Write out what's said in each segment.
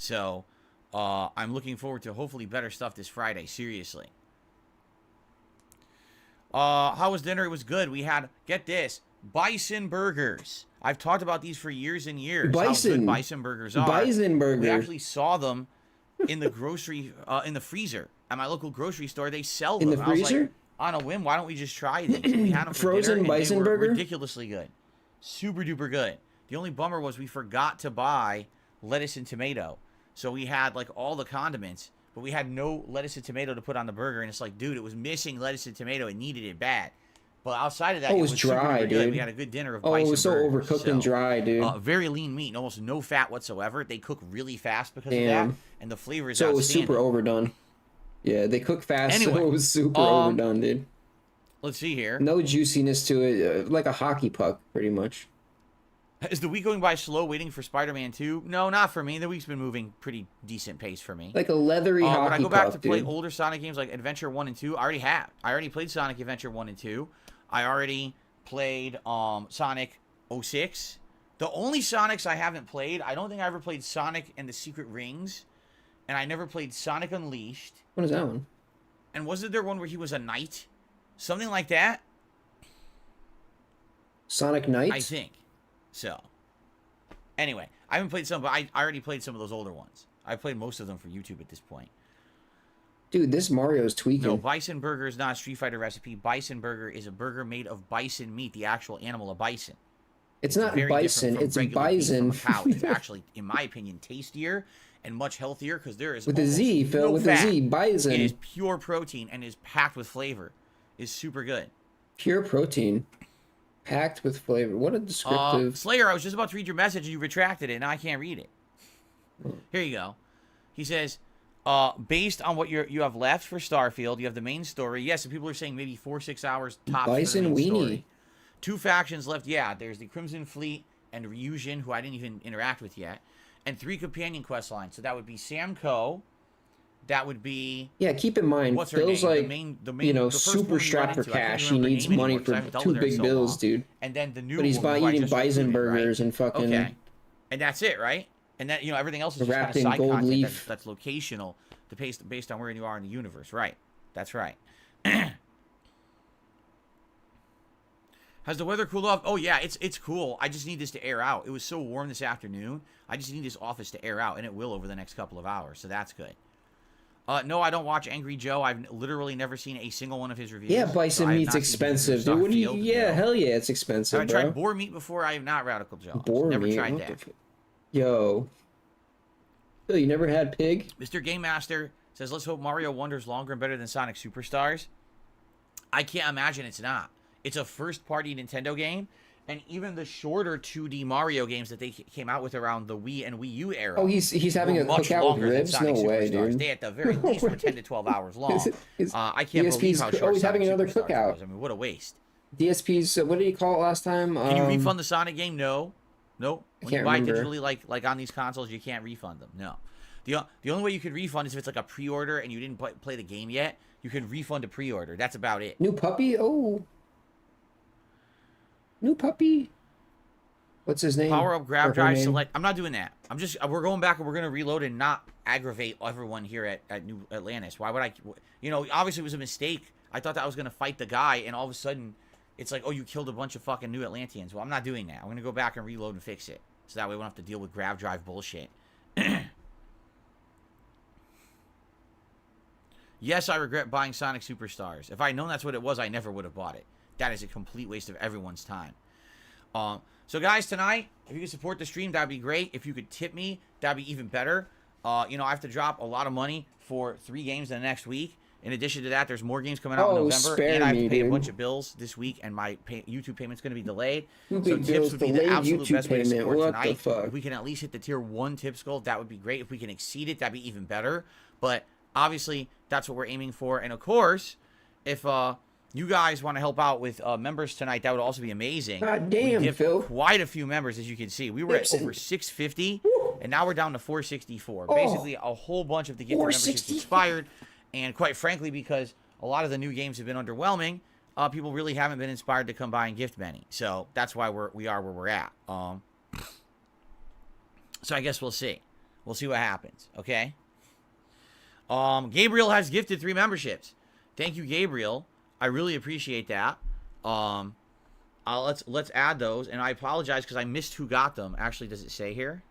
So I'm looking forward to hopefully better stuff this Friday. Seriously. How was dinner? It was good. We had, get this, bison burgers. I've talked about these for years and years. How good bison burgers are. Bison burger. We actually saw them in the in the freezer at my local grocery store. They sell them. In the freezer? I was like, on a whim, why don't we just try these? We had them for Frozen dinner, bison and they were burger? ridiculously good. Super duper good. The only bummer was we forgot to buy lettuce and tomato. So we had like all the condiments, but we had no lettuce and tomato to put on the burger. And it's like, dude, it was missing lettuce and tomato. It needed it bad. But outside of that, it was dry, super dude. Good. We had a good dinner of bison it was so burgers. overcooked and dry, dude. Very lean meat and almost no fat whatsoever. They cook really fast because of that, and the flavor is so outstanding. It was super overdone. Yeah, they cook fast, anyway, so it was super overdone, dude. Let's see here. No juiciness to it, like a hockey puck, pretty much. Is the week going by slow waiting for Spider-Man 2? No, not for me. The week's been moving pretty decent pace for me. Like a leathery hockey puck, when I go back to play dude. older Sonic games like Adventure 1 and 2, I already have. I already played Sonic Adventure 1 and 2. I already played Sonic 06. The only Sonics I haven't played, I don't think I ever played Sonic and the Secret Rings. And I never played Sonic Unleashed. What is that one? And wasn't there one where he was a knight? Something like that? Sonic Knight? I think. So, anyway, I haven't played some, but I already played some of those older ones. I played most of them for YouTube at this point. Dude, this Mario's tweaking. No, bison burger is not a Street Fighter recipe. Bison burger is a burger made of bison meat, the actual animal of bison. It's not bison, it's bison. Cow. It's actually, in my opinion, tastier and much healthier because there is with a Z, Phil, no with fat. a Z, bison. It is pure protein and is packed with flavor. Is super good. Pure protein. Packed with flavor. What a descriptive... Slayer, I was just about to read your message and you retracted it. Now I can't read it. Here you go. He says, based on what you have left for Starfield, you have the main story. Yes, and people are saying maybe 4 or 6 hours tops Bison for the main weenie. story. 2 factions left. Yeah, there's the Crimson Fleet and Ryujin, who I didn't even interact with yet. And 3 companion quest lines. So that would be Sam Coe. That would be... Yeah, keep in mind, what's her Phil's name? like, the main, you know, the first super one strapped for we run into, cash. He needs money for 2 big bills, dude. And then the new But he's eating bison burgers and fucking... Okay. And that's it, right? And that, you know, everything else is just wrapped kind of in side gold content leaf. that's locational based on where you are in the universe. Right. That's right. Has the weather cooled off? Oh, yeah, it's cool. I just need this to air out. It was so warm this afternoon. I just need this office to air out, and it will over the next couple of hours, so that's good. No, I don't watch Angry Joe. I've literally never seen a single one of his reviews. Yeah, bison meat's expensive, dude. What do you... Yeah, hell yeah, it's expensive, Have I tried boar meat before? I have not, Radical Joe. Boar never meat? tried that. Yo. Phil, you never had pig? Mr. Game Master says, let's hope Mario Wonder's longer and better than Sonic Superstars. I can't imagine it's not. It's a first-party Nintendo game, and even the shorter 2D Mario games that they came out with around the Wii and Wii U era. Oh, he's having a cookout with ribs? No way, dude. They at the very least were 10 to 12 hours long. I can't believe how short. Oh, he's having Sonic another Superstars cookout. was. I mean, what a waste. DSP's, what did he call it last time? Can you refund the Sonic game? No. Nope. When you buy remember. digitally, like on these consoles, you can't refund them. No. The only way you could refund is if it's like a pre-order and you didn't play the game yet. You could refund a pre-order. That's about it. New puppy? Oh. New puppy? What's his name? Power up, grab, drive, select. I'm not doing that. We're going back and we're going to reload and not aggravate everyone here at New Atlantis. Why would I, you know, obviously it was a mistake. I thought that I was going to fight the guy and all of a sudden it's like, oh, you killed a bunch of fucking New Atlanteans. Well, I'm not doing that. I'm going to go back and reload and fix it. So that way we don't have to deal with grab, drive bullshit. Yes, I regret buying Sonic Superstars. If I had known that's what it was, I never would have bought it. That is a complete waste of everyone's time. So, guys, tonight, if you could support the stream, that would be great. If you could tip me, that would be even better. You know, I have to drop a lot of money for 3 games in the next week. In addition to that, there's more games coming out in November. And I have to pay a bunch of bills this week, and my YouTube payment's going to be delayed. So tips would be the absolute best way to support tonight. If we can at least hit the tier 1 tips goal, that would be great. If we can exceed it, that'd be even better. But obviously, that's what we're aiming for. And of course, if you guys want to help out with members tonight, that would also be amazing. God damn, Phil. Quite a few members, as you can see. We were at over 650, and now we're down to 464. Basically, a whole bunch of the gift memberships expired. And quite frankly, because a lot of the new games have been underwhelming, people really haven't been inspired to come by and gift many. So that's why we are where we're at. So I guess we'll see. We'll see what happens, okay? Gabriel has gifted 3 memberships. Thank you, Gabriel. I really appreciate that. Let's add those, and I apologize because I missed who got them. Actually, does it say here?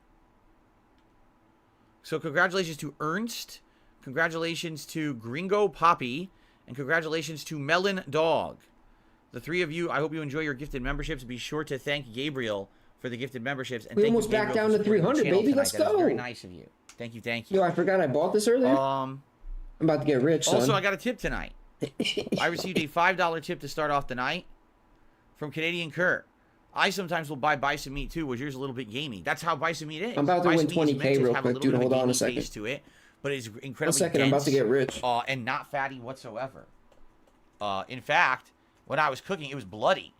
So congratulations to Ernst, congratulations to Gringo Poppy, and congratulations to Melon Dog. The 3 of you, I hope you enjoy your gifted memberships. Be sure to thank Gabriel for the gifted memberships. And We thank almost you, back Gabriel, down for to supporting the 300, channel baby. tonight. Let's That is go. very nice of you. Thank you, thank you. Yo, I forgot I bought this earlier. I'm about to get rich, son. Also, I got a tip tonight. I received a $5 tip to start off the night from Canadian Kerr. I sometimes will buy bison meat too, which is a little bit gamey. That's how bison meat is. I'm about to bison win meat is meant 20K to real have quick, little dude. bit of Hold on a gamey second. taste to it, but it's incredibly 1 second, I'm about to dense, get rich. and not fatty whatsoever. In fact, when I was cooking, it was bloody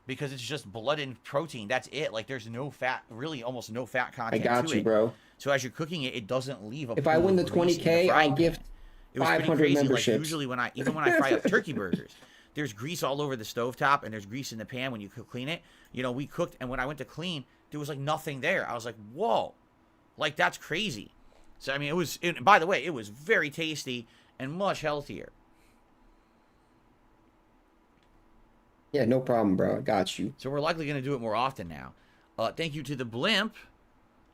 because it's just blood and protein. That's it. Like there's no fat, really almost no fat I content got to you, it. bro. So as you're cooking it, it doesn't leave a If I pool win of the grease in 20K, frying I'll gift pan. It was pretty 500 crazy. memberships. Like usually when I fry up turkey burgers, there's grease all over the stovetop and there's grease in the pan when you clean it. You know, we cooked, and when I went to clean, there was like nothing there. I was like, whoa, like that's crazy. So I mean, by the way, it was very tasty and much healthier. Yeah, no problem, bro. I got you. So we're likely going to do it more often now. Thank you to the Blimp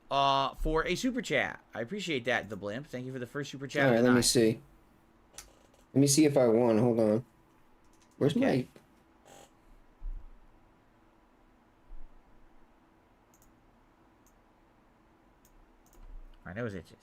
for a super chat. I appreciate that, the Blimp. Thank you for the first super chat. All right, let me see. Let me see if I won. Hold on. Where's my... All right, that was itches.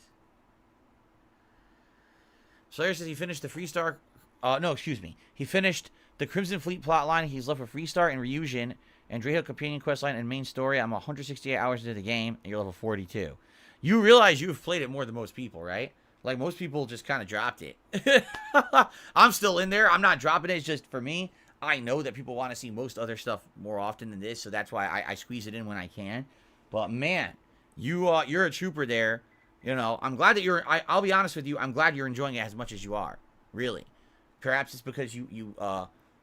Slayer says he finished the Freestar. No, excuse me. He finished the Crimson Fleet plotline. He's left for Freestar and Ryujin and Drehill companion questline and main story. I'm 168 hours into the game, and you're level 42. You realize you've played it more than most people, right? Like, most people just kind of dropped it. I'm still in there. I'm not dropping it. It's just, for me, I know that people want to see most other stuff more often than this, so that's why I squeeze it in when I can. But, man, you're a trooper there. You know, I'm glad that I'll be honest with you, I'm glad you're enjoying it as much as you are. Really. Perhaps it's because you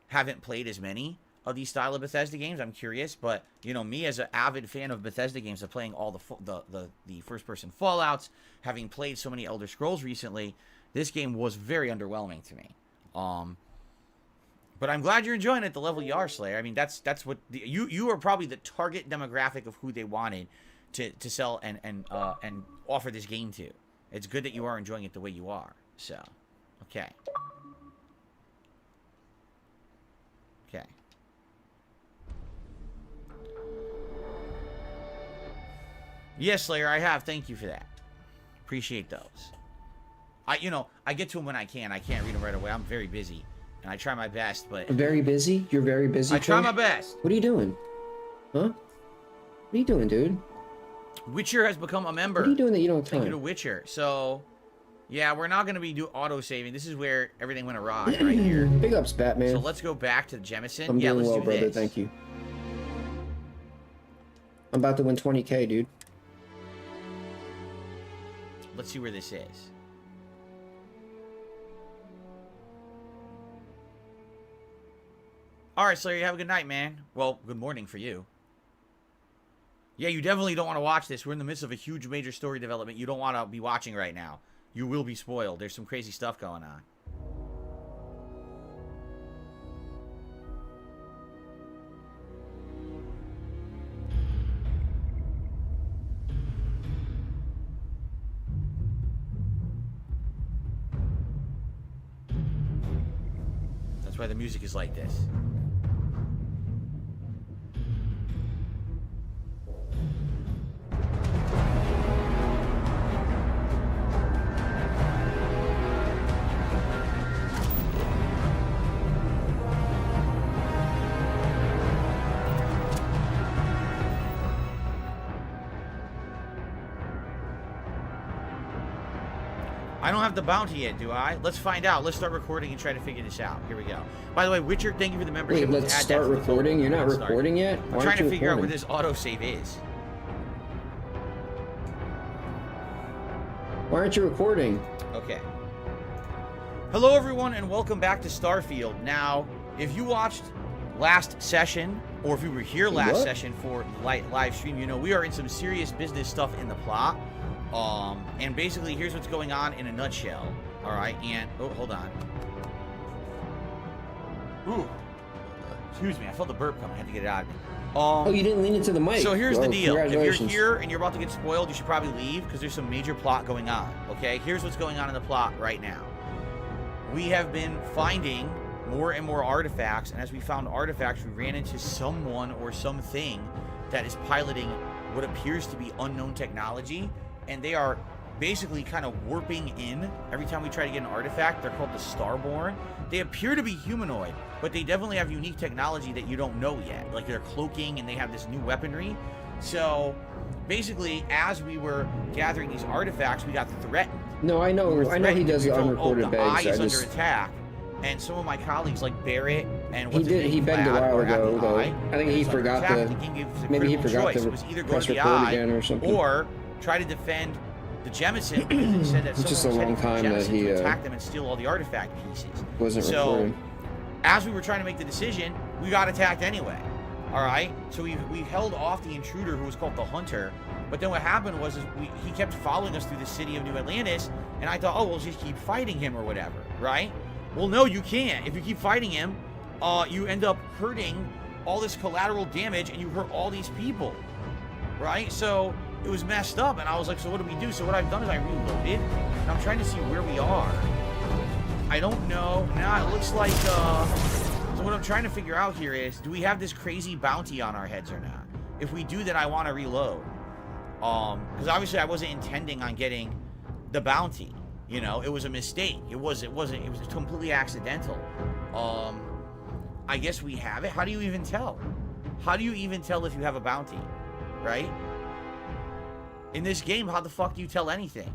haven't played as many of these style of Bethesda games. I'm curious, but you know, me as an avid fan of Bethesda games, of playing all the first-person Fallouts, having played so many Elder Scrolls recently, this game was very underwhelming to me. But I'm glad you're enjoying it at the level you are, Slayer. I mean, that's what you are probably the target demographic of who they wanted to sell and offer this game to. It's good that you are enjoying it the way you are. So, okay. Okay. Yes, Slayer, I have. Thank you for that. Appreciate those. I get to them when I can. I can't read them right away. I'm very busy, and I try my best, but... Very busy? You're very busy, I try Trey? my best. What are you doing? Huh? What are you doing, dude? Witcher has become a member. What are you doing that you don't have time? Thank you to Witcher. So, yeah, we're not going to be auto-saving. This is where everything went awry, right here. Big ups, Batman. So let's go back to Jemison. I'm doing let's well, do brother. this. Thank you. I'm about to win 20K, dude. Let's see where this is. All right, Slayer, you have a good night, man. Well, good morning for you. Yeah, you definitely don't want to watch this. We're in the midst of a huge major story development you don't want to be watching right now. You will be spoiled. There's some crazy stuff going on. That's why the music is like this. I don't have the bounty yet, do I? Let's find out. Let's start recording and try to figure this out. Here we go. By the way, Witcher, thank you for the membership. Wait, let's start recording? You're not recording yet? I'm trying to figure out where this autosave is. Why aren't you recording? Okay. Hello, everyone, and welcome back to Starfield. Now, if you watched last session, or if you were here last session for live stream, you know we are in some serious business stuff in the plot. And basically, here's what's going on in a nutshell. All right, and oh, hold on. Ooh, excuse me, I felt the burp coming. I had to get it out of me. Oh, you didn't lean into the mic. So here's the deal. If you're Congratulations. here and you're about to get spoiled, you should probably leave because there's some major plot going on. Okay, here's what's going on in the plot right now. We have been finding more and more artifacts, and as we found artifacts, we ran into someone or something that is piloting what appears to be unknown technology, and they are basically kind of warping in every time we try to get an artifact. They're called the Starborn. They appear to be humanoid, but they definitely have unique technology that you don't know yet. Like they're cloaking and they have this new weaponry. So basically, as we were gathering these artifacts, we got threatened. No, I know he does the unrecorded the eye begs. is under attack. And some of my colleagues, like Barrett and he begged a while ago, though. I think he forgot to. Maybe he forgot to press record again or something. Or try to defend the Jemison because they said that it's just a long time that he attack them and steal all the artifact pieces. Wasn't so, recording. As we were trying to make the decision, we got attacked anyway. All right, so we held off the intruder who was called the Hunter. But then what happened was he kept following us through the city of New Atlantis, and I thought, oh, we'll just keep fighting him or whatever, right? Well, no, you can't. If you keep fighting him, you end up hurting all this collateral damage, and you hurt all these people, right? So it was messed up, and I was like, so what do we do? So what I've done is I reloaded, and I'm trying to see where we are. I don't know. Now it looks like, so what I'm trying to figure out here is, do we have this crazy bounty on our heads or not? If we do, then I want to reload. Because obviously I wasn't intending on getting the bounty. You know, it was a mistake. It was completely accidental. I guess we have it. How do you even tell? How do you even tell if you have a bounty? Right? In this game, how the fuck do you tell anything?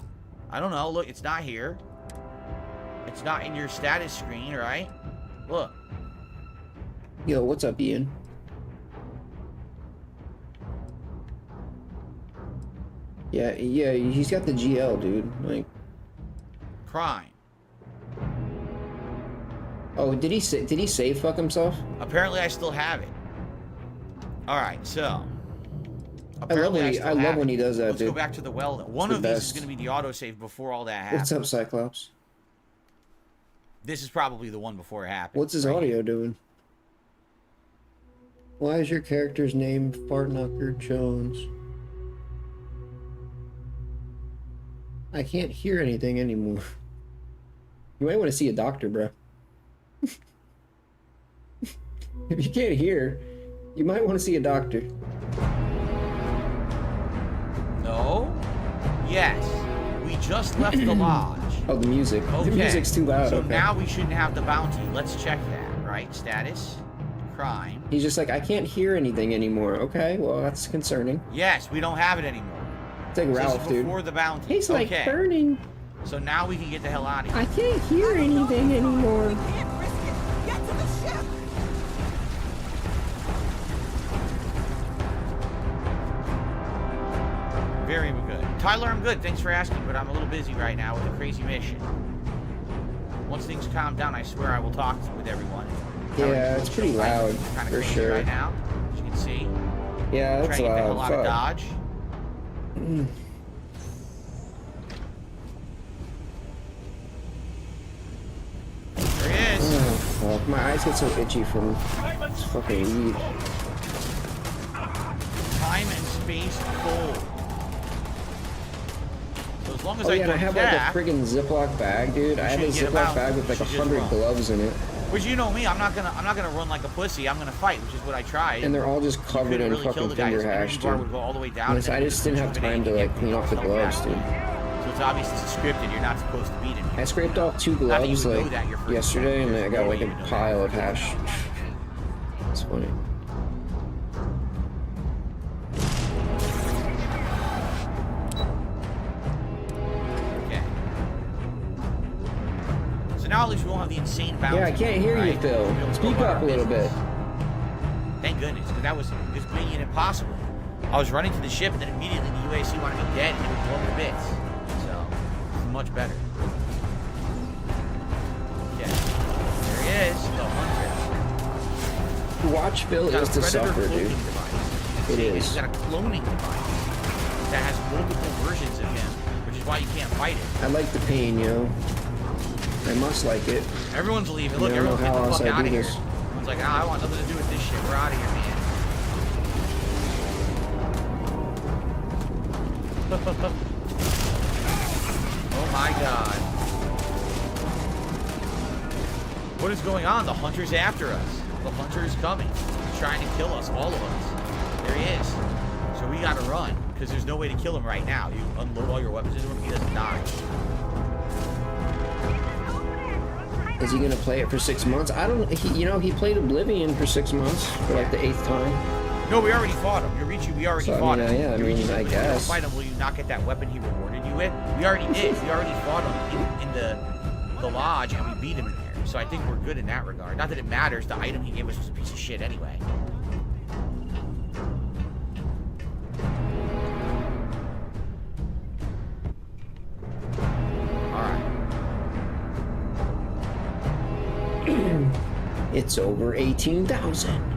I don't know. Look, it's not here. It's not in your status screen, right? Look. Yo, what's up, Ian? Yeah, he's got the GL, dude. Like, crime. Oh, did he say fuck himself? Apparently, I still have it. All right, so. I love when he does that, Let's dude. go back to the well. One of these is going to be the autosave before all that happens. What's up, Cyclops? This is probably the one before it happens. What's his audio doing? Why is your character's name Fartknocker Jones? I can't hear anything anymore. You might want to see a doctor, bro. If you can't hear, you might want to see a doctor. No. Yes. We just left the lodge. Oh, the music. Okay. The music's too loud. So okay. now we shouldn't have the bounty. Let's check that, right? Status. Crime. He's just like, I can't hear anything anymore. Okay, well, that's concerning. Yes, we don't have it anymore. It's like Ralph, dude. Before the bounty. He's like burning. So now we can get the hell out of here. I can't hear anything anymore. Very good. Tyler, I'm good. Thanks for asking, but I'm a little busy right now with a crazy mission. Once things calm down, I swear I will talk with everyone. Yeah, it's pretty loud, for sure. Right now, as you can see. Yeah, that's trying to get the hell loud. out of Dodge. There he is. Oh, my eyes get so itchy from this fucking weed. Time and space cold. So as long as Oh I yeah, and I have like attack, a friggin' Ziploc bag, dude. I have a Ziploc bag with like 100 gloves in it. Which you know me, I'm not gonna run like a pussy. I'm gonna fight, which is what I tried. And they're all just covered in fucking finger hash, dude. Would go all the way down, I just didn't have time to like clean off the gloves, dude. So it's obvious this is scripted. You're not supposed to beat him. I scraped off 2 gloves like yesterday, and I got like a pile of hash. It's funny. Okay. So now at least we won't have the insane bounce. Yeah, I can't hear you, Phil. Speak up a little bit. Thank goodness, because that was just making it impossible. I was running to the ship, and then immediately the UAC wanted me dead, and it would blow to bits. So, it's much better. Okay. There he is, the Hunter. Watch Phil is to suffer, dude. It is. He's got a cloning device that has multiple versions of him why you can't fight it. I like the pain, you know. I must like it. Everyone's leaving. Look, everyone's getting the fuck out of here. Everyone's like, I want nothing to do with this shit. We're out of here, man. Oh my god. What is going on? The hunter's after us. The hunter is coming. He's trying to kill us, all of us. There he is. So we gotta run, because there's no way to kill him right now. You unload all your weapons into him, he doesn't die. Is he gonna play it for 6 months? I don't. You know, he played Oblivion for 6 months for like the 8th time. No, we already fought him. Yorichi, we already fought him. Yeah, I mean, I guess. Fight him. Will you not get that weapon he rewarded you with? We already did. We already fought him in the lodge, and we beat him in there. So I think we're good in that regard. Not that it matters. The item he gave us was a piece of shit anyway. It's over 18,000.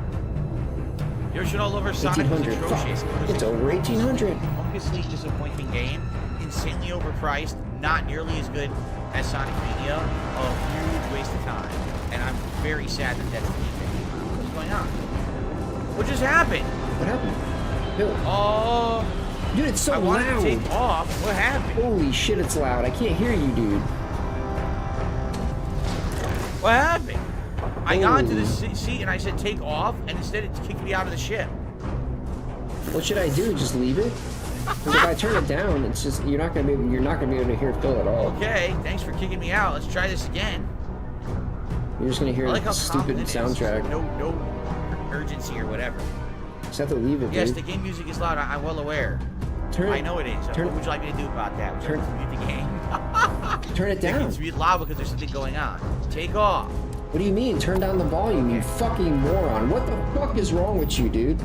You should all over Sonic was atrocious. It's over 1,800. Humongously disappointing game. Insanely overpriced. Not nearly as good as Sonic Mania. A huge waste of time. And I'm very sad that that's the game. What's going on? What just happened? What happened? Bill. Oh. Dude, it's so loud. I wanted to take off. What happened? Holy shit, it's loud. I can't hear you, dude. What happened? I got into the seat and I said take off, and instead it kicked me out of the ship. What should I do? Just leave it? Because if I turn it down, it's just you're not gonna be able to hear Phil at all. Okay, thanks for kicking me out. Let's try this again. You're just gonna hear the stupid soundtrack. No urgency or whatever. Just have to leave it. Yes, dude. the game music is loud. I'm well aware. I know it is. What would you like me to do about that? Would you like to mute the game? Turn it down. It's loud because there's something going on. Take off. What do you mean? Turn down the volume, you fucking moron. What the fuck is wrong with you, dude?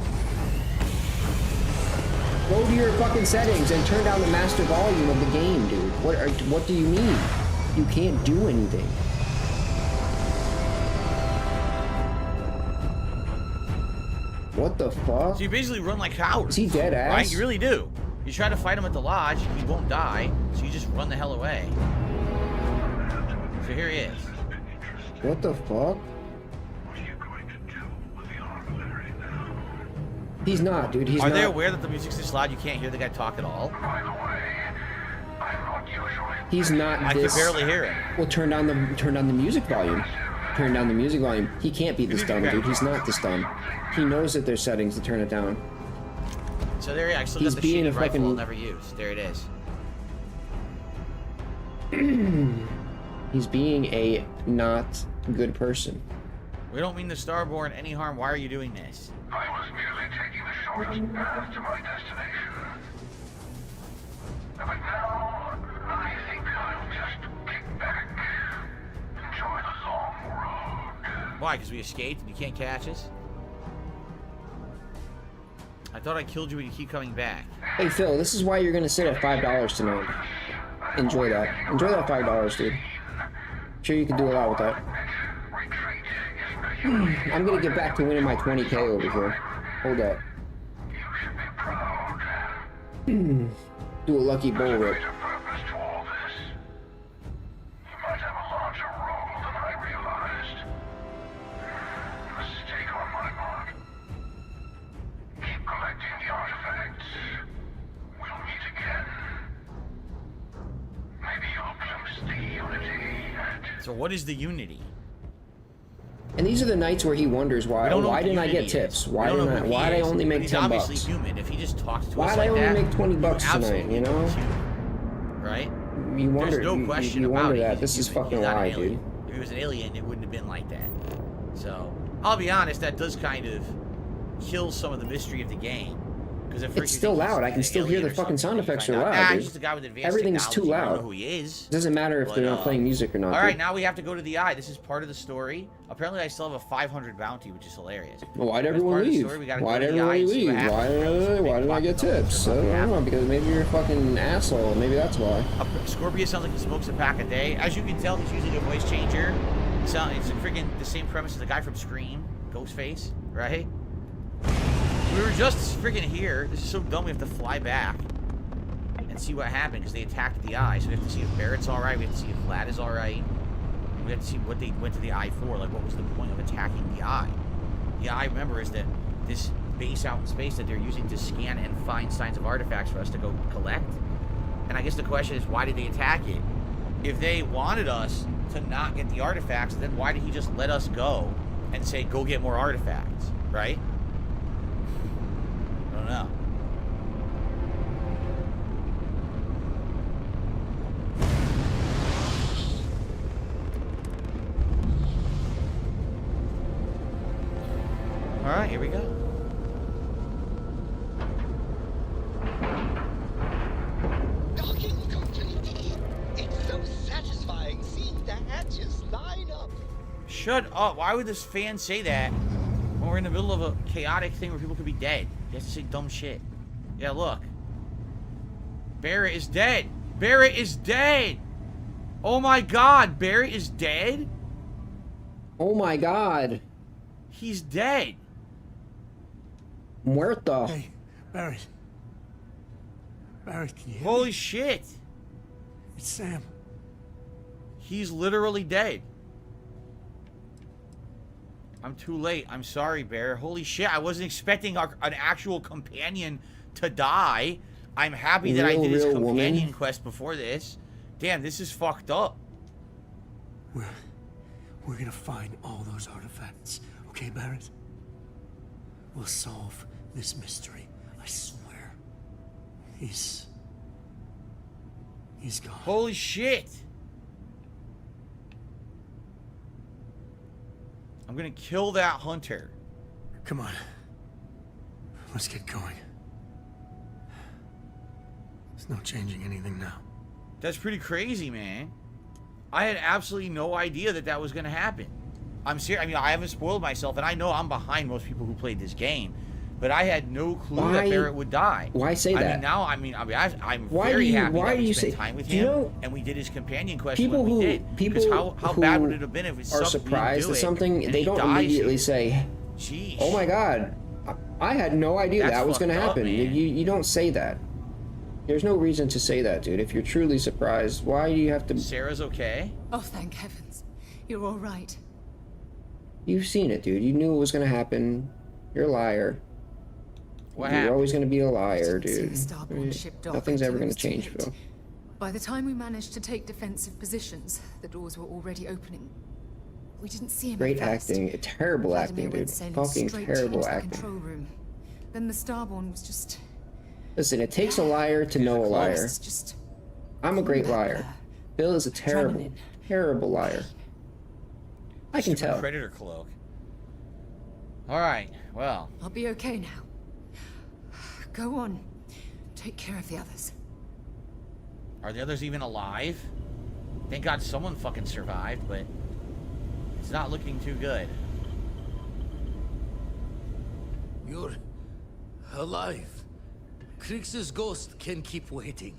Go to your fucking settings and turn down the master volume of the game, dude. What do you mean? You can't do anything. What the fuck? So you basically run like cowards. Is he dead ass? Right? You really do. You try to fight him at the lodge, he won't die, so you just run the hell away. So here he is. What the fuck? What are you going to do with the armory now? He's not, dude. He's not. Are they aware that the music's this loud you can't hear the guy talk at all? By the way, I'm not usually... He's not. I can barely hear him. Well, turn down the music volume. Turn down the music volume. He can't be this dumb, dude. He's not this dumb. He knows that there's settings to turn it down. So there he is. I still He's got the being shitty a rifle fucking... I'll never use. There it is. He's being a not good person. We don't mean the Starborn any harm. Why are you doing this? I was merely taking the shortest path to my destination. But now, I think I'll just kick back. Enjoy the long road. Why? Because we escaped and you can't catch us? I thought I killed you and you keep coming back. Hey, Phil, this is why you're gonna sit at $5 tonight. Enjoy that. Enjoy that $5, dude. Sure you can do a lot with that. I'm gonna get back to winning my 20K over here. Hold that. You should be proud. Do a lucky bull There's whip. a purpose to all this. You might have a larger role than I realized. Mistake on my part. Keep collecting the artifacts. We'll meet again. Maybe you'll glimpse the unity and... So what is the unity? And these are the nights where he wonders why didn't I get tips? Why did I only make $10? He's obviously human. If he just talks to why us did I like only that, make 20 bucks tonight, you know? Right? You wonder, There's no question you about wonder it. that. He's This is human. fucking He's not an lie, alien. dude. If he was an alien, it wouldn't have been like that. So, I'll be honest, that does kind of kill some of the mystery of the game. It's still loud. I can still hear the fucking sound effects are loud, dude. Just a guy with advanced Everything's too technology. I loud. don't know who he is. Doesn't matter if they're not playing music or not. All right, dude. now we have to go to the eye. This is part of the story. Apparently, I still have a 500 bounty, which is hilarious. Well, why'd everyone leave? Why'd everybody leave? Why did I get tips? I don't know, because maybe you're a fucking asshole. Maybe that's why. Scorpius sounds like he smokes a pack a day. As you can tell, he's using a voice changer. It's freaking the same premise as the guy from Scream, Ghostface, right? We were just freaking here. This is so dumb. We have to fly back. And and see what happened, because they attacked the eye. So we have to see if Barrett's alright, we have to see if Vlad is alright. We have to see what they went to the eye for, like what was the point of attacking the eye. The eye, remember, is that this base out in space that they're using to scan and find signs of artifacts for us to go collect. And I guess the question is, why did they attack it? If they wanted us to not get the artifacts, then why did he just let us go and say, go get more artifacts, right? I don't know. All right, here we go. Docking complete. It's so satisfying seeing the hatches line up. Shut up. Why would this fan say that when we're in the middle of a chaotic thing where people could be dead? You have to say dumb shit. Yeah, look. Barrett is dead. Barrett is dead. Oh my god, Barrett is dead? Oh my god. He's dead. Muerto. Hey, Barrett. Barrett, can you hear Holy me? shit. It's Sam. He's literally dead. I'm too late. I'm sorry, Barrett. Holy shit, I wasn't expecting an actual companion to die. I'm happy that I did his companion woman. quest before this. Damn, this is fucked up. We're gonna find all those artifacts. Okay, Barrett? We'll solve this mystery. I swear. He's gone. Holy shit. I'm gonna kill that hunter. Come on. Let's get going. There's no changing anything now. That's pretty crazy, man. I had absolutely no idea that that was gonna happen. I'm serious. I mean, I haven't spoiled myself, and I know I'm behind most people who played this game, but I had no clue that Barrett would die. Why say I that? mean, now, I'm Why very do you- happy why that do we you spent say- time with do you him, know- and we did his companion quest People when we who did. people Because how who bad would it have been if it's are something we surprised didn't at do something, and they he don't dies immediately here? say, Jeez. "Oh my god, I had no idea That's that was going to fucked up, happen." man. You don't say that. There's no reason to say that, dude. If you're truly surprised, why do you have to? Sarah's okay? Oh, thank heavens. You're all right. You've seen it, dude. You knew it was going to happen. You're a liar. What You're happened? always going to be a liar, Didn't see dude. the starborn ship dock Nothing's until ever it going was to too change, late. Phil. By the time we managed to take defensive positions, the doors were already opening. We didn't see him Great at first. acting. Terrible Vladimir acting, went dude. sailing Fucking straight terrible into the acting. control room. Then the starborn was just... Listen, it takes a liar to know a liar. was just I'm a great back liar. there. Bill is a terrible, Adrenaline. terrible liar. I can Stupid tell. Predator cloak. Alright, well. I'll be okay now. Go on. Take care of the others. Are the others even alive? Thank God someone fucking survived, but it's not looking too good. You're alive. Krix's ghost can keep waiting.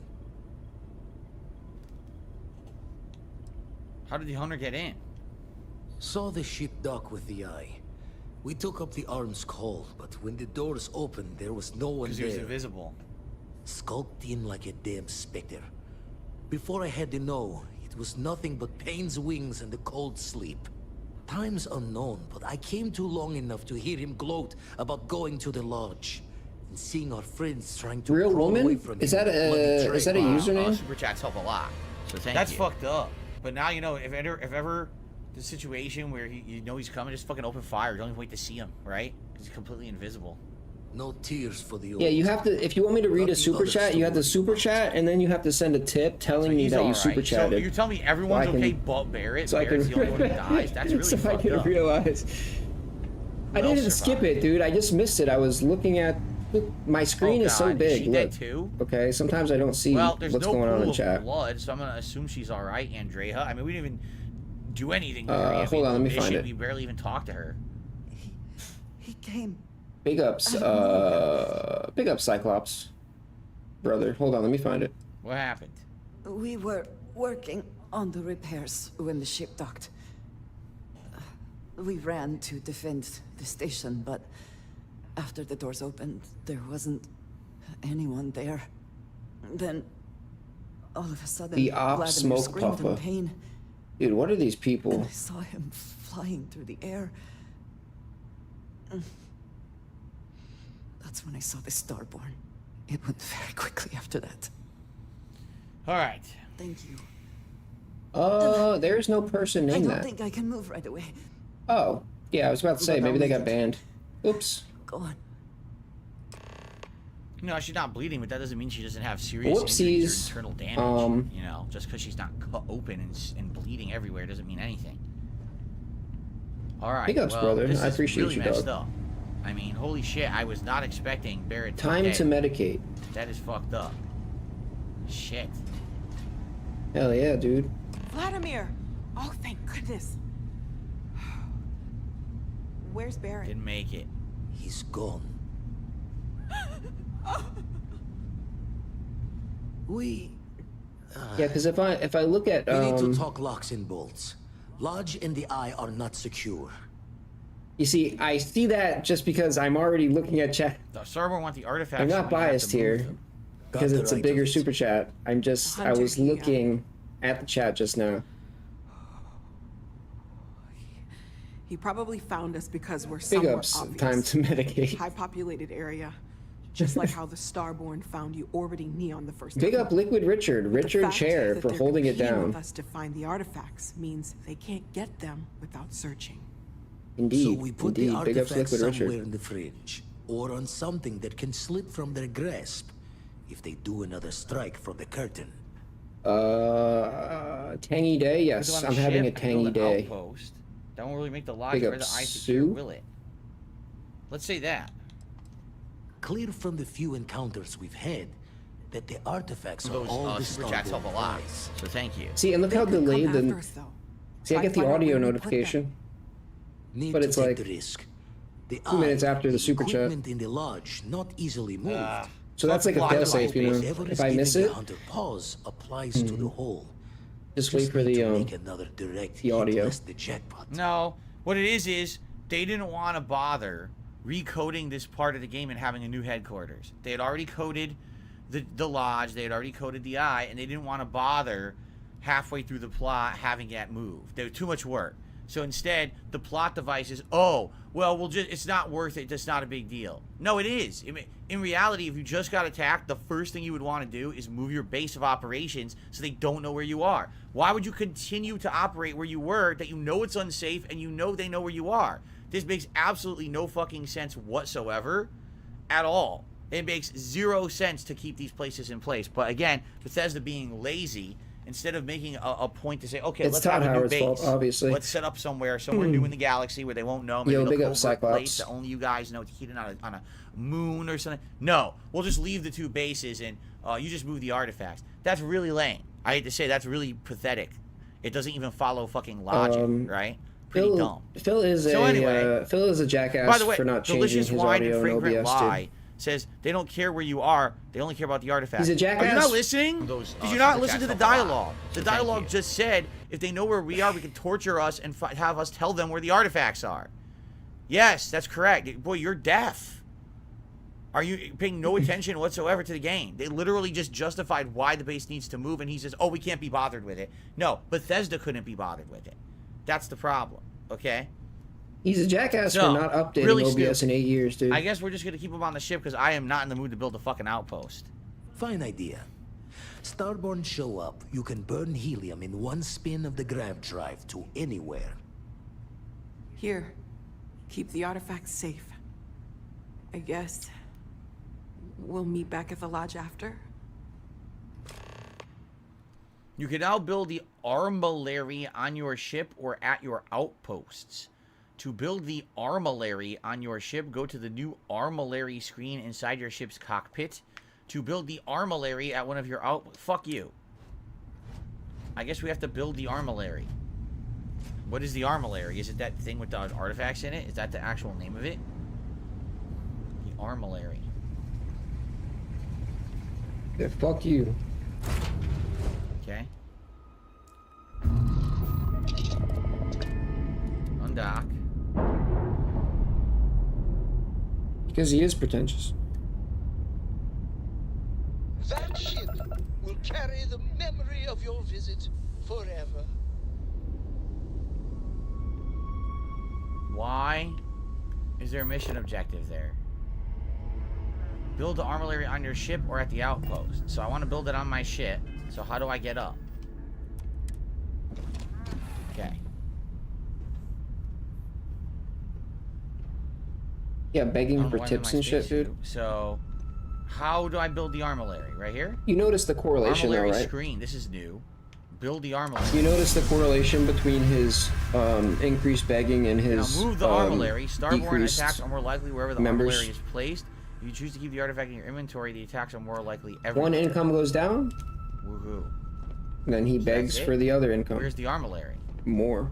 How did the hunter get in? Saw the ship dock with the eye. We took up the arm's call, but when the doors opened, there was no one Because he was there. invisible. Skulked in like a damn specter. Before I had to know, it was nothing but pain's wings and a cold sleep. Time's unknown, but I came too long enough to hear him gloat about going to the lodge and seeing our friends trying to Real crawl away woman? from Is him that with bloody a trail. is that a username? Super chats help a lot. So thank That's you. fucked up. But now you know, if ever the situation where you know he's coming, just fucking open fire. Don't even wait to see him, right? Because he's completely invisible. No tears for the old. Yeah, you have to. If you want me to read Not a the super other chat, you have to story. super chat, and then you have to send a tip telling me He's that you alright. super So chatted. you tell me everyone's So I can- okay but Barrett. so I Barrett's can the only one who dies. That's really so I fucked can up. realize. I Who else didn't skip survived? it, dude. I just missed it. I was looking at. Look, my screen Oh, is so God. big. Is she dead Look. too? Okay, sometimes I don't see Well, there's what's no going on pool in of chat. blood, so I'm gonna assume she's all right, Andrea. I mean, we didn't even do anything. With her. We hold on, let me find it. We barely even talked to her. He came. Big ups, Cyclops, brother. Hold on, let me find it. What happened? We were working on the repairs when the ship docked. We ran to defend the station, but after the doors opened, there wasn't anyone there. Then All of a sudden, The op Vladimir smoke screamed in puffer. pain, Dude, what are these and people? I saw him flying through the air. That's when I saw the Starborn. It went very quickly after that. All right. Thank you. There's no person I named don't that. think I can move right away. Oh, yeah, I was about to say, But maybe I'll they make got it. banned. Oops. Go on. No, she's not bleeding, but that doesn't mean she doesn't have serious injuries Whoopsies. or internal damage. You know, just because she's not cut open and bleeding everywhere doesn't mean anything. All right. Big ups, well, brother. this I is appreciate really you, messed dog. up. I mean, holy shit! I was not expecting Barrett. Time be to dead. medicate. That is fucked up. Shit. Hell yeah, dude. Vladimir! Oh, thank goodness. Where's Barrett? Didn't make it. He's gone. We Yeah, because if I look at we need to talk locks and bolts. Lodge and the Eye are not secure. you see, I see that just because I'm already looking at chat. The server want the artifacts. I'm so not we have to biased move here them. because Got the it's a right bigger of it. super chat. I was Hunter, looking at the chat just now. He probably found us because we're Big somewhere ups. obvious. Time to medicate. High-populated area. Just like how the Starborn found you orbiting Neon the first Big time. up Liquid Richard, The Richard fact Chair that for they're holding it competing down. with us to find the artifacts means they can't get them without searching. Indeed, So we put indeed. the Big ups artifacts Liquid somewhere Richard. in the fridge, or on something that can slip from their grasp if they do another strike from the curtain. Tangy day. Put Yes, them on I'm the having a ship and build tangy an day. outpost. That won't really make the lodge Big where up, the eye secure, Sue. will it? Let's say that. Clear from the few encounters we've had that the artifacts are Those all the super chats help a Starborn lot. eyes. So thank you. See, and look how They could delayed come after the. us, though. See, I Try get to the find out audio where we put them. notification. Need But to it's take like the risk. The 2 minutes eye, after the super chat. equipment in the lodge not easily moved. So that's like a Fuck the failsafe, you know. Whatever If is I miss giving it, the hunter pause applies to the whole. just wait for need the to make another direct the audio. hit list the jackpot. No, what it is they didn't want to bother recoding this part of the game and having a new headquarters. They had already coded the lodge, they had already coded the eye, and they didn't want to bother halfway through the plot having that moved. There was too much work. So instead, the plot device is, oh, well, it's not worth it. It's not a big deal. No, it is. In reality, if you just got attacked, the first thing you would want to do is move your base of operations so they don't know where you are. Why would you continue to operate where you were that you know it's unsafe and you know they know where you are? This makes absolutely no fucking sense whatsoever at all. It makes zero sense to keep these places in place. But again, Bethesda being lazy, instead of making a point to say, okay, It's let's Todd have a new Howard's base. fault, obviously. Let's set up somewhere new in the galaxy where they won't know. Maybe Yo, they'll big up covert Cyclops. place that only you guys know. It's hidden on a moon or something. No, we'll just leave the two bases and you just move the artifacts. That's really lame. I hate to say that's really pathetic. It doesn't even follow fucking logic, right? Pretty dumb. Phil is So anyway, Phil is a jackass by the way, for not changing Delicious his Wine and audio and Fragrant OBS. Lie Dude. says they don't care where you are, they only care about the artifacts. He's a jackass. Are you not listening? Those, Did you not super listen to chats the help a lot. dialogue? The So thank dialogue you. just said if they know where we are, we can torture us and have us tell them where the artifacts are. Yes, that's correct. Boy, you're deaf. Are you paying no attention whatsoever to the game? They literally just justified why the base needs to move, and he says, oh, we can't be bothered with it. No, Bethesda couldn't be bothered with it. That's the problem, okay? He's a jackass So, for not updating really OBS in stupid. 8 years, dude. I guess we're just going to keep him on the ship because I am not in the mood to build a fucking outpost. Fine idea. Starborn show up, you can burn helium in one spin of the grav drive to anywhere. Here, keep the artifacts safe. I guess we'll meet back at the lodge after. You can now build the armillary on your ship or at your outposts. To build the armillary on your ship, go to the new armillary screen inside your ship's cockpit. To build the armillary at one of your fuck you. I guess we have to build the armillary. What is the armillary? Is it that thing with the artifacts in it? Is that the actual name of it? The armillary. Yeah, fuck you. Okay. Undock. Because he is pretentious. That ship will carry the memory Why is there a mission objective there? Build the armory on your ship or at the outpost. So I want to build it on my ship. So how do I get up? Okay. Yeah, begging for tips and shit, dude. So, how do I build the armory? Right here? You notice the correlation, though, Armory right? screen. This is new. Build the armory. You notice the correlation between his increased begging and his Now move the armory. Starborn decreased attacks are more likely wherever the members. armory is placed. If you choose to keep the artifact in your inventory, the attacks are more likely everywhere. One income goes down, Woohoo. then he begs for the other income. Where's the armory? More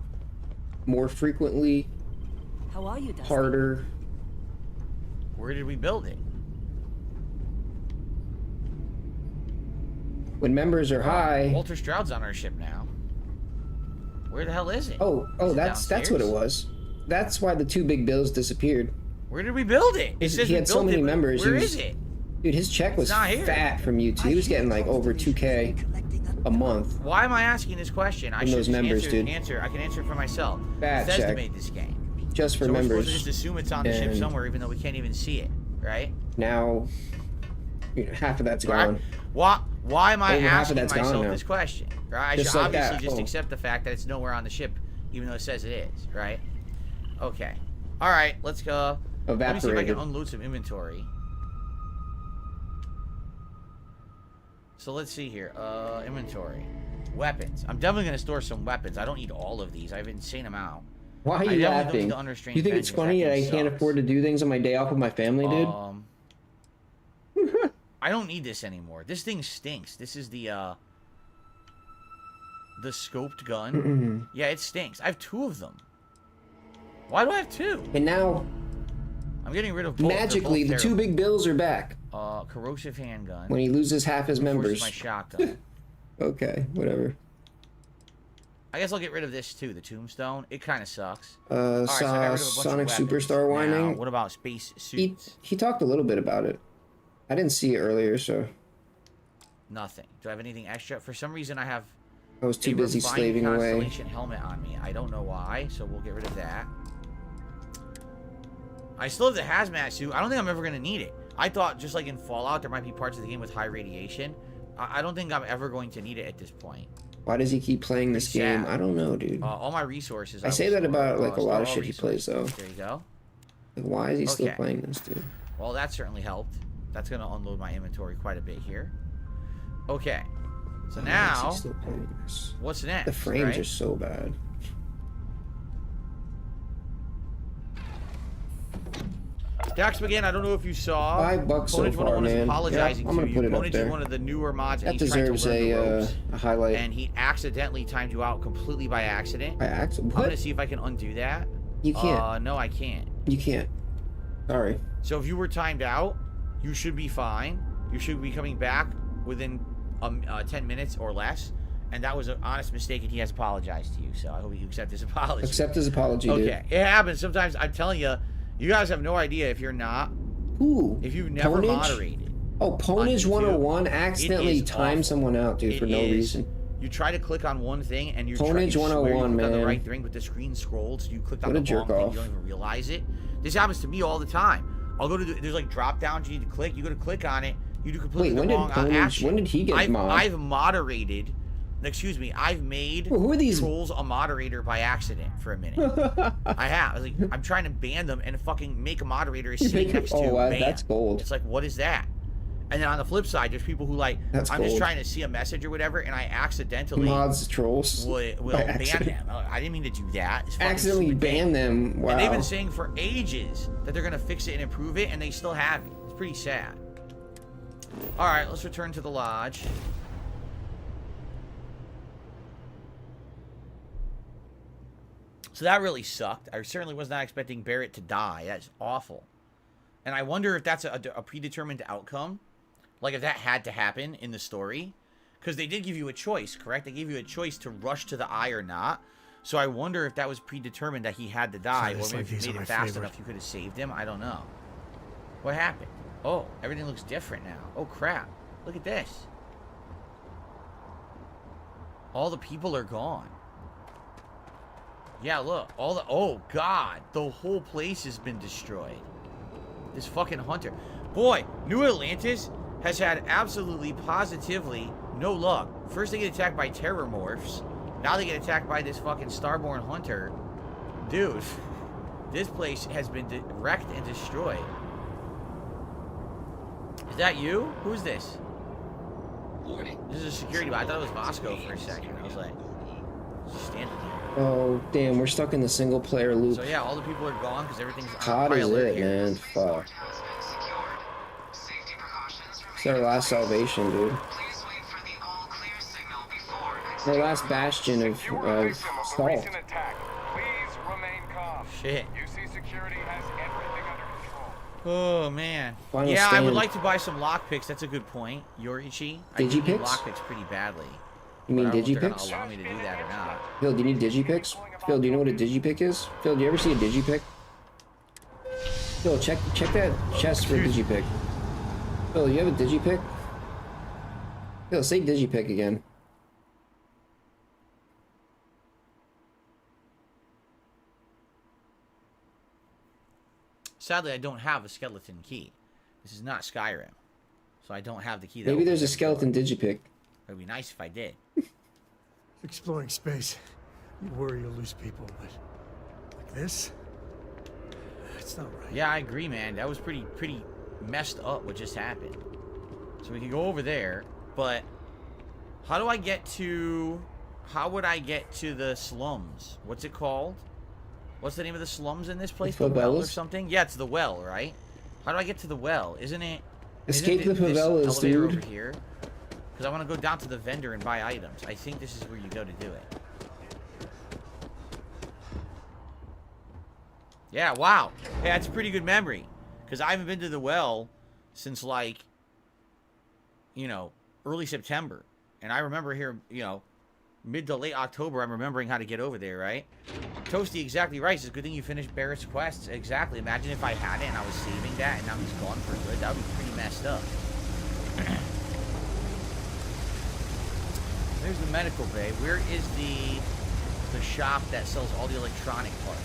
frequently, How are you, Dusty? harder. Where did we build it? When members are high. Walter Stroud's on our ship now. Where the hell is it? Oh, Is it that's what it downstairs? was. That's why the two big bills disappeared. Where did we build it? It says He we had so built many it, but members. Where He is was- it? Dude, his check was not here. fat from you too. He was getting like over 2K a month. Why am I asking this question? I From should those just members, answer, dude. I can answer it for myself. Bad Bethesda check. made this game. Just for So we're supposed members. to just assume it's on the ship And somewhere, even though we can't even see it, right? Now, half of that's Right? gone. Why am I Over half of asking that's gone myself now. this question? Right? I Just should like obviously that. just Oh. accept the fact that it's nowhere on the ship, even though it says it is, right? Okay. All right, let's go. Let me see if I can Evaporated. unload some inventory. So let's see here. Inventory. Weapons. I'm definitely going to store some weapons. I don't need all of these. I have an insane amount. Why are I you definitely don't laughing? need the unrestrained You think it's vengeance. funny that I thing can't sucks. afford to do things on my day off with my family, dude? I don't need this anymore. This thing stinks. This is the scoped gun. Yeah, it stinks. I have 2 of them. Why do I have 2? And now, I'm getting rid of both. They're magically, both the 2 terrible. big bills are back. Corrosive handgun. When he loses half his Reinforces members. my shotgun. Okay, whatever. I guess I'll get rid of this too. The tombstone. It kind of sucks. Alright, so I got rid of a bunch of Sonic weapons. Superstar Now, whining. what about space He suits? talked a little bit about it. I didn't see it earlier, so Nothing. Do I have anything extra? For some reason, I have I was too a busy refined slaving away. Constellation helmet on me. I don't know why, so we'll get rid of that. I still have the hazmat suit. I don't think I'm ever going to need it. I thought, just like in Fallout, there might be parts of the game with high radiation. I don't think I'm ever going to need it at this point. Why does he keep playing this Pretty game? sad. I don't know, dude. All my resources. I will say that store. about like a Store lot of all shit he plays, though. resources. There you go. Like, why is he still Okay. playing this, dude? Well, that certainly helped. That's going to unload my inventory quite a bit here. Okay. So Why is now, he still playing this? what's next? The frames right? are so bad. Dax again, I don't know if you saw. $5 so Ponage far, 101 is man. apologizing Yeah, I'm gonna to put you. it up Ponage there. is one of the newer mods, and That he's trying to deserves learn the ropes. a highlight. And he accidentally timed you out completely by accident. By accident? I'm What? gonna see if I can undo that. You can't. No, I can't. You can't. Sorry. So if you were timed out, you should be fine. You should be coming back within 10 minutes or less. And that was an honest mistake, and he has apologized to you. So I hope you accept his apology. Accept his apology, dude. Okay, it happens sometimes. I'm telling you, you guys have no idea if you're not. Who? If you've never Ponage? moderated. Oh, Ponage YouTube, 101 it accidentally is timed awful. someone out, dude, for no It is. reason. You try to click on one thing, and you try Ponage to swear 101, you clicked on the man. right thing, but the screen scrolls. You clicked on What a the wrong jerk thing. off. You don't even realize it. This happens to me all the time. I'll go to there's like drop downs you need to click. You go to click on it. You do completely Wait, when the did wrong Ponage- action. when did he get modded? I've moderated. Excuse me. I've made Who are these- trolls a moderator by accident for a minute. I have. I was like, I'm trying to ban them, and fucking make a moderator is You sitting make it- next to oh, ban. that's gold. It's like, what is that? And then on the flip side, there's people who like, That's I'm just gold. trying to see a message or whatever, and I accidentally Mods trolls. will by ban accident. them. I didn't mean to do that. It's fucking Accidentally stupid ban thing. them. Wow. And they've been saying for ages that they're gonna fix it and improve it, and they still haven't. It's pretty sad. All right, let's return to the lodge. So that really sucked. I certainly was not expecting Barrett to die. That's awful. And I wonder if that's a predetermined outcome. Like if that had to happen in the story. Because they did give you a choice, correct? They gave you a choice to rush to the eye or not. So I wonder if that was predetermined that he had to die. Sounds Or like maybe if you these are made my it fast favorite. enough, you could have saved him. I don't know. What happened? Oh, everything looks different now. Oh, crap. Look at this. All the people are gone. Yeah, look. All the... Oh, God. The whole place has been destroyed. This fucking hunter. Boy, New Atlantis has had absolutely, positively no luck. First they get attacked by terror morphs. Now they get attacked by this fucking starborn hunter. Dude, this place has been wrecked and destroyed. Is that you? Who's this? This is a security bot. I thought it was Moscow for a second. I was like, just standing here. Oh, damn, we're stuck in the single player loop. So yeah, all the people are gone because everything's on Hot high as alert it, here. man. Fuck. It's our last salvation, dude. Our last bastion of salt. Shit. UC security has everything under control. Oh man. Final Yeah, I would stand. like to buy some lockpicks. That's a good point, Yorichi. I do need Digipicks? lockpicks pretty badly. You mean But I don't know if they're digipicks? gonna allow me to do that or not. Phil, do you need digipicks? Phil, do you know what a digipick is? Phil, do you ever see a digipick? Phil, check that chest for a digipick. Phil, you have a digipick? Phil, say digipick again. Sadly, I don't have a skeleton key. This is not Skyrim, so I don't have the key. That Maybe opens there's a every door. skeleton digipick. It'd be nice if I did. Exploring space, you worry you'll lose people, but like this, it's not right. Yeah, I agree, man. That was pretty messed up what just happened. So we can go over there, but how do I get to... How would I get to the slums? What's it called? What's the name of the slums in this place? The well or favelas? something? Yeah, it's the well, right? How do I get to the well? Isn't it... Escape isn't the this favelas, elevator dude. over here? Because I want to go down to the vendor and buy items. I think this is where you go to do it. Yeah, wow. Hey, that's a pretty good memory. Because I haven't been to the well since, like, you know, early September. And I remember here, you know, mid to late October, I'm remembering how to get over there, right? Toasty, exactly right. It's a good thing you finished Barrett's quest. Exactly. Imagine if I had it and I was saving that and now he's gone for good. That would be pretty messed up. There's the medical bay. Where is the shop that sells all the electronic parts?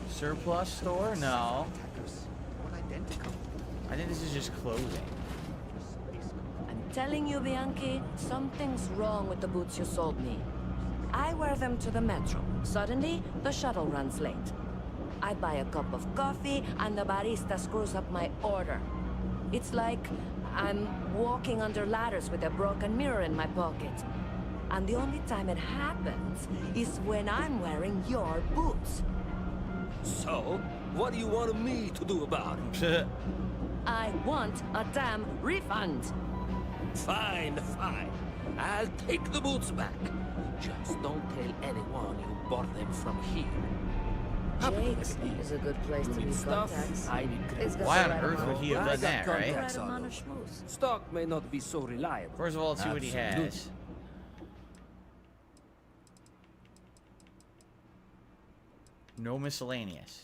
Surplus store? No. I think this is just clothing. I'm telling you, Bianchi, something's wrong with the boots you sold me. I wear them to the metro. Suddenly, the shuttle runs late. I buy a cup of coffee, and the barista screws up my order. It's like I'm walking under ladders with a broken mirror in my pocket. And the only time it happens is when I'm wearing your boots. So, what do you want me to do about it? I want a damn refund. Fine, fine. I'll take the boots back. Just don't tell anyone you bought them from here. Jake's is a good place to be contacts. I need It's got Why the on right earth would he have I done got that, right? contacts on them. Stock may not be so reliable. First of all, let's see what he Absolutely. has. No miscellaneous.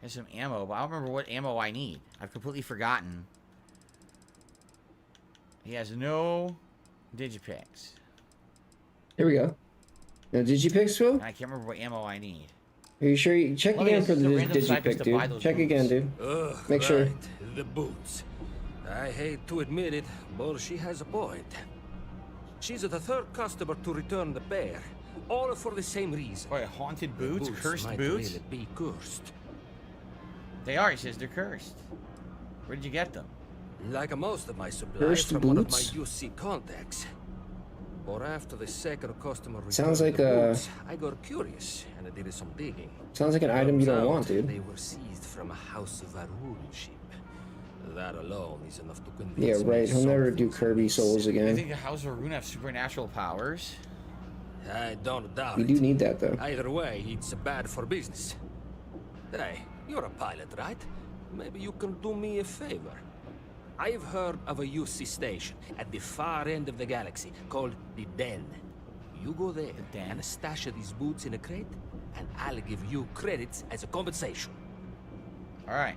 Has some ammo, but I don't remember what ammo I need. I've completely forgotten. He has no digipacks. Here we go. Now, digipicks, Phil? And I can't remember what ammo I need. Are you sure? Check Let me again get for the the random cycles digipick, to buy dude. those Check boots. again, dude. Ugh, Make sure. right, the boots. I hate to admit it, but she has a point. She's the third customer to return the pair, all for the same reason. Wait, haunted The boots? Cursed might boots? really be cursed. They are, he says they're cursed. Where did you get them? Like most of my supplies Cursed from one of my boots? UC contacts. But after the second customer Sounds returned like the a- boots, I got curious and I did some digging. Sounds like an item you don't Turns want, out dude. They were seized from a House of Varun ship. That alone is enough to convince Yeah, me right. He'll never do something's Kirby amiss. Souls I again. think the House of Rune have supernatural powers. I don't doubt You it. do need that, though. Either way, it's bad for business. Hey, you're a pilot, right? Maybe you can do me a favor. I've heard of a UC station at the far end of the galaxy called the Den. You go there Den? and stash these boots in a crate, and I'll give you credits as a compensation. Alright.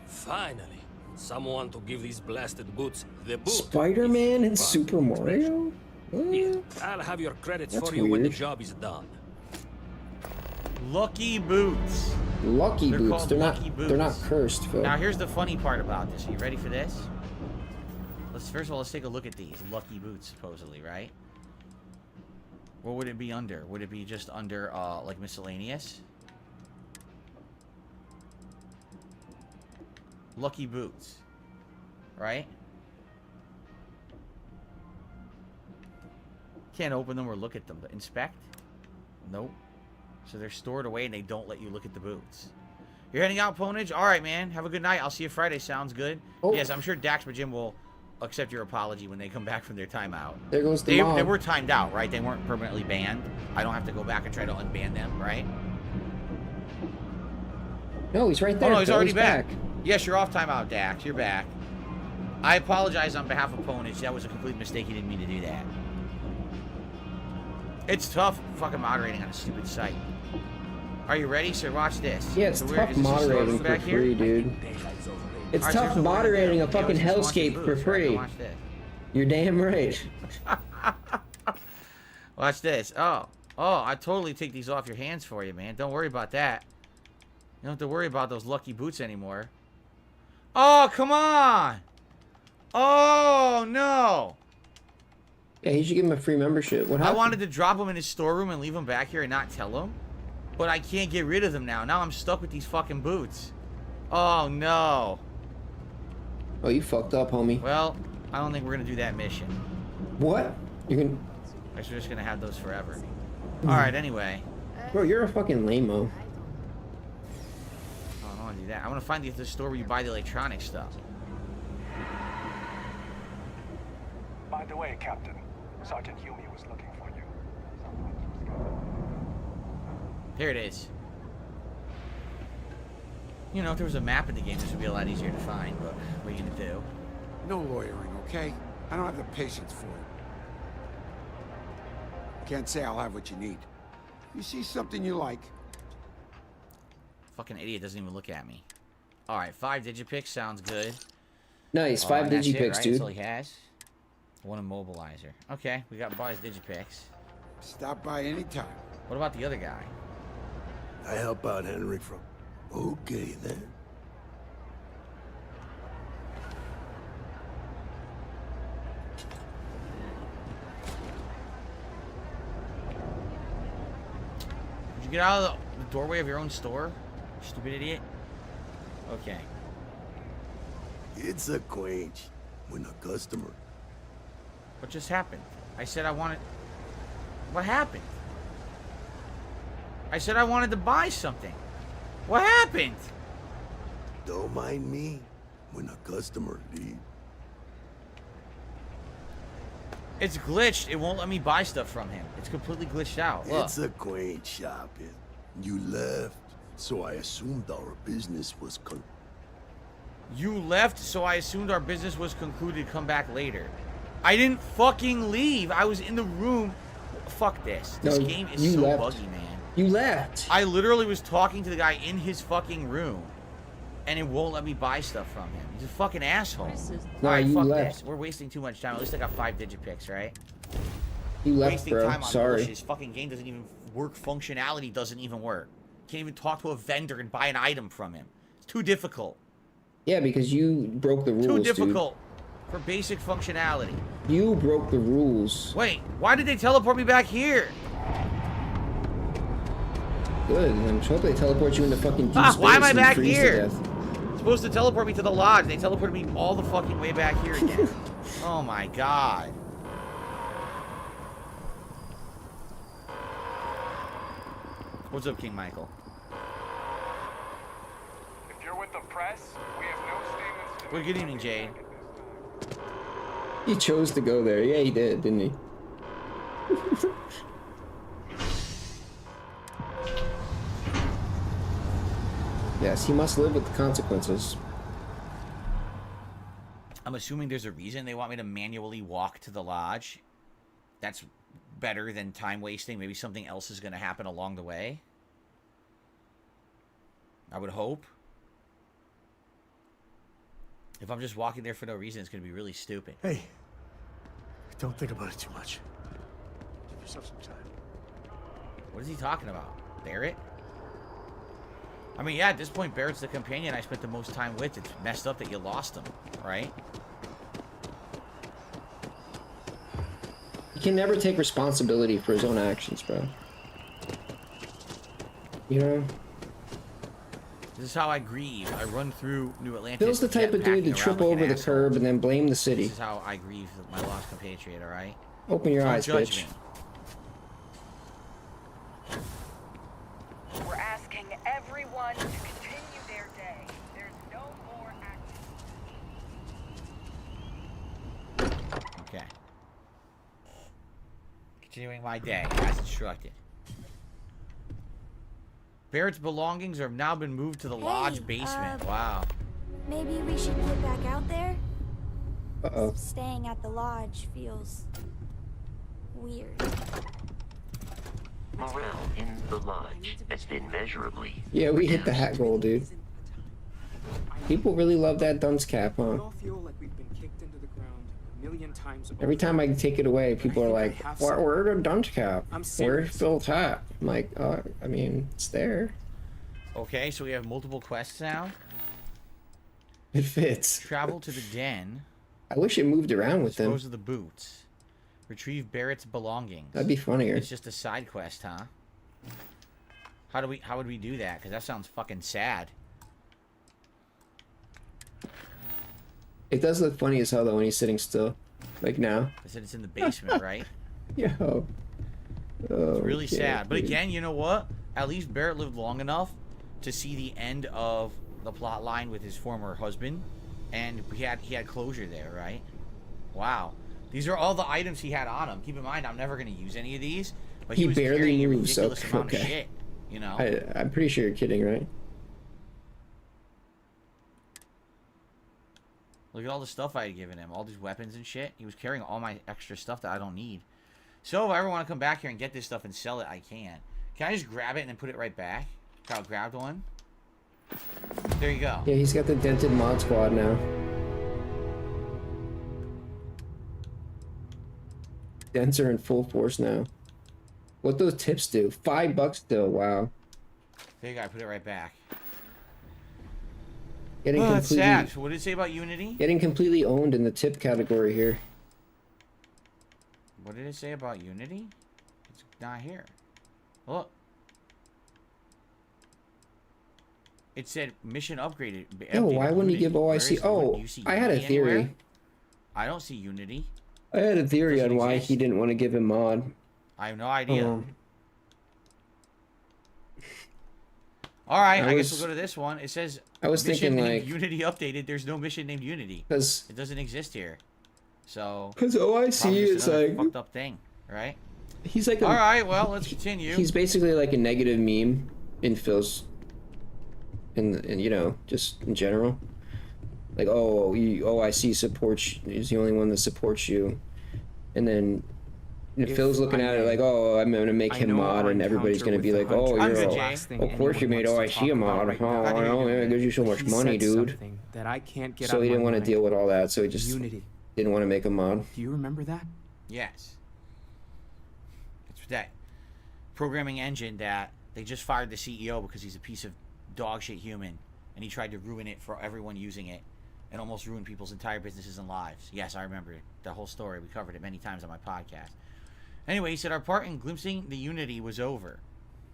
Finally, someone to give these blasted boots the boot. Spider-Man and Super Mario? Here, I'll have your credits That's for you when the weird. job is done. Lucky boots. Lucky They're boots. called They're lucky not. boots. They're not cursed, Phil. Now here's the funny part about this. Are you ready for this? First of all, let's take a look at these lucky boots, supposedly, right? What would it be under? Would it be just under, like miscellaneous? Lucky boots, right? Can't open them or look at them. Inspect? Nope. So they're stored away and they don't let you look at the boots. You're heading out, Ponage? Alright, man. Have a good night. I'll see you Friday. Sounds good. Oh. Yes, I'm sure Dax and Jim will accept your apology when they come back from their timeout. There goes the They mom. were timed out, right? They weren't permanently banned. I don't have to go back and try to unban them, right? No, he's right there. Oh, no, he's Phil. already back. Yes, you're off timeout, Dax. You're back. I apologize on behalf of Ponage. That was a complete mistake. He didn't mean to do that. It's tough fucking moderating on a stupid site. Are you ready, sir? Watch this. Yeah, it's So tough is this moderating stored for back here? free, dude. It's Alright, so tough here's what we're gonna moderating do. a fucking Yeah, let's just watch the hellscape for boots, right? free. Watch this. You're damn right. Watch this. Oh, I totally take these off your hands for you, man. Don't worry about that. You don't have to worry about those lucky boots anymore. Oh, come on. Oh, no. Yeah, he should give him a free membership. What I happened? wanted to drop them in his storeroom and leave them back here and not tell him. But I can't get rid of them now. Now I'm stuck with these fucking boots. Oh, no. Oh, you fucked up, homie. Well, I don't think we're going to do that mission. What? You can... I guess we're just going to have those forever. Alright, anyway. Bro, you're a fucking lame-o. Oh, I don't want to do that. I want to find the store where you buy the electronic stuff. By the way, Captain, Sergeant Yumi was looking for you. Here it is. You know, if there was a map in the game, this would be a lot easier to find, but what are you going to do? No lawyering, okay? I don't have the patience for it. Can't say I'll have what you need. You see something you like? Fucking idiot doesn't even look at me. Alright, 5 digipicks sounds good. Nice, 5 and that's it, digipicks, right? dude. That's all he has. One immobilizer. Okay, we got Bar's digipicks. Stop by anytime. What about the other guy? I help out Henry from... Okay, then. Did you get out of the doorway of your own store? Stupid idiot. Okay. It's a quench when a customer... What just happened? I said I wanted... What happened? I said I wanted to buy something. What happened? Don't mind me when a customer leaves. It's glitched. It won't let me buy stuff from him. It's completely glitched out. Look. It's a quaint shopping. You left, so I assumed our business was You left, so I assumed our business was concluded. Come back later. I didn't fucking leave. I was in the room. Fuck this. This No, game is you so left. buggy, man. You left. I literally was talking to the guy in his fucking room, and it won't let me buy stuff from him. He's a fucking asshole. No, Alright, you fuck left. this. We're wasting too much time. At least I got 5 digipicks, right? You left, Wasting bro. time on Sorry. bullshit. This fucking game doesn't even work. Functionality doesn't even work. Can't even talk to a vendor and buy an item from him. It's too difficult. Yeah, because you broke the rules, Too dude. difficult for basic functionality. You broke the rules. Wait, why did they teleport me back here? Good. I'm sure they teleport you into fucking deep Ah, space why am I and back freeze to here? death. Supposed to teleport me to the lodge. They teleported me all the fucking way back here again. Oh my god. What's up, King Michael? If you're with the press, we have no statements to Well, good evening, Jade. He chose to go there. Yeah, he did, didn't he? Yes, he must live with the consequences. I'm assuming there's a reason they want me to manually walk to the lodge. That's better than time wasting. Maybe something else is going to happen along the way. I would hope. If I'm just walking there for no reason, it's gonna be really stupid. Hey, don't think about it too much. Give yourself some time. What is he talking about? Barrett? I mean, yeah, at this point, Barrett's the companion I spent the most time with. It's messed up that you lost him, right? He can never take responsibility for his own actions, bro. You know? This is how I grieve. I run through New Atlantis. Phil's the type of dude to jetpacking trip around like over an the asshole. curb and then blame the city. This is how I grieve my lost compatriot, alright? Open your Don't eyes, judge bitch. me. We're asking everyone to continue their day. There's no more action. Okay. Continuing my day as instructed. Barrett's belongings have now been moved to the lodge basement. Wow. Maybe we should get back out there? Uh-oh. Staying at the lodge feels weird. Morale in the lodge has been measurably. Yeah, we hit the hat goal, dude. People really love that dunce cap, huh? We all feel like we've been kicked into the ground a million times over. Every time I take it away, people are like, where's the dunce cap? I'm Where's serious. Phil's hat? I'm like, I mean, it's there. Okay, so we have multiple quests now. It fits. Travel to the den. I wish it moved around with them. Dispose of the boots. Retrieve Barrett's belongings. That'd be funnier. It's just a side quest, huh? How would we do that? Because that sounds fucking sad. It does look funny as hell though when he's sitting still. Like now. I said it's in the basement, right? Yo. It's really Okay, sad. But dude. again, you know what? At least Barrett lived long enough to see the end of the plot line with his former husband, and he had closure there, right? Wow. These are all the items he had on him. Keep in mind, I'm never going to use any of these, but he was barely carrying a moves, ridiculous so amount of okay. shit, you know? I'm pretty sure you're kidding, right? Look at all the stuff I had given him, all these weapons and shit. He was carrying all my extra stuff that I don't need. So if I ever want to come back here and get this stuff and sell it, I can. Can I just grab it and then put it right back? Kyle grabbed one. There you go. Yeah, he's got the dented mod squad now. Dents are in full force now. What those tips do? $5 still. Wow. There you go. I put it right back. Getting Oh, that's completely, sad. So what did it say about Unity? getting completely owned in the tip category here. What did it say about Unity? It's not here. Look. It said mission upgraded. Yo, why wouldn't he Unity. give Where OIC? is- Oh, do you see I had a Unity theory. anywhere? I don't see Unity. I had a theory Doesn't on why exist. he didn't want to give him mod. I have no idea. Um, All right, I I guess was- we'll go to this one. It says I was mission thinking, named like- Unity updated. There's no mission named Unity. 'Cause- it doesn't exist here. So 'Cause OIC probably just is another like- fucked up thing, right? He's like a, All right, well, let's continue. He's basically like a negative meme in Phil's, in you know, just in general. Like, oh, OIC supports is the only one that supports you, and then Phil's looking at it like, oh, I'm gonna make him mod, and everybody's gonna be like, oh, of course you made OIC a mod. Oh, I know, it gives you so much money, dude. That I can't get So out he of didn't my want to mind. deal with all that, so he just Unity. didn't want to make a mod. Do you remember that? Yes. It's that programming engine that they just fired the CEO because he's a piece of dog shit human, and he tried to ruin it for everyone using it, and almost ruin people's entire businesses and lives. Yes, I remember it. The whole story. We covered it many times on my podcast. Anyway, he said our part in glimpsing the Unity was over.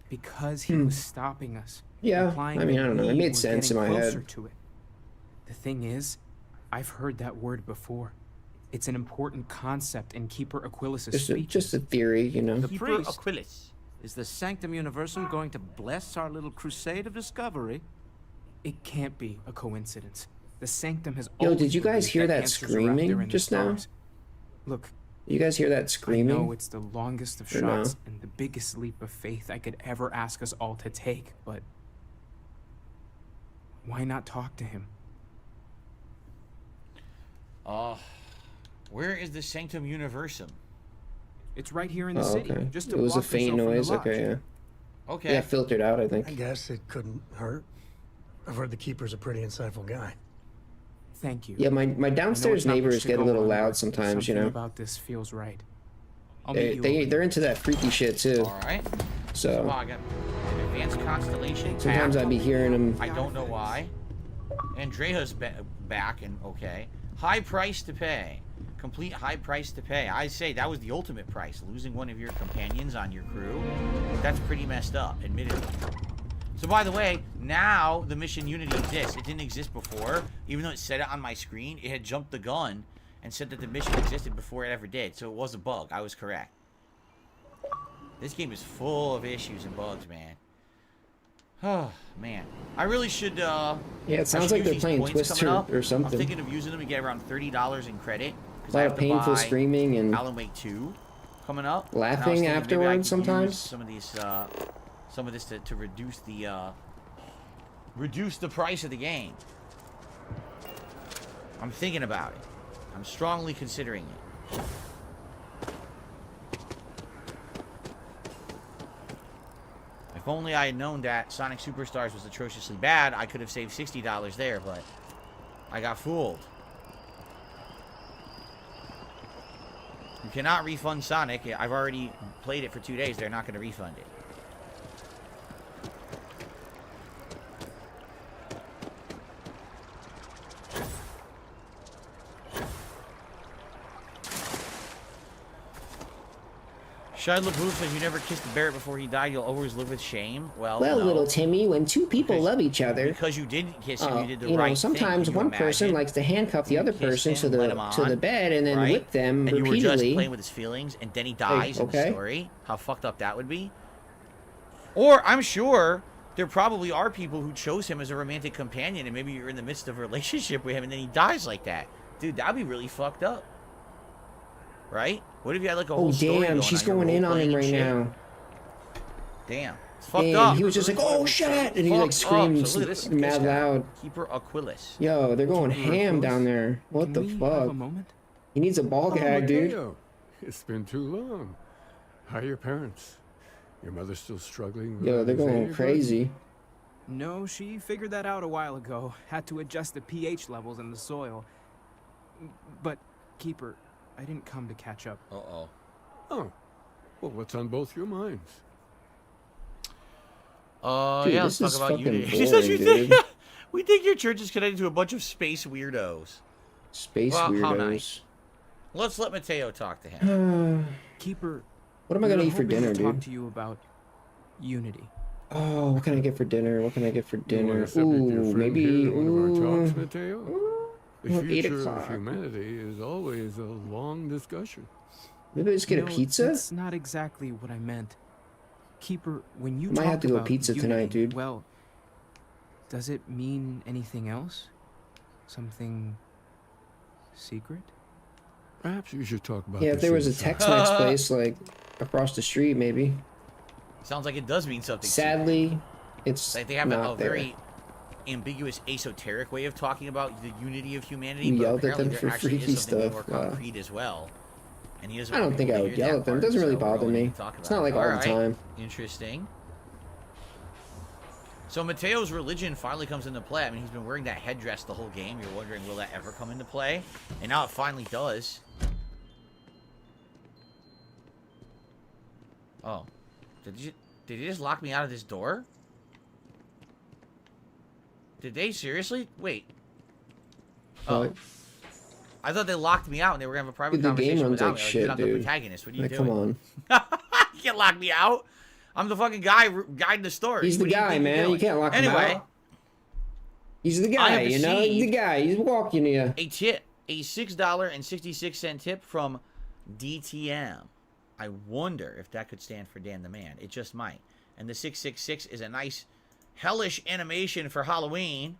Because he was stopping us. Yeah, implying I mean, that I don't know. It we made were sense in getting my head. closer to it. The thing is, I've heard that word before. It's an important concept in Keeper Aquilas's speech. Just a theory, you know. The Keeper priest Aquilas. is the Sanctum Universum going to bless our little crusade of discovery? It can't be a coincidence. The Sanctum has Yo, always did you guys believed hear that answers are out there screaming in the just now? stars. Look, You guys hear that I know screaming? it's the longest of Or no? shots and the biggest leap of faith I could ever ask us all to take, but why not talk to him? Where is the Sanctum Universum? It's right here in the Oh, city. okay. Just It a was a block or so faint from the noise. lodge. Okay, yeah. Okay. Yeah, filtered out, I I think. guess it couldn't hurt. I've heard the Keeper's a pretty insightful guy. Thank you. Yeah, my I know downstairs it's not much neighbors to get a go little on, loud but sometimes, you something know. about this feels right. I'll meet you over They're into that freaky shit too. All right. So I got an advanced constellation. sometimes back. I'd be hearing them. I don't know why. Andrea's back and okay. High price to pay. Complete high price to pay. I say that was the ultimate price. Losing one of your companions on your crew. That's pretty messed up, admittedly. So by the way, now the mission Unity exists. It didn't exist before. Even though it said it on my screen, it had jumped the gun and said that the mission existed before it ever did. So it was a bug. I was correct. This game is full of issues and bugs, man. Oh, man. I really should, Yeah, it sounds like they're playing Twister or something. I'm thinking of using them to get around $30 in credit. A lot of painful screaming and Alan Wake 2 coming up. laughing afterwards sometimes. Some of these, some of this to reduce the price of the game. I'm thinking about it. I'm strongly considering it. If only I had known that Sonic Superstars was atrociously bad, I could have saved $60 there, but I got fooled. You cannot refund Sonic. I've already played it for 2 days. They're not going to refund it. Shia LaBeouf says you never kissed a Barrett before he died. You'll always live with shame. Well, no. little Timmy, when two people love each other, because you didn't kiss him, you did the right thing. Sometimes one person likes to handcuff the other person to the bed and then right? whip them and repeatedly. You were just playing with his feelings, and then he dies in the story. How fucked up that would be. Or I'm sure there probably are people who chose him as a romantic companion, and maybe you're in the midst of a relationship with him, and then he dies like that. Dude, that'd be really fucked up. Right? What if you had like a whole story damn, she's going in on him right now. Damn. It's fucked up. He was just like, oh shit! And he like screams mad loud. Keeper Aquilus. Yo, they're going ham down there. What the fuck? He needs a ball gag, dude. It's been too long. How are your parents? Your mother's still struggling? Yo, they're going crazy. No, she figured that out a while ago. Had to adjust the pH levels in the soil. But, Keeper, I didn't come to catch up. Uh-oh. Oh. Well, what's on both your minds? Dude, yeah, let's talk about Unity. Boring, We think your church is connected to a bunch of space weirdos. Space weirdos. How nice. Let's let Mateo talk to him. Keeper, what am I gonna eat for dinner, dude? Talk to you about Unity. Oh, what can I get for dinner? What can I get for dinner? Ooh, maybe. One of our talks, Mateo? The 8 future o'clock. of humanity is always a long discussion. Maybe I just get a pizza? That's not exactly what I meant. Keeper, when you might have to go about pizza Unity, tonight, dude. Well, does it mean anything else? Something secret? Perhaps you should talk about Yeah, if there was a Tex-Mex place like across the street, maybe. Sounds like it does mean something. Sadly, it's like they have not a very ambiguous, esoteric way of talking about the unity of humanity. We but yelled at them apparently for there actually freaky is something stuff. more concrete as well. And he doesn't I don't think I would yell at them. It doesn't really bother me. It's not like all the time. Interesting. So Mateo's religion finally comes into play. I mean, he's been wearing that headdress the whole game. You're wondering, will that ever come into play? And now it finally does. Oh. Did he just lock me out of this door? Did they seriously? Wait. Oh. I thought they locked me out and they were gonna have a private conversation game runs without like me. shit, I'm dude. the protagonist. What are you like, doing? Come on. You can't lock me out. I'm the fucking guy guiding the story. He's the guy, man. You can't lock him out. He's the guy, you know? He's the guy. He's walking here. A tip. A $6.66 tip from DTM. I wonder if that could stand for Dan the Man. It just might. And the 666 is a nice hellish animation for Halloween.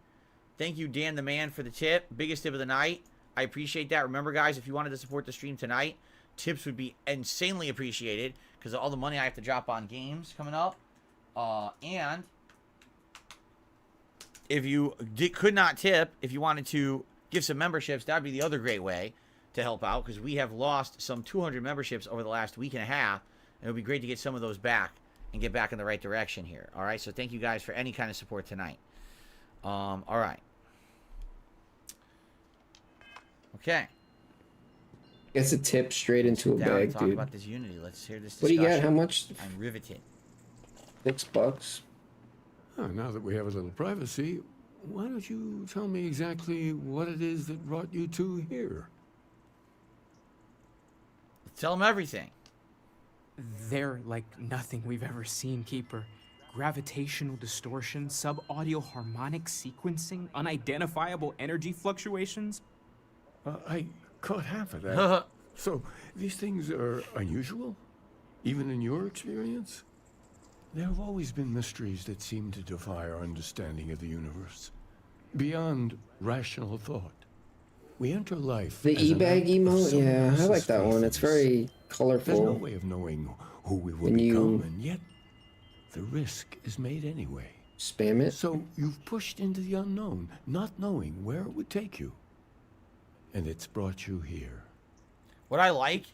Thank you, Dan the Man, for the tip. Biggest tip of the night. I appreciate that. Remember, guys, if you wanted to support the stream tonight, tips would be insanely appreciated because of all the money I have to drop on games coming up. And if you could not tip, if you wanted to give some memberships, that would be the other great way to help out because we have lost some 200 memberships over the last week and a half. And it would be great to get some of those back and get back in the right direction here. All right, so thank you guys for any kind of support tonight. All right. Okay. Gets a tip straight into a Down and bag, talk dude. about this Unity. Let's hear this What do discussion. you got? How much? I'm riveted. $6. Oh, now that we have a little privacy, why don't you tell me exactly what it is that brought you two here? Tell them everything. They're like nothing we've ever seen, Keeper. Gravitational distortion, sub-audio harmonic sequencing, unidentifiable energy fluctuations. I caught half of that. So, these things are unusual? Even in your experience? There have always been mysteries that seem to defy our understanding of the universe. Beyond rational thought. We enter life The as an e-bag act of emote? someone Yeah, I else's like that one. It's very colorful. There's no way of knowing who we will And become, and yet the risk is made anyway. Spam it? So you've pushed into the unknown, not knowing where it would take you. And it's brought you here. What I like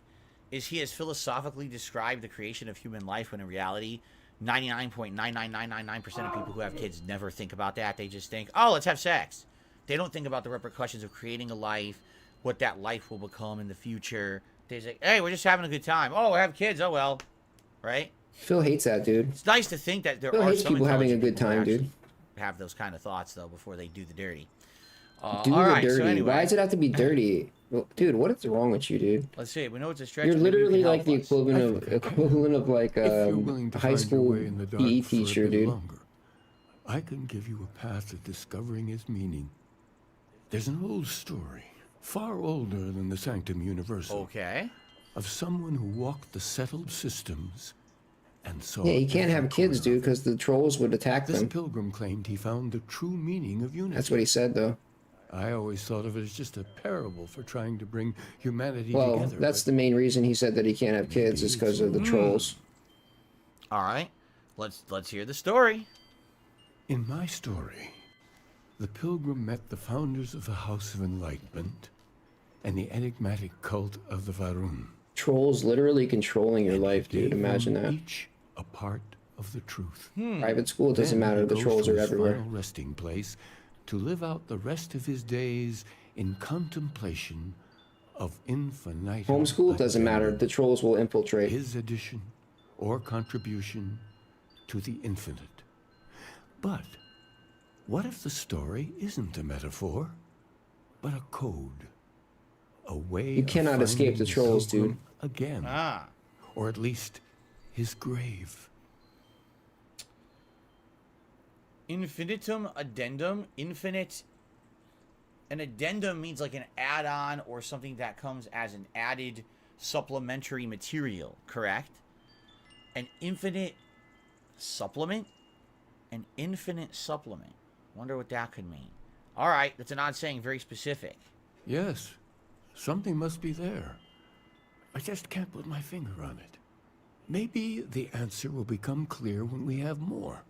is he has philosophically described the creation of human life when in reality, 99.99999% of people who have kids never think about that. They just think, oh, let's have sex. They don't think about the repercussions of creating a life, what that life will become in the future. They say, hey, we're just having a good time. Oh, we have kids. Oh, well. Right? Phil hates that, dude. It's nice to think that there Phil are hates some people having a intelligent good people who time, dude. actually have those kind of thoughts, though, before they do the dirty. Do all the right, dirty. so anyway, Why does it have to be dirty? Well, dude, what is wrong with you, dude? let's see. We know it's a stretch. You're but maybe you literally can like help the us. equivalent of like If you're a willing to high find your school way in the dark PE for a teacher, bit dude. longer, I can give you a path to discovering its meaning. There's an old story, far older than the Sanctum Universal. Okay. Of someone who walked the settled systems and saw. Yeah, you can't have every kids, corner dude, because the trolls would attack This them. pilgrim claimed he found the true meaning of unity. That's what he said, though. I always thought of it as just a parable for trying to bring humanity Well, together. that's the main reason he said that he can't have kids is because of the trolls. All right. Let's hear the story. In my story, the pilgrim met the founders of the House of Enlightenment and the enigmatic cult of the Varun. Trolls literally controlling your life, dude. Imagine that. Each a part of the truth. Private school, it doesn't Then matter. he The goes trolls to are his everywhere. Final resting place to live out the rest of his days in contemplation of infinitum. Homeschool, it doesn't matter. The trolls will infiltrate. His addition or contribution to the infinite. But what if the story isn't a metaphor, but a code? A way You cannot of escape finding the trolls, pilgrim dude. Again. Ah. Or at least his grave. Infinitum addendum. Infinite. An addendum means like an add-on or something that comes as an added supplementary material, correct? An infinite supplement? An infinite supplement. Wonder what that could mean. All right, that's an odd saying, very specific. Yes, something must be there. I just can't put my finger on it. Maybe the answer will become clear when we have more.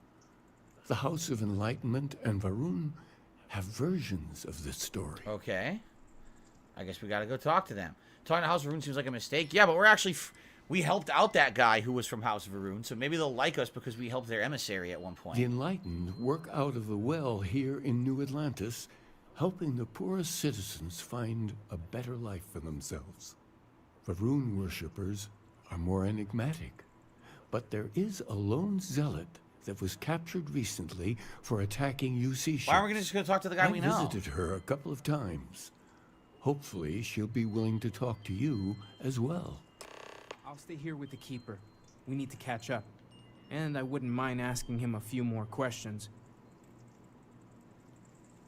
The House of Enlightenment and Varun have versions of this story. Okay. I guess we got to go talk to them. Talking to House of Varun seems like a mistake. Yeah, but we're actually... we helped out that guy who was from House of Varun, so maybe they'll like us because we helped their emissary at one point. The Enlightened work out of the well here in New Atlantis, helping the poorest citizens find a better life for themselves. Varun worshippers are more enigmatic, but there is a lone zealot that was captured recently for attacking UC ships. Why aren't we just going to talk to the guy we know? I visited her a couple of times. Hopefully, she'll be willing to talk to you as well. I'll stay here with the Keeper. We need to catch up. And I wouldn't mind asking him a few more questions.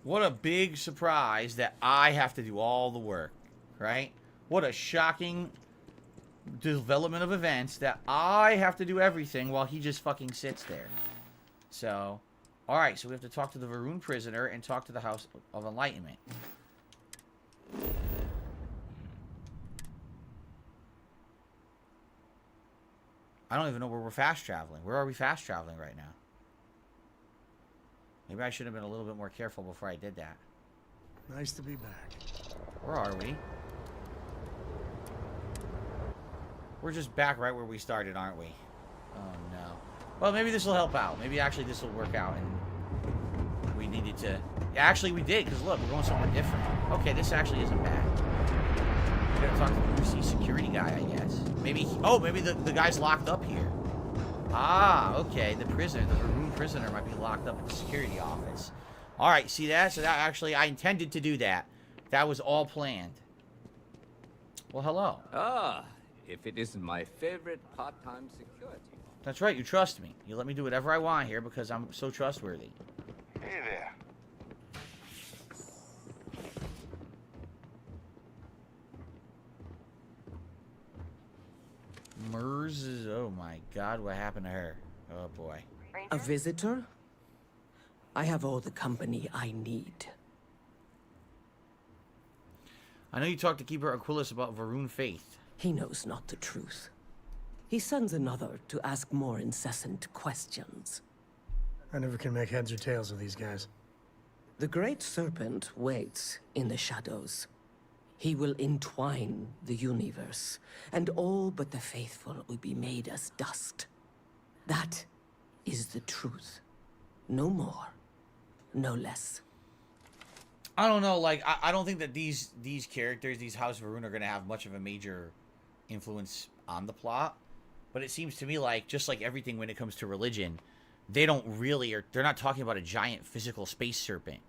What a big surprise that I have to do all the work, right? What a shocking development of events that I have to do everything while he just fucking sits there. So, alright, so we have to talk to the Varun prisoner and talk to the House of Enlightenment. I don't even know where we're fast traveling. Where are we fast traveling right now? Maybe I should have been a little bit more careful before I did that. Nice to be back. Where are we? We're just back right where we started, aren't we? Oh, no. Well, maybe this will help out. Maybe actually this will work out and we needed to... Actually, we did, because look, we're going somewhere different. Okay, this actually isn't bad. We gotta talk to the UC security guy, I guess. Maybe, oh, maybe the guy's locked up here. Ah, okay, the prisoner, the Varun prisoner might be locked up at the security office. All right, see that? So that actually, I intended to do that. That was all planned. Well, hello. Ah, if it isn't my favorite part-time security. That's right, you trust me. You let me do whatever I want here because I'm so trustworthy. Hey there. Mers is, oh my god, what happened to her? Oh boy. A visitor? I have all the company I need. I know you talked to Keeper Aquilus about Varun Faith. He knows not the truth. He sends another to ask more incessant questions. I never can make heads or tails of these guys. The Great Serpent waits in the shadows. He will entwine the universe, and all but the faithful will be made as dust. That is the truth. No more, no less. I don't know, like, I don't think that these characters, these House Varun, are going to have much of a major influence on the plot. But it seems to me like, just like everything when it comes to religion, they don't really, or they're not talking about a giant physical space serpent.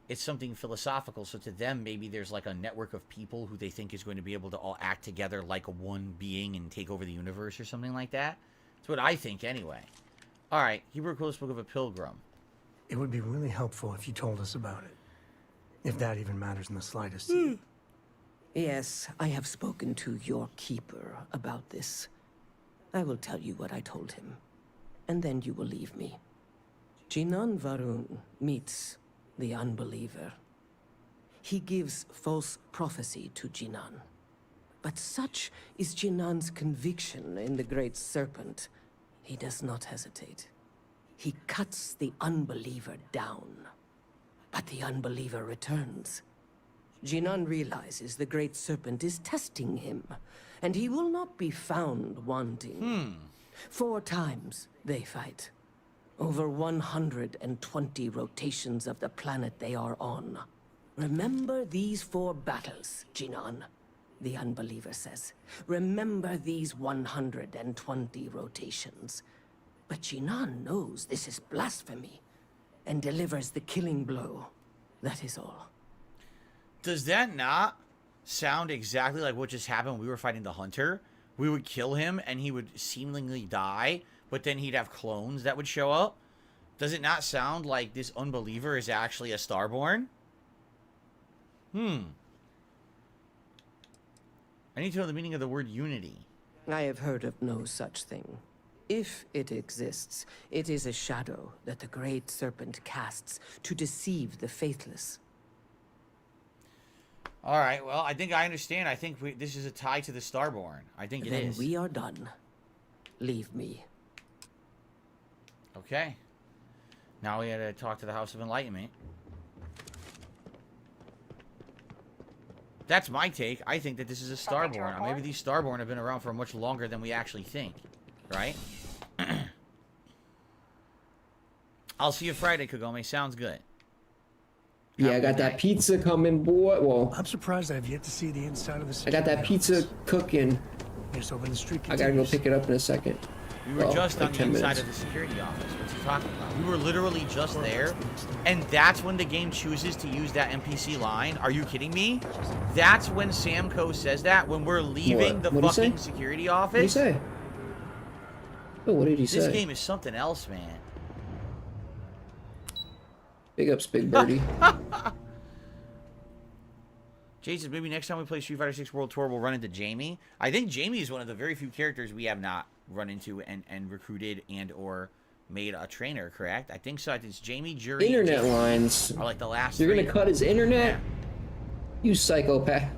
It's something philosophical, so to them, maybe there's like a network of people who they think is going to be able to all act together like a one being and take over the universe or something like that. That's what I think, anyway. Alright, Hebrew Aquilus spoke of a pilgrim. It would be really helpful if you told us about it. If that even matters in the slightest. Yes, I have spoken to your keeper about this. I will tell you what I told him, and then you will leave me. Jinan Varun meets the unbeliever. He gives false prophecy to Jinan. But such is Jinan's conviction in the Great Serpent, he does not hesitate. He cuts the unbeliever down. But the unbeliever returns. Jinan realizes the Great Serpent is testing him, and he will not be found wanting. 4 times they fight. Over 120 rotations of the planet they are on. Remember these 4 battles, Jinan, the unbeliever says. Remember these 120 rotations. But Jinan knows this is blasphemy, and delivers the killing blow. That is all. Does that not sound exactly like what just happened when we were fighting the Hunter? We would kill him, and he would seemingly die, but then he'd have clones that would show up? Does it not sound like this unbeliever is actually a Starborn? I need to know the meaning of the word unity. I have heard of no such thing. If it exists, it is a shadow that the Great Serpent casts to deceive the faithless. Alright, well, I think I understand. I think this is a tie to the Starborn. I think it is. Then we are done. Leave me. Okay. Now we had to talk to the House of Enlightenment. That's my take. I think that this is a Starborn. Maybe these Starborn have been around for much longer than we actually think. Right? I'll see you Friday, Kagome. Sounds good. Yeah, I got that pizza coming, boy. Well, I'm surprised I've yet to see the inside of the I got that pizza cooking. Yes, over the street. I gotta go pick it up in a second. We were just like on the 10 inside minutes. of the security office. What's he talking about? We were literally just there, and that's when the game chooses to use that NPC line. Are you kidding me? That's when Samco says that, when we're leaving the What'd he fucking say? security What did he office. say? Oh, what did he say? This game is something else, man. Big ups, Big Birdie. Jason, maybe next time we play Street Fighter 6 World Tour, we'll run into Jamie. I think Jamie is one of the very few characters we have not run into and recruited and or made a trainer, correct? I think so. I think it's Jamie, Jury, Internet and Jason lines. are like the last You're three. gonna cut his internet? You psychopath.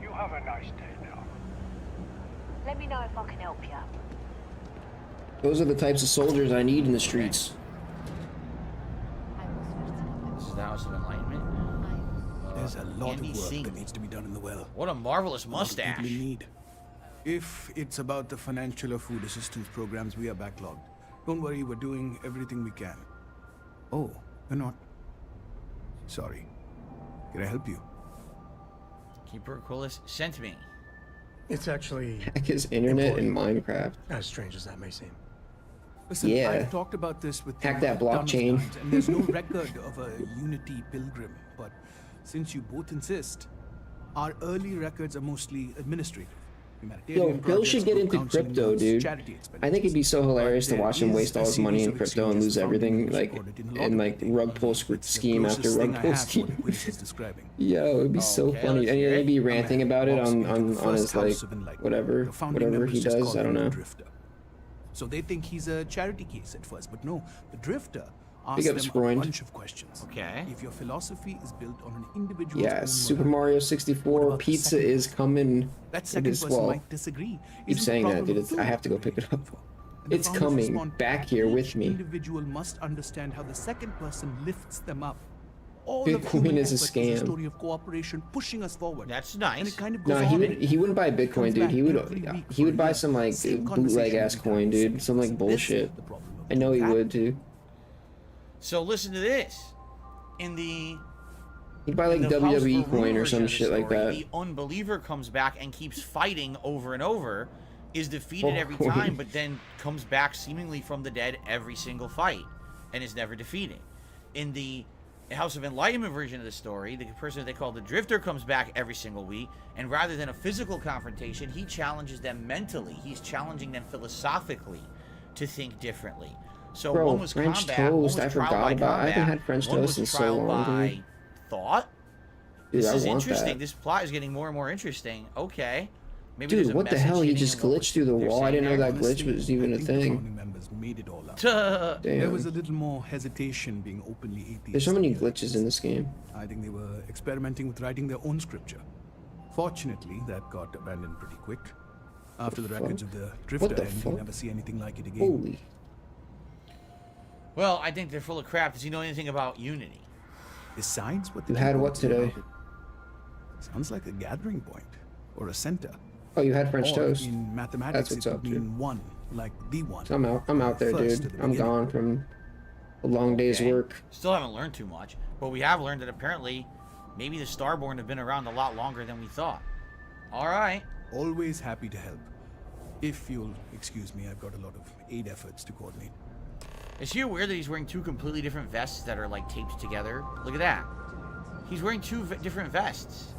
You have a nice day now. Let me know if I can help you. Those are the types of soldiers I need in the streets. This is the House of Enlightenment. There's a lot Andy of work Singh. that needs to be done in the well. What a marvelous A lot of people mustache. in need. If it's about the financial or food assistance programs, we are backlogged. Don't worry, we're doing everything we can. Oh, you're not. Sorry. Can I help you? Keeper Aquilus sent me. It's actually Hack his internet in important, Minecraft. as strange as that may seem. Listen, Yeah. I've talked about this with Hack you that a ton of blockchain. times, and there's no record of a Unity pilgrim. But since you both insist, our early records are mostly administrative. Yo, Humanitarian Bill should projects, get group into counseling crypto, notes, dude. charity I think it'd be so hilarious to But watch him there waste all is his a money in series of crypto and exchanges lose everything, found in like, recorded in a lot in of like detail. rug pull It's the scheme after closest rug thing I pull have to what scheme. Aquilus is describing. Yo, it'd be so Okay, funny. let's And hear he'd it. be ranting about it on The his first like house of enlightenment. whatever The founding whatever members he just does. call I don't him the know. Drifter. So they think he's a charity case at first, but no, the Drifter Big asks up, them a Sproind. bunch of questions. Okay. If your philosophy is built on an individual's Yeah, own Super morality, Mario what 64 about the pizza second is coming. that It second is, person well, might disagree. keep Isn't saying the that, problem dude. food I have to go you're pick it eating up. for? And the It's founders coming respond, back here with each me. individual must understand how the second person lifts them up. All Bitcoin of human is a effort scam. a story of cooperation pushing us forward. That's And nice. it kind of goes No, on. he wouldn't buy Bitcoin, Comes dude. back every week He for would a buy year. some like Same bootleg conversation ass every coin, time. dude. Some like This is bullshit. the problem of I know he that. would too. So listen to this. In the He'd buy like in the House WWE of coin or Rumors some of the shit like story, that. The unbeliever comes back and keeps fighting over and over, is defeated Oh, every coin. time, but then comes back seemingly from the dead every single fight, and is never defeated. In the House of Enlightenment version of the story, the person they call the Drifter comes back every single week, and rather than a physical confrontation, he challenges them mentally. He's challenging them philosophically to think differently. So Bro, one was French combat, one was toast. I trial forgot by about. I haven't combat, had French one toast was in so trial long, by dude. thought. Dude, This I is want interesting. that. This plot is getting more and more interesting. Okay. Maybe Dude, there's a what the message hell? He hidden just in what glitched through the they're wall. I saying didn't know there. that glitch was even a The thing. founding members made it all up. Damn. There was a little more hesitation being openly atheist. There's so many glitches in this game. I think they were experimenting with writing their own scripture. Fortunately, that got abandoned pretty quick. After the records of the Drifter, the and fuck? you'll never see anything like it again. Holy. Well, I think they're full of crap. Does he know anything about Unity? Besides what You the had people what say today? about it, sounds like a gathering point or a center. Oh, you had French Or toast. in mathematics, That's what's it up, would dude. mean one, like the one. I'm out. I'm out there, First dude. at the I'm beginning. gone from a long day's Okay. work. Still haven't learned too much, but we have learned that apparently maybe the Starborn have been around a lot longer than we thought. All right. Always happy to help. If you'll excuse me, I've got a lot of aid efforts to coordinate. Is here weird that he's wearing two completely different vests that are like taped together? Look at that. He's wearing two different vests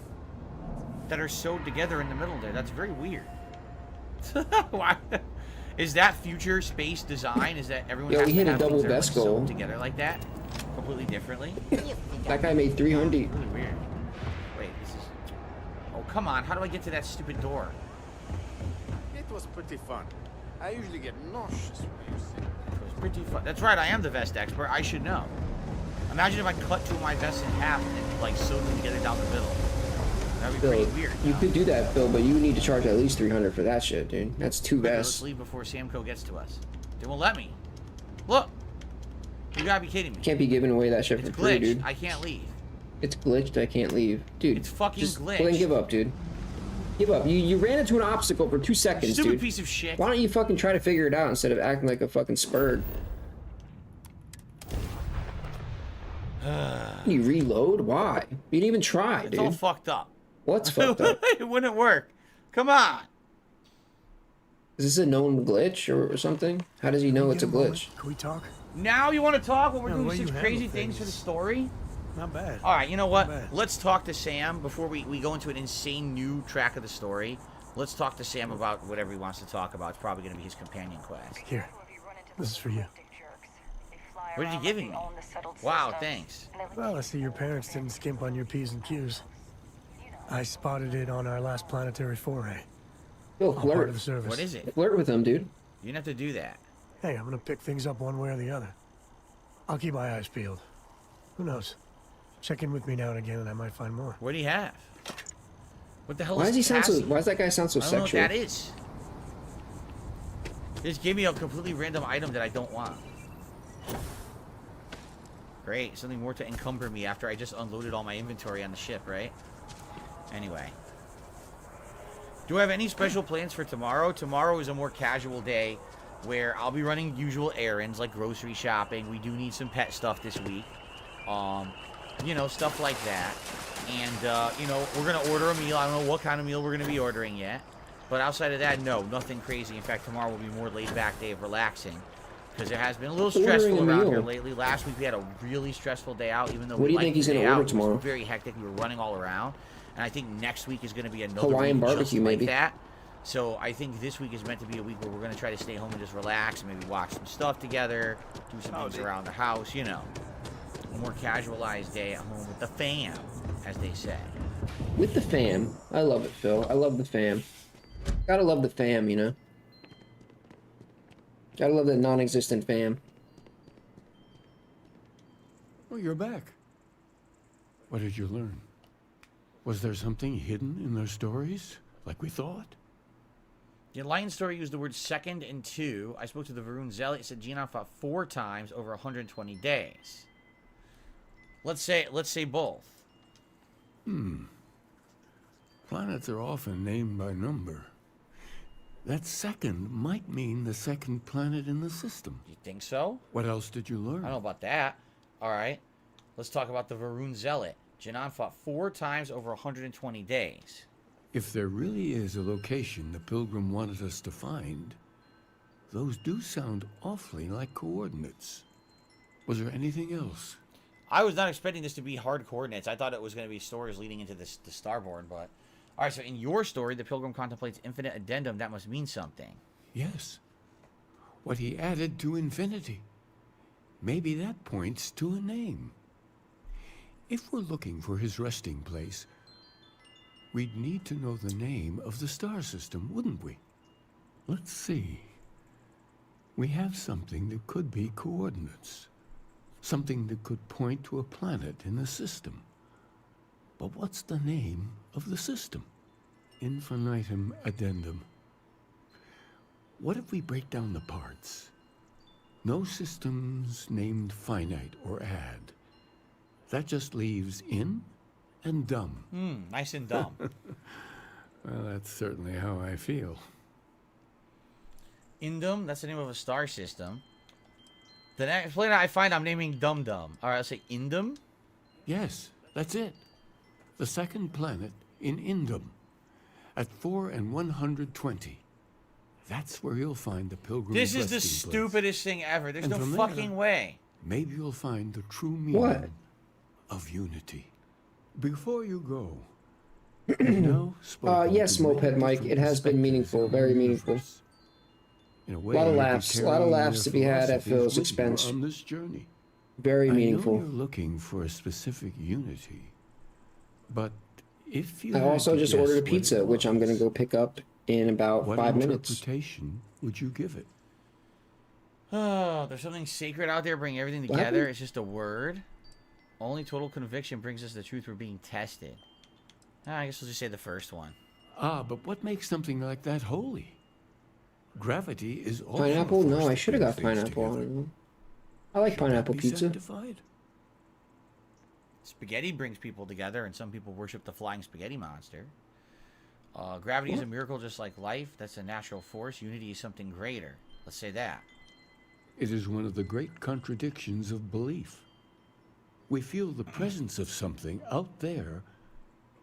that are sewed together in the middle there. That's very weird. Why? Is that future space design? Is that everyone Yo, has we to hit a have double things that are, vest like, goal. sewed together like that? Completely differently? That guy made 300. Really weird. Wait, this is... Oh, come on. How do I get to that stupid door? It was pretty fun. I usually get nauseous when you sing. It was pretty fun. That's right, I am the vest expert. I should know. Imagine if I cut two of my vests in half and like sewed them together down the middle. That'd be Bill, pretty weird. you could do that, Bill, but you need to charge at least 300 for that shit, dude. That's two Quicker, vests. let's leave before Samco gets to us. They won't let me. Look! You gotta be kidding me. Can't be giving away that shit It's for free, glitched. dude. I can't leave. It's glitched. I can't leave, dude. It's fucking just glitched. Go ahead and give up, dude. Give up. You ran into an obstacle for 2 seconds, Stupid dude. piece of shit. Why don't you fucking try to figure it out instead of acting like a fucking spurg? You reload? Why? You didn't even try, It's dude. all fucked up. What's fucked up? It wouldn't work. Come on. Is this a known glitch or something? How does he know it's a glitch? Can we talk? Now you want to talk when we're Yeah, the doing way such you crazy handle things for the things. story? Not bad. All right, you know what? Not bad. Let's talk to Sam before we go into an insane new track of the story. Let's talk to Sam about whatever he wants to talk about. It's probably going to be his companion quest. Here. This is for you. What did you give me? Wow, thanks. Well, I see your parents didn't skimp on your P's and Q's. I spotted it on our last planetary foray. Yo, All part flirt. of the service. What is it? Flirt with him, dude. You didn't have to do that. Hey, I'm gonna pick things up one way or the other. I'll keep my eyes peeled. Who knows? Check in with me now and again, and I might find more. What do you have? What the hell Why is does he sound so? Cassie? Why does that guy sound so I don't know sexual? what that is. Just give me a completely random item that I don't want. Great, something more to encumber me after I just unloaded all my inventory on the ship, right? Anyway. Do I have any special plans for tomorrow? Tomorrow is a more casual day where I'll be running usual errands like grocery shopping. We do need some pet stuff this week. You know, stuff like that. And, you know, we're going to order a meal. I don't know what kind of meal we're going to be ordering yet. But outside of that, no, nothing crazy. In fact, tomorrow will be more laid-back day of relaxing. Because it has been a little stressful around here lately. Last week we had a really stressful day out, even though What do you think he's going to order tomorrow? It was very hectic. We were running all around. And I think next week is going to be another Hawaiian week barbecue, just maybe. like that. So I think this week is meant to be a week where we're going to try to stay home and just relax and maybe watch some stuff together, do some things around the house, you know. A more casualized day at home with the fam, as they say. With the fam. I love it, Phil. I love the fam. Gotta love the fam, you know. Gotta love that non-existent fam. Oh, you're back. What did you learn? Was there something hidden in their stories, like we thought? The Enlightened story used the words second and two. I spoke to the Varun Zealot. It said Genon fought 4 times over 120 days. Let's say both. Planets are often named by number. That second might mean the second planet in the system. You think so? What else did you learn? I don't know about that. All right. Let's talk about the Varun Zealot. Genon fought 4 times over 120 days. If there really is a location the Pilgrim wanted us to find, those do sound awfully like coordinates. Was there anything else? I was not expecting this to be hard coordinates. I thought it was going to be stories leading into the Starborn, but... All right, so in your story, the Pilgrim contemplates infinite addendum. That must mean something. Yes. What he added to infinity. Maybe that points to a name. If we're looking for his resting place, we'd need to know the name of the star system, wouldn't we? Let's see. We have something that could be coordinates. Something that could point to a planet in the system. But what's the name of the system? Infinitum addendum. What if we break down the parts? No systems named finite or add. That just leaves in and dumb. Nice and dumb. Well, that's certainly how I feel. Indum, that's the name of a star system. The next planet I find, I'm naming Dum Dum. All right, I'll say Indum. Yes, that's it. The second planet in Indum. At 4 and 120. That's where you'll find the Pilgrim's This is the resting place. stupidest thing ever. There's And no from fucking there, way. Maybe you'll find the true meaning of unity. Before you go, you've now spoken Yes, to many Moped Mike. different It has been perspectives meaningful. on Very the meaningful. universe. In a A way, lot of you'll be laughs. A lot of carrying laughs their to be had at philosophies Phil's with you expense. on this journey. Very meaningful. I know you're looking for a specific unity, but if you I had also to just guess ordered a what pizza, it which I'm going to go pick up in about what 5 minutes. interpretation would you give it? Oh, there's something sacred out there bringing everything What together. happened? It's just a word. Only total conviction brings us the truth we're being tested. I guess we'll just say the first one. Ah, but what makes something like that holy? Gravity is also Pineapple? a No, force I that should have got brings things pineapple. I together. don't know. I like Should that pineapple be pizza. sanctified? Spaghetti brings people together, and some people worship the flying spaghetti monster. Gravity is a miracle just like life. That's a natural force. Unity is something greater. Let's say that. It is one of the great contradictions of belief. We feel the presence of something out there,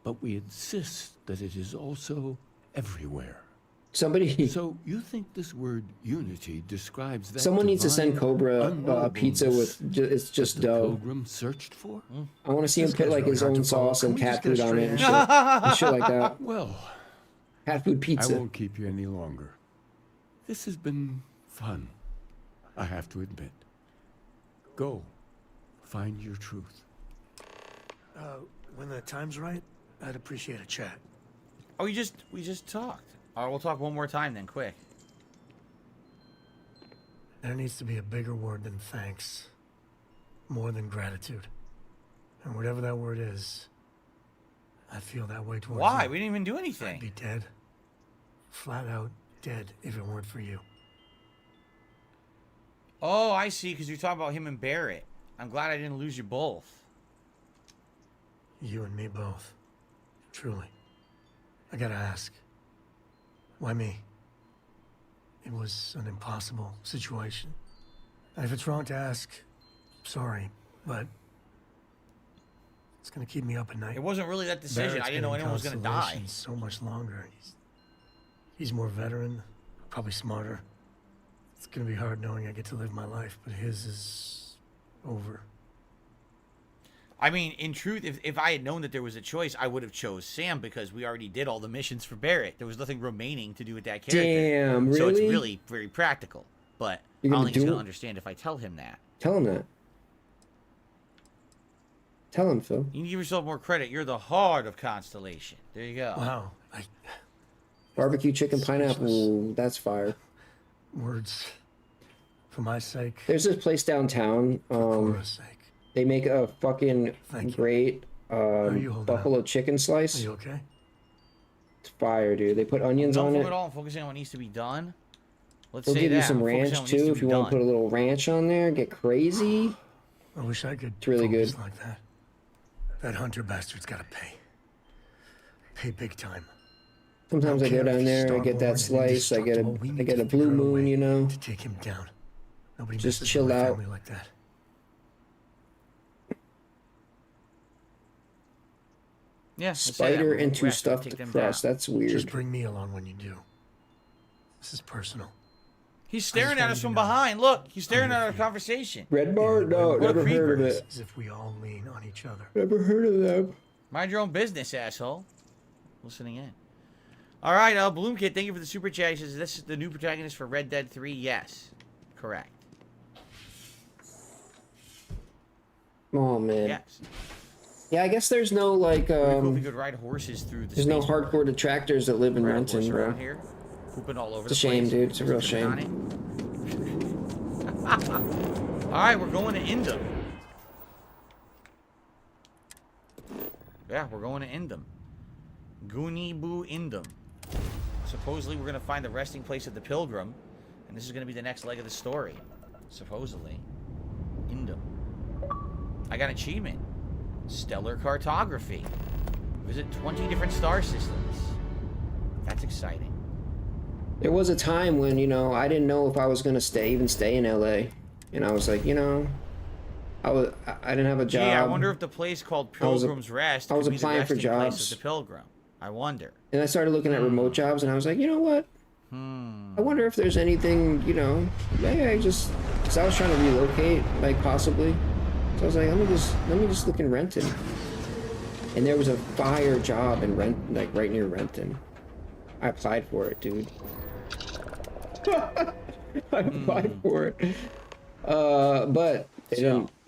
but we insist that it is also everywhere. Somebody. So you think this word unity describes that? Someone needs to send divine Cobra a pizza with it's just that the dough. Pilgrim searched for? I want to see him This put guy's like his really hard own to follow. sauce Can and we cat just get a food on it and straight shit, answer? and shit like that. Well, Cat food I pizza. won't keep you any longer. This has been fun, I have to admit. Go, find your truth. When the time's right, I'd appreciate a chat. Oh, we just talked. All right, we'll talk one more time then, quick. There needs to be a bigger word than thanks. More than gratitude. And whatever that word is, I feel that way towards Why? you. We didn't even do anything. I'd be dead. Flat out dead if it weren't for you. Oh, I see, because you're talking about him and Barrett. I'm glad I didn't lose you both. You and me both. Truly. I gotta ask. Why me? It was an impossible situation. And if it's wrong to ask, sorry, but It's gonna keep me up at night. It wasn't really that decision. Barrett's I didn't know getting anyone was gonna die. constellations so much longer. He's more veteran, probably smarter. It's gonna be hard knowing I get to live my life, but his is over. I mean, in truth, if I had known that there was a choice, I would have chose Sam because we already did all the missions for Barrett. There was nothing remaining to do with that character. Damn, really? So it's really very practical. But I don't think he's going to understand if I tell him that. Tell him that. Tell him, Phil. You can give yourself more credit. You're the heart of Constellation. There you go. Wow. Barbecue chicken pineapple. Ooh, that's fire. Words for my sake. There's this place downtown. They make a fucking great buffalo chicken slice. Are you okay? It's fire, dude. They put onions on it. At all. I'm focusing on what needs to be done. Let's They'll say give that. you some I'm focusing on ranch what needs too to if be you want to done. put a little ranch on there. Get crazy. I wish I could. It's really good. focus like that. That hunter bastard's gotta pay. Pay big time. Sometimes I go down there, I get that slice, I get a blue moon, you know. To take him down. Nobody Just messes chill with my out. family like that. Yeah. Spider into stuffed crust. That's weird. Just bring me along when you do. This is personal. He's staring at us from behind. Look, he's staring at our conversation. Red Bar? No, What a never heard of creeper. it. As if we all lean on each other. Never heard of them. Mind your own business, asshole. Listening in. All right, Bloom Kid, thank you for the super chat. He says, this is the new protagonist for Red Dead 3. Yes. Correct. Oh, man. Yes. Yeah, I guess there's no, like, We could ride horses through the there's no space hardcore detractors that live in Ride a Renton, horse bro. around here, pooping all over It's a the shame, place. dude. It's a real Mr. shame. Banani. All right, we're going to Indum. Yeah, we're going to Indum. Gunibu Indum. Supposedly, we're going to find the resting place of the Pilgrim, and this is going to be the next leg of the story. Supposedly. Indum. I got an achievement. Stellar cartography. Visit 20 different star systems. That's exciting. There was a time when, you know, I didn't know if I was going to even stay in LA. And I was like, you know, I didn't have a job. Yeah, I wonder if the place called Pilgrim's Rest I was could be the applying for resting place jobs. of the Pilgrim. I wonder. And I started looking at remote jobs, and I was like, you know what? I wonder if there's anything, you know, maybe because I was trying to relocate, like, possibly. So I was like, let me just look in Renton. And there was a fire job in Renton, like, right near Renton. I applied for it, dude. I applied for it. But they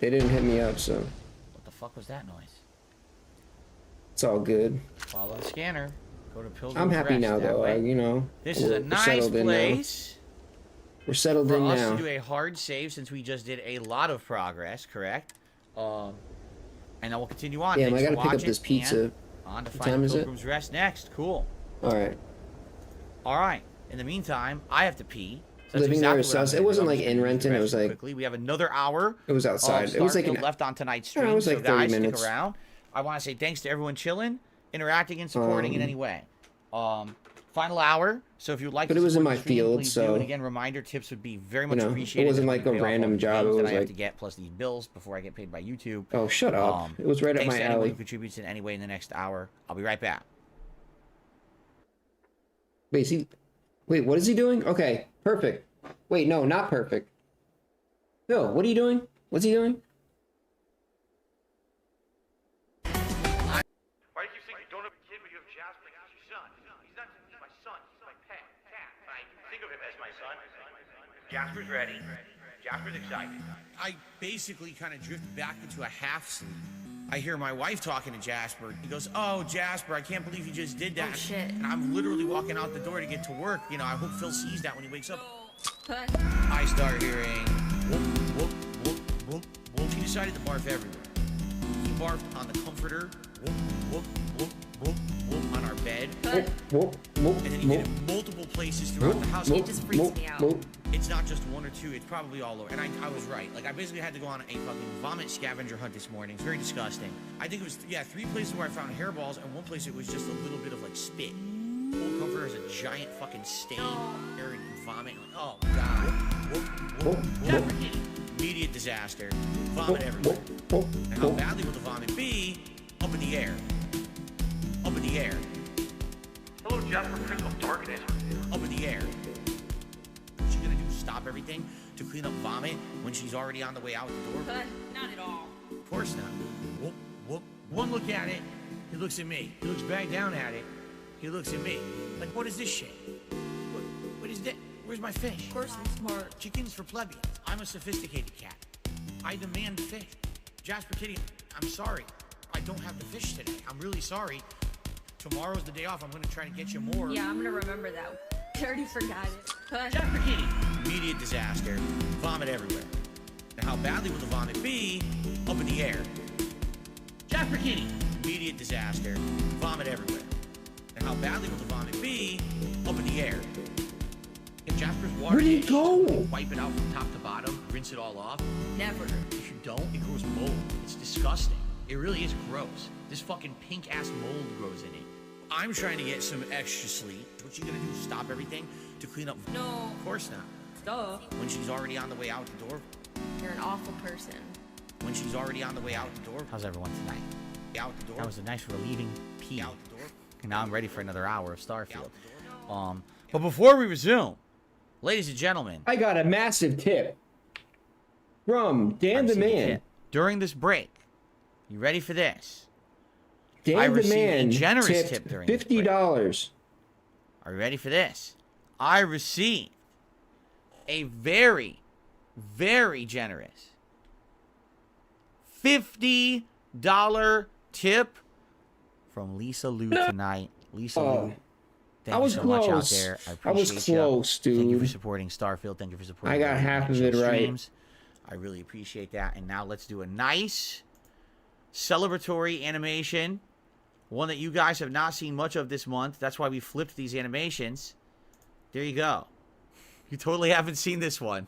didn't hit me up, so. What the fuck was that noise? It's all good. Follow the scanner. Go to Pilgrim's I'm happy Rest now, that though. way. You know. This is a we're nice settled in now. place. We're settled for in us now. to do a hard save since we just did a lot of progress, correct? And then we'll continue on. Damn, Thanks I gotta for pick up watching, this pizza. and on to What time find is it? Pilgrim's Rest next. Cool. All right. All right. In the meantime, I have to pee. So that's Living there exactly is what I'm sus. gonna It do. wasn't I'm like just in gonna Renton. It was like quickly. We have another hour. It was outside. It was like Starfield left on tonight's stream. it was like so 30 guys, minutes. stick around. I want to say thanks to everyone chilling, interacting, and supporting in any way. Final hour. So if you'd like But to it was in support my the stream, field, please so- do. And again, reminder tips would be very much You know, it appreciated. wasn't as like we a pay off all random the job, things it that was I have like- to get plus these bills before I get paid by YouTube. Oh, shut up. It was right up thanks my to anyone alley. who contributes in any way in the next hour. I'll be right back. Wait, what is he doing? Okay, perfect. Wait, no, not perfect. Phil, what are you doing? What's he doing? Why do you think you don't have a kid when you have Jasper? He's your son. He's not just my son. He's my pet cat. I think of him as my son. Jasper's ready. Jasper's excited. I basically kind of drifted back into a half sleep. I hear my wife talking to Jasper. He goes, "Oh, Jasper, I can't believe you just did that." Oh, shit. And I'm literally walking out the door to get to work. You know, I hope Phil sees that when he wakes up. I start hearing whoop, whoop, whoop, whoop, whoop. He decided to barf everywhere. He barfed on the comforter, whoop, whoop, whoop, whoop, whoop, on our bed. Whoop, whoop, And then he did it multiple places throughout the house. whoop, It just freaks whoop, me out. whoop. It's not just one or two. It's probably all over. And I was right. Like, I basically had to go on a fucking vomit scavenger hunt this morning. It's very disgusting. I think it was, 3 places where I found hairballs, and one place it was just a little bit of, like, spit. Whole comforter is a giant fucking stain. Hair and vomit. Like, oh, God. Whoop, whoop, whoop. Immediate disaster. Vomit everywhere. And how badly will the vomit be Up in the air. Up in the air. Hello, Jasper, Prince of Darkness. Up in the air. What's she gonna do? Stop everything to clean up vomit when she's already on the way out the door? Not at all. Of course not. Whoop, whoop. One look at it. He looks at me. He looks back down at it. He looks at me. Like, what is this shit? What is that? Where's my fish? Of course I'm smart. Chicken's for plebeians. I'm a sophisticated cat. I demand fish. Jasper Kitty, I'm sorry. I don't have the fish today. I'm really sorry. Tomorrow's the day off. I'm going to try to get you more. Yeah, I'm gonna remember that. I already forgot it. Jasper Kitty. Immediate disaster. Vomit everywhere. Now, how badly will the vomit be? Up in the air. Jasper Kitty. Immediate disaster. Vomit everywhere. And how badly will the vomit be? Up in the air. If Jasper's water Where'd he dish, go? wipe it out from top to bottom, rinse it all off. Never. If you don't, it grows mold. It's disgusting. It really is gross. This fucking pink-ass mold grows in it. I'm trying to get some extra sleep. What you gonna do? Stop everything to clean up? No. Of course not. Duh. When she's already on the way out the door. You're an awful person. When she's already on the way out the door. How's everyone tonight? Out the door. That was a nice relieving pee. Out the door. And now I'm ready for another hour of Starfield. But before we resume, ladies and gentlemen, I got a massive tip from Dan the Man. During this break, you ready for this? I Dan the received Man a generous tipped tip during this break. $50. Are you ready for this? I received a very, very generous $50 tip from Lisa Lou tonight. Lisa Lou, thank you so much out there. I appreciate I was close, dude. Thank you for supporting Starfield. Thank you for supporting. I got half of it right. I really appreciate that. And now let's do a nice celebratory animation. One that you guys have not seen much of this month. That's why we flipped these animations. There you go. You totally haven't seen this one.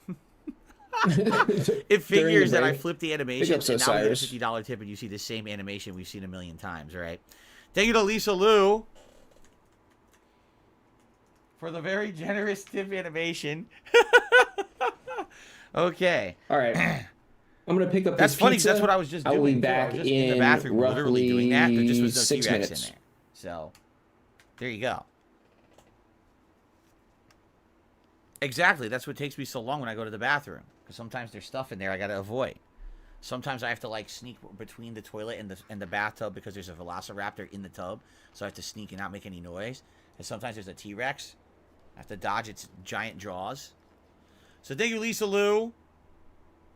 It figures that I flipped the animation, and now we get a $50 tip, and you see the same animation we've seen a million times, right? Thank you to Lisa Lou for the very generous tip animation. Okay. All right. I'm gonna pick up. That's this funny. Pizza. That's what I was just doing. I will be too. back I was just in the bathroom, literally doing that. There just was no 6 T-Rex minutes. in there. So, there you go. Exactly. That's what takes me so long when I go to the bathroom. Because sometimes there's stuff in there I got to avoid. Sometimes I have to, like, sneak between the toilet and the bathtub because there's a velociraptor in the tub. So I have to sneak and not make any noise. And sometimes there's a T-Rex. I have to dodge its giant jaws. So thank you, Lisa Lou.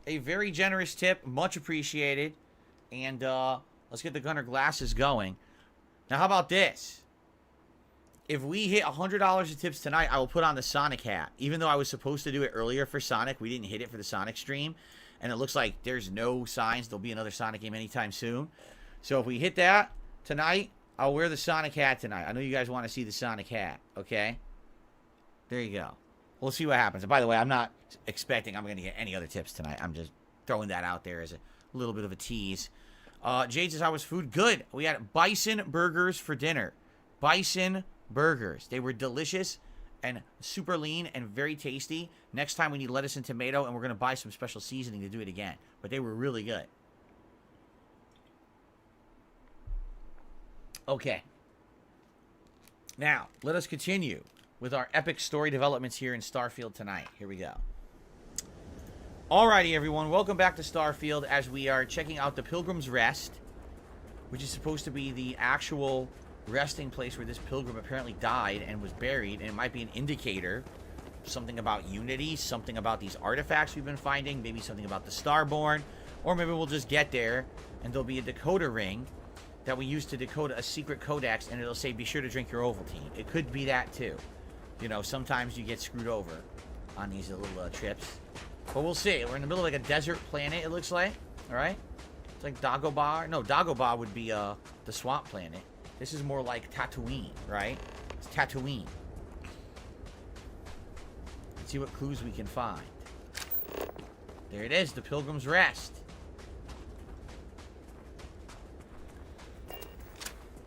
A very generous tip. Much appreciated. And let's get the Gunner glasses going. Now, how about this? If we hit $100 of tips tonight, I will put on the Sonic hat. Even though I was supposed to do it earlier for Sonic, we didn't hit it for the Sonic stream. And it looks like there's no signs there'll be another Sonic game anytime soon. So if we hit that tonight, I'll wear the Sonic hat tonight. I know you guys want to see the Sonic hat, okay? There you go. We'll see what happens. And by the way, I'm not expecting I'm going to get any other tips tonight. I'm just throwing that out there as a little bit of a tease. Jade says, how was food? Good. We had bison burgers for dinner. Bison burgers. They were delicious and super lean and very tasty. Next time we need lettuce and tomato, and we're going to buy some special seasoning to do it again. But they were really good. Okay. Now, let us continue with our epic story developments here in Starfield tonight. Here we go. Alrighty, everyone. Welcome back to Starfield as we are checking out the Pilgrim's Rest, which is supposed to be the actual resting place where this pilgrim apparently died and was buried, and it might be an indicator. Something about Unity, something about these artifacts we've been finding, maybe something about the Starborn, or maybe we'll just get there and there'll be a decoder ring that we use to decode a secret codex, and it'll say, be sure to drink your Ovaltine. It could be that too. You know, sometimes you get screwed over on these little trips. But we'll see. We're in the middle of like a desert planet, it looks like. Alright? It's like Dagobah. No, Dagobah would be the swamp planet. This is more like Tatooine, right? It's Tatooine. Let's see what clues we can find. There it is, the Pilgrim's Rest.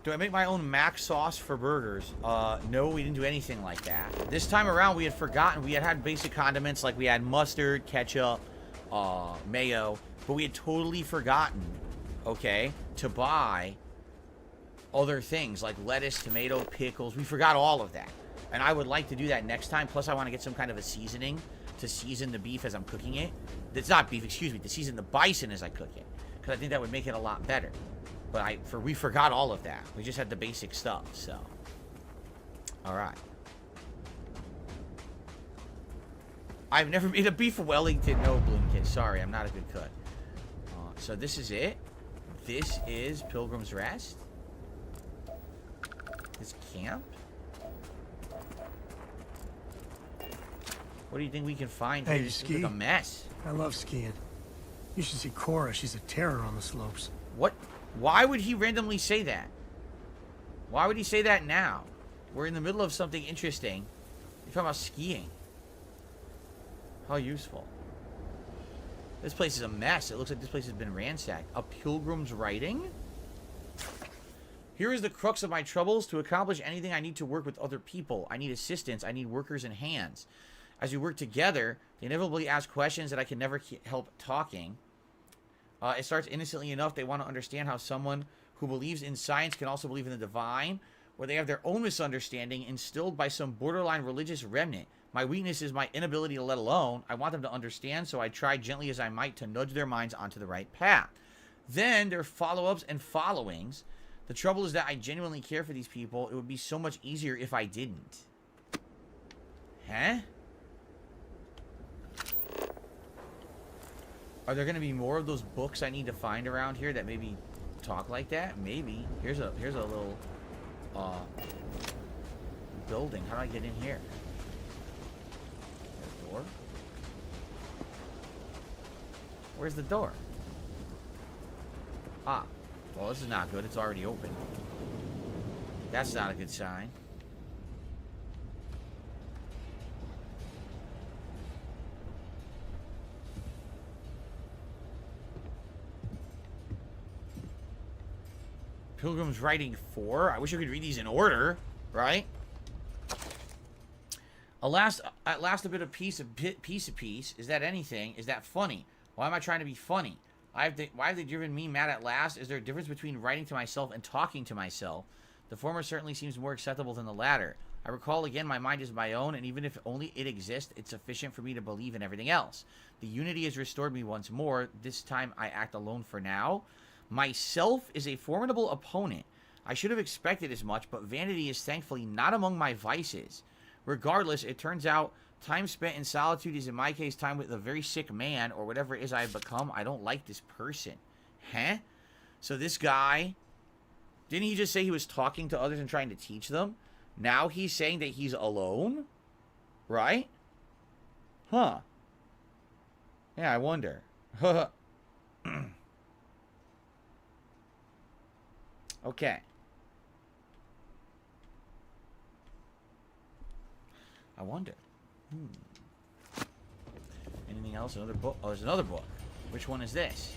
Do I make my own mac sauce for burgers? No, we didn't do anything like that. This time around, we had forgotten. We had basic condiments, like we had mustard, ketchup, mayo. But we had totally forgotten, okay, to buy other things like lettuce, tomato, pickles. We forgot all of that. And I would like to do that next time. Plus, I want to get some kind of a seasoning to season the beef as I'm cooking it. It's not beef, excuse me. To season the bison as I cook it. Because I think that would make it a lot better. But we forgot all of that. We just had the basic stuff, so. Alright. I've never made a beef Wellington. No, Bloomkit. Sorry, I'm not a good cook. So this is it. This is Pilgrim's Rest. This camp. What do you think we can find Hey, here? you This ski? looks like a mess. I love skiing. You should see Cora. She's a terror on the slopes. What? Why would he randomly say that? Why would he say that now? We're in the middle of something interesting. You're talking about skiing. How useful. This place is a mess. It looks like this place has been ransacked. A pilgrim's writing? Here is the crux of my troubles. To accomplish anything, I need to work with other people. I need assistance. I need workers and hands. As we work together, they inevitably ask questions that I can never help talking. It starts innocently enough. They want to understand how someone who believes in science can also believe in the divine, or they have their own misunderstanding instilled by some borderline religious remnant. My weakness is my inability to let alone. I want them to understand, so I try gently as I might to nudge their minds onto the right path. Then there are follow-ups and followings. The trouble is that I genuinely care for these people. It would be so much easier if I didn't. Huh? Are there going to be more of those books I need to find around here that maybe talk like that? Maybe. Here's a little building. How do I get in here? Door? Where's the door? Ah. Well, this is not good. It's already open. That's not a good sign. Pilgrim's Writing 4. I wish I could read these in order, right? At last a bit of piece of peace. Is that anything? Is that funny? Why am I trying to be funny? Why have they driven me mad at last? Is there a difference between writing to myself and talking to myself? The former certainly seems more acceptable than the latter. I recall again, my mind is my own, and even if only it exists, it's sufficient for me to believe in everything else. The unity has restored me once more. This time I act alone for now. Myself is a formidable opponent. I should have expected as much, but vanity is thankfully not among my vices. Regardless, it turns out time spent in solitude is in my case time with a very sick man or whatever it is I have become. I don't like this person. Huh? So this guy, didn't he just say he was talking to others and trying to teach them? Now he's saying that he's alone? Right? Huh. Yeah, I wonder. Okay. I wonder. Anything else? Another book? Oh, there's another book. Which one is this?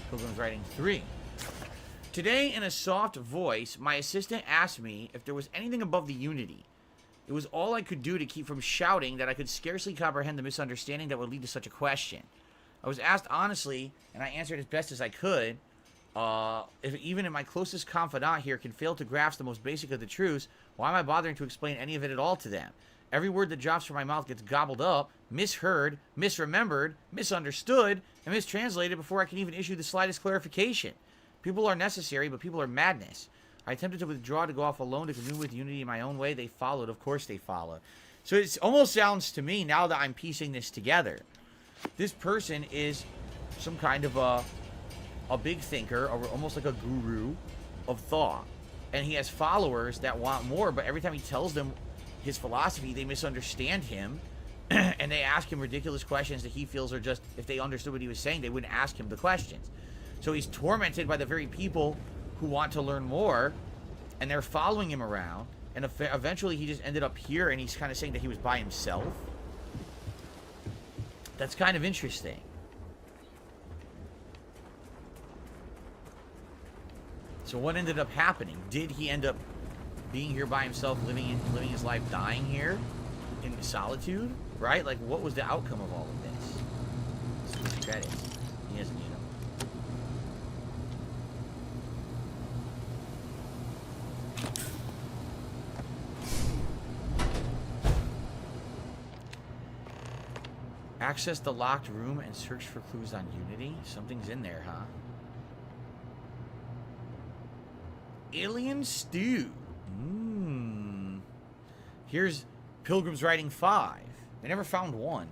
Pilgrim's Writing 3. Today, in a soft voice, my assistant asked me if there was anything above the unity. It was all I could do to keep from shouting that I could scarcely comprehend the misunderstanding that would lead to such a question. I was asked honestly, and I answered as best as I could. If even in my closest confidant here can fail to grasp the most basic of the truths, why am I bothering to explain any of it at all to them? Every word that drops from my mouth gets gobbled up, misheard, misremembered, misunderstood, and mistranslated before I can even issue the slightest clarification. People are necessary, but people are madness. I attempted to withdraw to go off alone to commune with unity in my own way. They followed. Of course they followed. So it almost sounds to me, now that I'm piecing this together, this person is some kind of a big thinker, or almost like a guru of thought. And he has followers that want more, but every time he tells them his philosophy, they misunderstand him. And they ask him ridiculous questions that he feels are just, if they understood what he was saying, they wouldn't ask him the questions. So he's tormented by the very people who want to learn more, and they're following him around. And eventually he just ended up here, and he's kind of saying that he was by himself. That's kind of interesting. So what ended up happening? Did he end up being here by himself, living his life, dying here in solitude? Right? Like, what was the outcome of all of this? Let's get credits. He doesn't need them. Access the locked room and search for clues on Unity. Something's in there, huh? Alien stew. Here's Pilgrim's Writing 5. They never found one.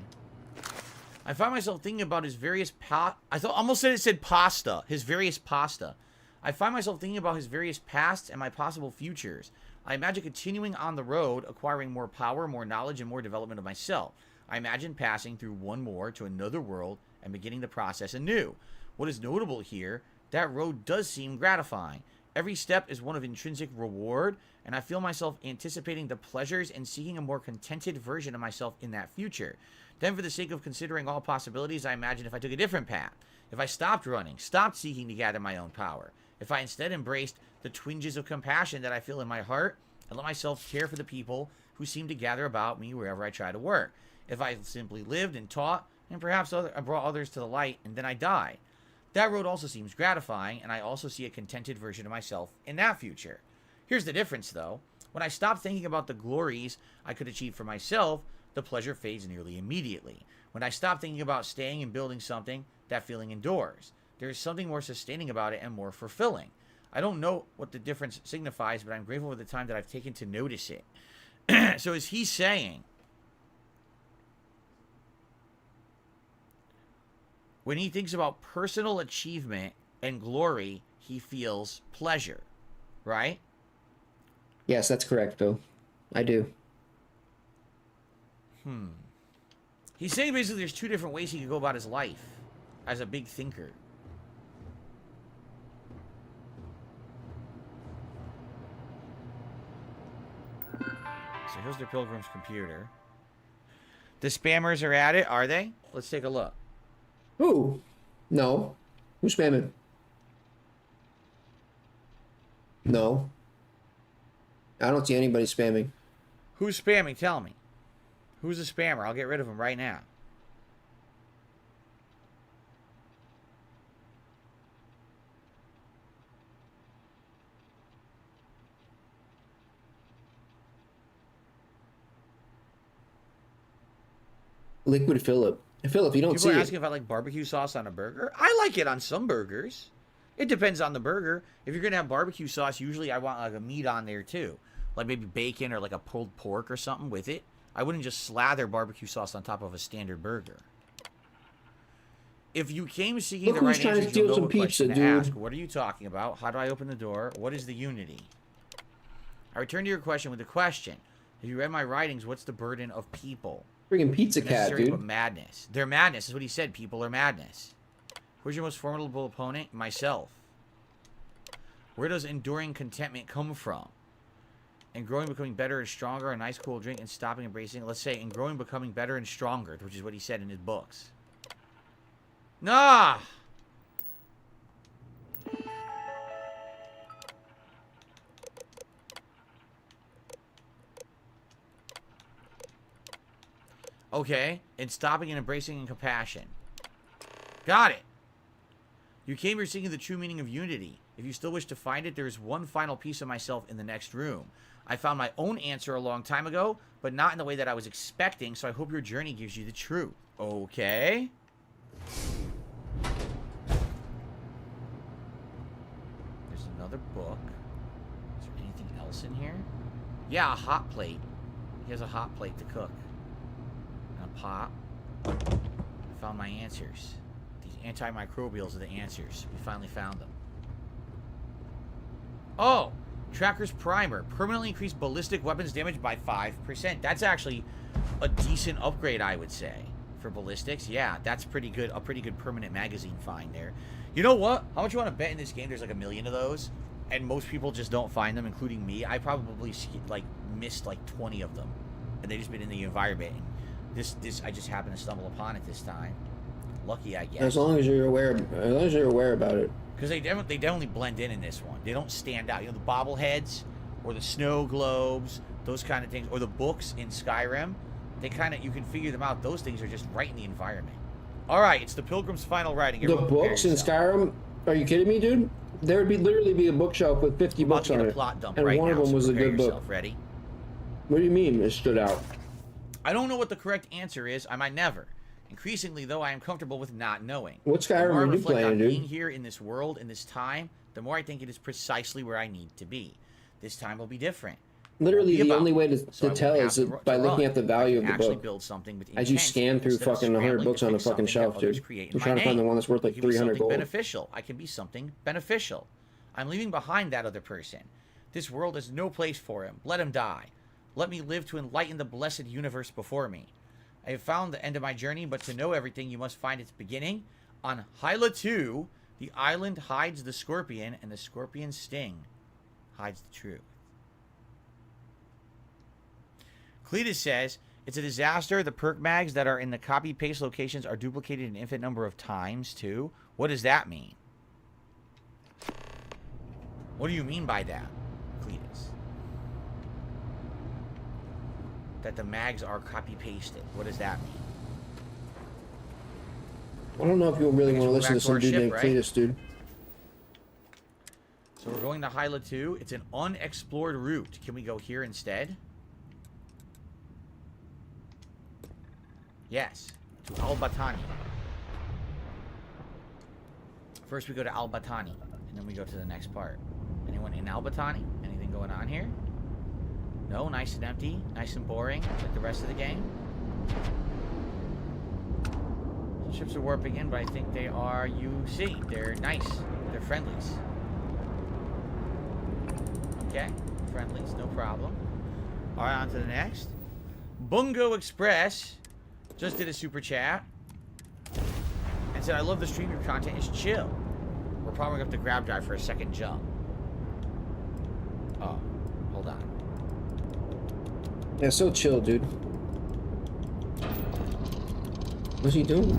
I find myself thinking about his various almost said it said pasta. His various pasta. I find myself thinking about his various pasts and my possible futures. I imagine continuing on the road, acquiring more power, more knowledge, and more development of myself. I imagine passing through one more to another world and beginning the process anew. What is notable here, that road does seem gratifying. Every step is one of intrinsic reward, and I feel myself anticipating the pleasures and seeking a more contented version of myself in that future. Then, for the sake of considering all possibilities, I imagine if I took a different path. If I stopped running, stopped seeking to gather my own power. If I instead embraced the twinges of compassion that I feel in my heart, and let myself care for the people who seem to gather about me wherever I try to work. If I simply lived and taught, and perhaps brought others to the light, and then I died. That road also seems gratifying, and I also see a contented version of myself in that future. Here's the difference, though. When I stop thinking about the glories I could achieve for myself, the pleasure fades nearly immediately. When I stop thinking about staying and building something, that feeling endures. There is something more sustaining about it and more fulfilling. I don't know what the difference signifies, but I'm grateful for the time that I've taken to notice it. So is he saying, when he thinks about personal achievement and glory, he feels pleasure, right? Yes, that's correct, Bill. I do. He's saying basically there's two different ways he could go about his life as a big thinker. So here's the Pilgrim's computer. The spammers are at it, are they? Let's take a look. Who? No. Who's spamming? No. I don't see anybody spamming. Who's spamming? Tell me. Who's a spammer? I'll get rid of him right now. Liquid Phillip. Phillip, you don't see it. People are asking if I like barbecue sauce on a burger. I like it on some burgers. It depends on the burger. If you're going to have barbecue sauce, usually I want like a meat on there too. Like maybe bacon or like a pulled pork or something with it. I wouldn't just slather barbecue sauce on top of a standard burger. If you came seeking the right answer, you'll know what question to ask. What are you talking about? How do I open the door? What is the Unity? I return to your question with a question. Have you read my writings? What's the burden of people? Friggin' pizza cat, dude. But madness. They're madness. Is what he said. People are madness. Who's your most formidable opponent? Myself. Where does enduring contentment come from? And growing, becoming better and stronger, a nice cool drink, and stopping embracing. Let's say, in growing, becoming better and stronger, which is what he said in his books. Nah! Okay, and stopping and embracing and compassion. Got it. You came here seeking the true meaning of unity. If you still wish to find it, there is one final piece of myself in the next room. I found my own answer a long time ago, but not in the way that I was expecting, so I hope your journey gives you the truth. Okay. There's another book. Is there anything else in here? Yeah, a hot plate. He has a hot plate to cook. And a pot. I found my answers. The antimicrobials are the answers. We finally found them. Oh! Tracker's Primer. Permanently increased ballistic weapons damage by 5%. That's actually a decent upgrade, I would say. For ballistics. Yeah, that's pretty good. A pretty good permanent magazine find there. You know what? How much you want to bet in this game there's like 1 million of those? And most people just don't find them, including me. I probably like missed like 20 of them. And they just been in the environment. And this I just happened to stumble upon it this time. Lucky, I guess. As long as you're aware about it. Because they definitely blend in this one. They don't stand out. You know, the bobbleheads or the snow globes, those kind of things, or the books in Skyrim, they kind of, you can figure them out. Those things are just right in the environment. All right, it's the Pilgrim's Final Writing. The books in Skyrim? Are you kidding me, dude? There would literally be a bookshelf with 50 books on it, and one of them was a good book. Ready? What do you mean it stood out? I don't know what the correct answer is. I might never. Increasingly, though, I am comfortable with not knowing. What The more I Skyrim are you reflect playing, on dude? being here in this world, in this time, the more I think it is precisely where I need to be. This time will be different. Literally, the only way to So I won't tell have is to by run. looking at the value of the Actually book. build something with As you intent scan through instead of fucking 100 scrambling books to on a fix fucking something that shelf, others dude. create in You're my trying to find the name. one that's worth I like can be 300 something gold. beneficial. I can be something beneficial. I'm leaving behind that other person. This world is no place for him. Let him die. Let me live to enlighten the blessed universe before me. I have found the end of my journey, but to know everything, you must find its beginning. On Hyla 2, the island hides the scorpion, and the scorpion's sting hides the truth. Cletus says, it's a disaster. The perk mags that are in the copy-paste locations are duplicated an infinite number of times, too. What does that mean? What do you mean by that, Cletus? That the mags are copy-pasted. What does that mean? I don't know if you'll really want to listen to some dude named Cletus, dude. So we're going to Hyla 2. It's an unexplored route. Can we go here instead? Yes. To Al-Batani. First we go to Al-Batani, and then we go to the next part. Anyone in Al-Batani? Anything going on here? No, nice and empty. Nice and boring, like the rest of the game. Ships are warping in, but I think they are UC. They're nice. They're friendlies. Okay. Friendlies, no problem. Alright, on to the next. Bungo Express just did a super chat and said, I love the stream. Your content is chill. We're powering up the grab drive for a second jump. Oh, hold on. Yeah, so chill, dude. What's he doing?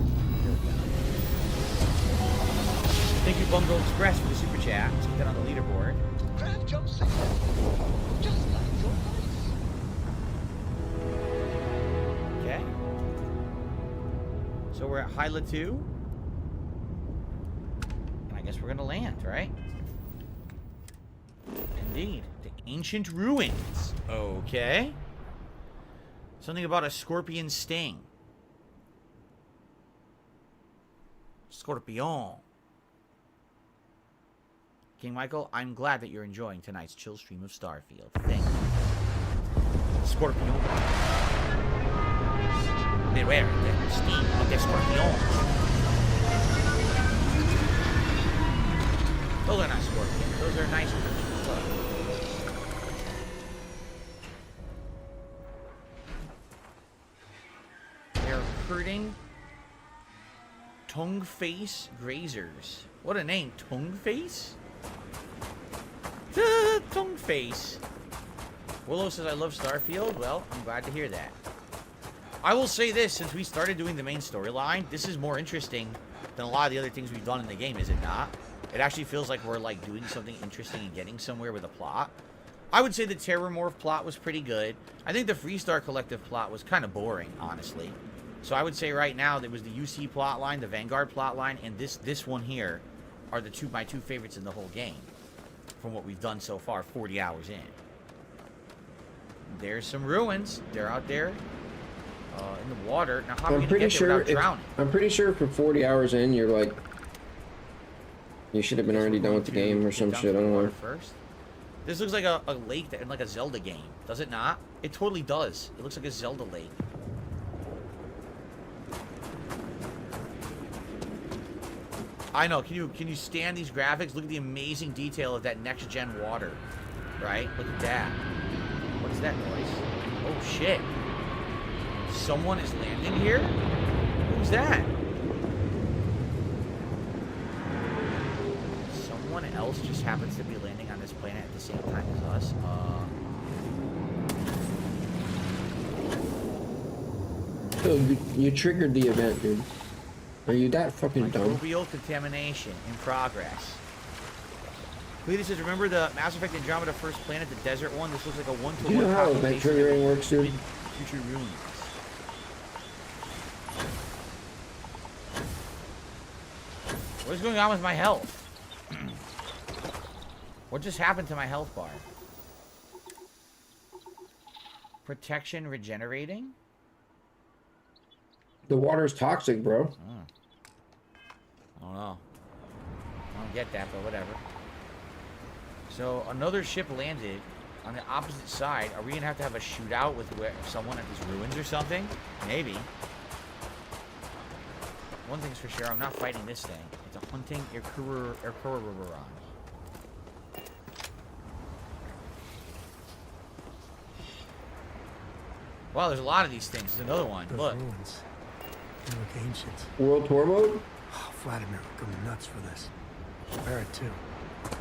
Thank you, Bungo Express, for the super chat. Let's get that on the leaderboard. Crab jump successful. Just like your ice. Okay. So we're at Hyla 2. And I guess we're going to land, right? Indeed. The ancient ruins. Okay. Something about a scorpion sting. Scorpion. King Michael, I'm glad that you're enjoying tonight's chill stream of Starfield. Thank you. Scorpion. Beware the sting of the scorpion. Those are not scorpions. Those are nice creatures. They're hurting tongue face grazers. What a name, tongue face? Tongue face. Willow says, I love Starfield. Well, I'm glad to hear that. I will say this, since we started doing the main storyline, this is more interesting than a lot of the other things we've done in the game, is it not? It actually feels like we're like doing something interesting and getting somewhere with a plot. I would say the Terrormorph plot was pretty good. I think the Freestar Collective plot was kind of boring, honestly. So I would say right now there was the UC plotline, the Vanguard plotline, and this one here are my two favorites in the whole game. From what we've done so far, 40 hours in. There's some ruins. They're out there in the water. Now, how are we gonna get there without drowning? I'm pretty sure for 40 hours in, you're like, you should have been already done with the game or some shit. I don't know. First, this looks like a lake in like a Zelda game, does it not? It totally does. It looks like a Zelda lake. I know. Can you stand these graphics? Look at the amazing detail of that next gen water. Right? Look at that. What is that noise? Oh shit. Someone is landing here? Who's that? Someone else just happens to be landing on this planet at the same time as us. So you triggered the event, dude. Are you that fucking dumb? Microbial contamination in progress. Cletus says, remember the Mass Effect Andromeda first planet, the desert one? This looks like a one-to-one. Do you know how event triggering works, dude? Future ruins. What is going on with my health? What just happened to my health bar? Protection regenerating? The water's toxic, bro. I don't know. I don't get that, but whatever. So another ship landed on the opposite side. Are we gonna have to have a shootout with someone at these ruins or something? Maybe. One thing's for sure, I'm not fighting this thing. It's a hunting Irkururan. Wow, there's a lot of these things. There's another one. Those Look. ruins. They look ancient. World tour mode? Oh, Vladimir will go nuts for this. Barrett too.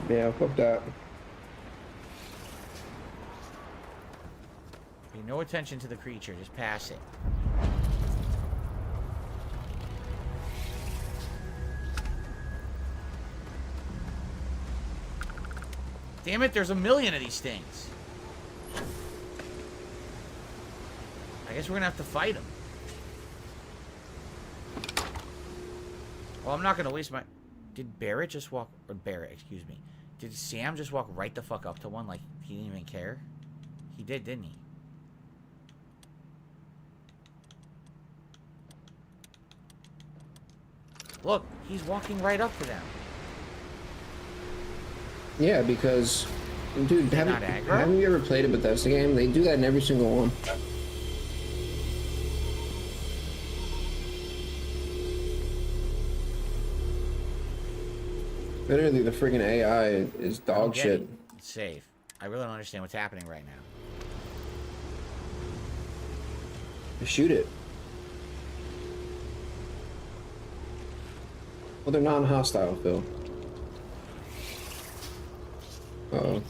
Yeah, fuck that. Pay no attention to the creature, just pass it. Damn it, there's a million of these things. I guess we're gonna have to fight them. Well, I'm not gonna waste my... Did Barrett just walk... Or Barrett, excuse me. Did Sam just walk right the fuck up to one like he didn't even care? He did, didn't he? Look, he's walking right up to them. Yeah, because... Dude, haven't you ever played a Bethesda game? They do that in every single one. Literally, the friggin' AI is dog shit. It's safe. I really don't understand what's happening right now. Shoot it. Well, they're non-hostile, Phil. Uh-oh.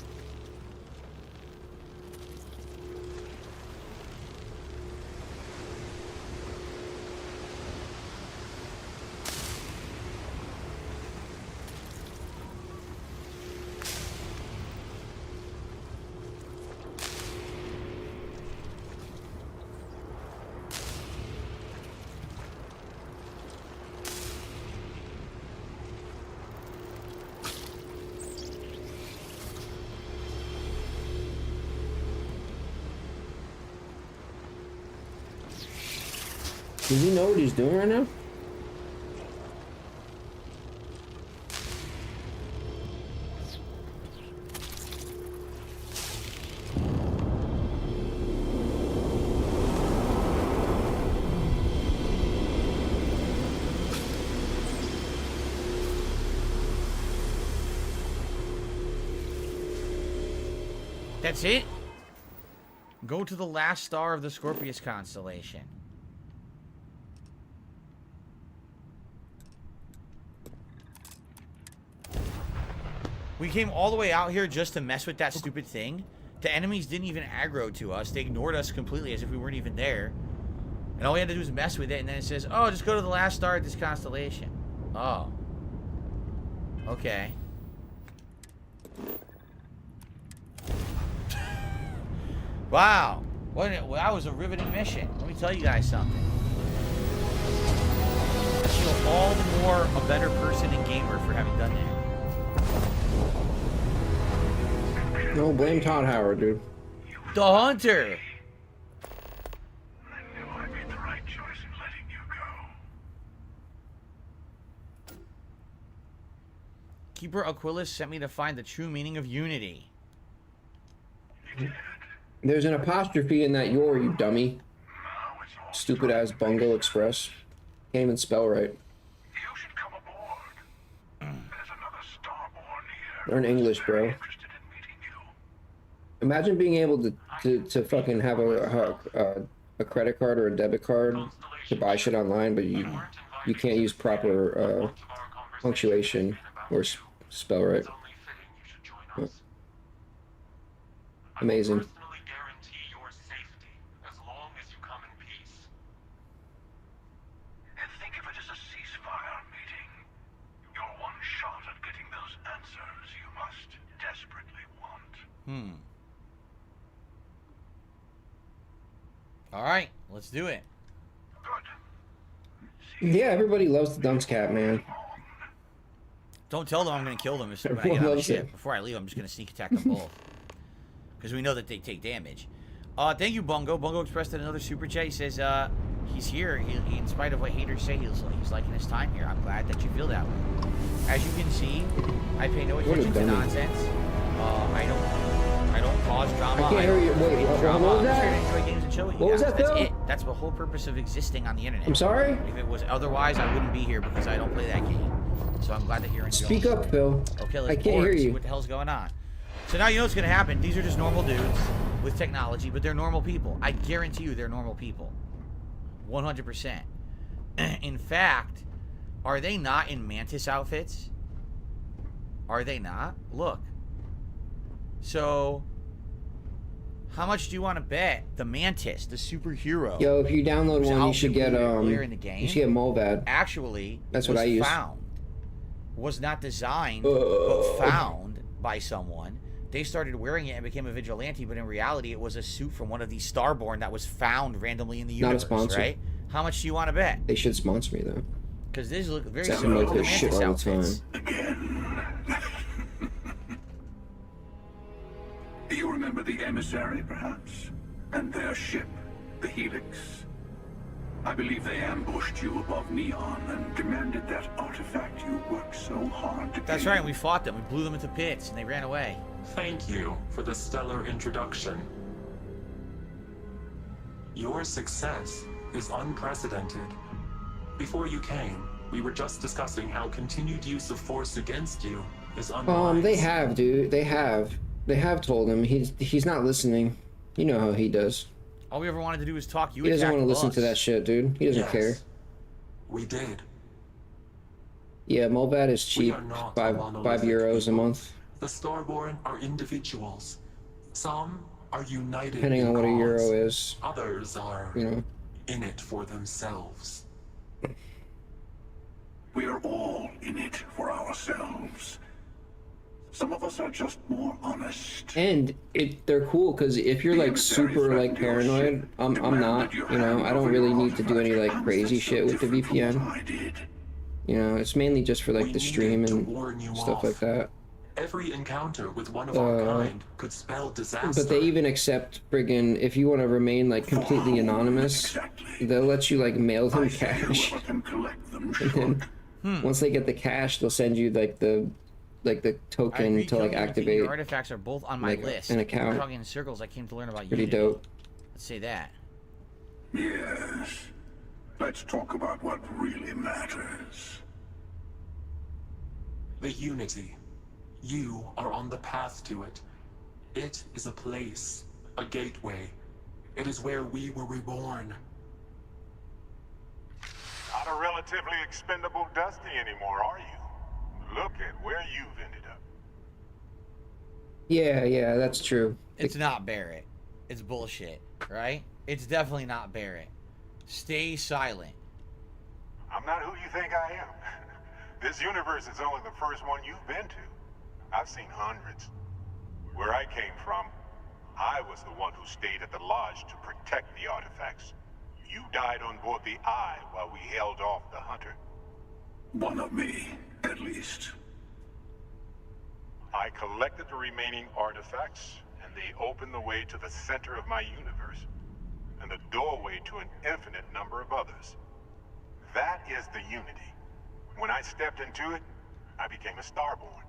Does he know what he's doing right now? That's it? Go to the last star of the Scorpius constellation. We came all the way out here just to mess with that stupid thing. The enemies didn't even aggro to us. They ignored us completely as if we weren't even there. And all we had to do was mess with it, and then it says, oh, just go to the last star of this constellation. Oh. Okay. Wow. Well, that was a riveting mission. Let me tell you guys something. I feel all the more a better person and gamer for having done that. No, blame Todd Howard, dude. The Hunter! I knew I made the right choice in letting you go. Keeper Aquilus sent me to find the true meaning of unity. There's an apostrophe in that "your," you dummy. Stupid ass Bungo Express. Can't even spell right. Learn English, bro. Imagine being able to fucking have a credit card or a debit card to buy shit online, but you can't use proper punctuation or spell right. Amazing. All right, let's do it. Yeah, everybody loves the dunce cat, man. Don't tell them I'm going to kill them when I Everyone get out of loves ship. it. Before I leave, I'm just going to sneak attack them both. Because we know that they take damage. Thank you, Bungo. Bungo expressed another super chat. He says, he's here. He, in spite of what haters say, he's liking his time here. I'm glad that you feel that way. As you can see, I pay no attention to nonsense. I don't cause drama. I can't hear you. Wait, what was that? I'm just here to enjoy games and chill with you What was guys. that, That's Phil? it. That's the whole purpose of existing on the internet. I'm sorry? If it was otherwise, I wouldn't be here because I don't play that game. So I'm glad that you're enjoying. Speak up, Phil. Okay, let's I can't hear see you. what the hell's going on. So now you know what's going to happen. These are just normal dudes with technology, but they're normal people. I guarantee you they're normal people. 100%. In fact, are they not in Mantis outfits? Are they not? Look. So, how much do you want to bet the Mantis, the superhero? Yo, if you download one, you should get in the game, you should get Molvad. Actually, that's what I use. Was not designed, but found by someone. They started wearing it and became a vigilante, but in reality, it was a suit from one of these Starborn that was found randomly in the universe. Not a sponsor, right? How much do you want to bet? They should sponsor me though. Because these look very Except similar like to the their shit Mantis all the outfits. Do you remember the emissary, perhaps? And their ship, the Helix? I believe they ambushed you above Neon and demanded that artifact you worked so hard to That's gain. right, we fought them. We blew them into pits, and they ran away. Thank you for the stellar introduction. Your success is unprecedented. Before you came, we were just discussing how continued use of force against you is unwise. They have, dude. They have told him. He's not listening. You know how he does. All we ever wanted to do was talk. You He doesn't want to listen us. to that shit, dude. He doesn't care. We did. Yeah, Molvad is cheap. are not Five euros a month. The Starborn are individuals. Some are united. Depending in on what a cause. euro is. Others are, you know, in it for themselves. We are all in it for ourselves. Some of us are just more honest. And they're cool because if you're like super like paranoid, I'm not. You know, I don't really need to do any like crazy shit with the VPN. You know, it's mainly just for like the stream and stuff like that. Every encounter with one of our kind could spell disaster. But they even accept friggin' if you want to remain like completely anonymous, they'll let you like mail them cash. And then once they get the cash, they'll send you like the token to like activate. Your artifacts are both on my like, list. an account. We're talking in circles. I came to learn about Pretty Unity. dope. Let's say that. Yes. Let's talk about what really matters. The Unity. You are on the path to it. It is a place, a gateway. It is where we were reborn. Not a relatively expendable Dusty anymore, are you? Look at where you've ended up. Yeah, that's true. It's not Barrett. It's bullshit, right? It's definitely not Barrett. Stay silent. I'm not who you think I am. This universe is only the first one you've been to. I've seen hundreds. Where I came from, I was the one who stayed at the lodge to protect the artifacts. You died on board the Eye while we held off the Hunter. One of me, at least. I collected the remaining artifacts, and they opened the way to the center of my universe, and the doorway to an infinite number of others. That is the Unity. When I stepped into it, I became a Starborn.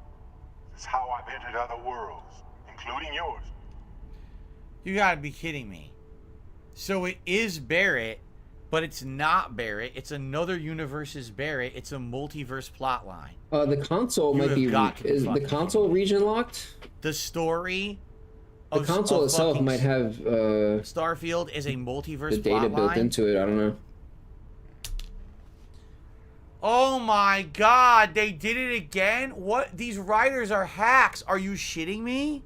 It's how I've entered other worlds, including yours. You gotta be kidding me. So it is Barrett, but it's not Barrett. It's another universe's Barrett. It's a multiverse plotline. The console might be. Is the console region locked? The story. The console itself might have. Starfield is a multiverse the data plotline. built into it. I don't know. Oh my god, they did it again? What? These writers are hacks. Are you shitting me?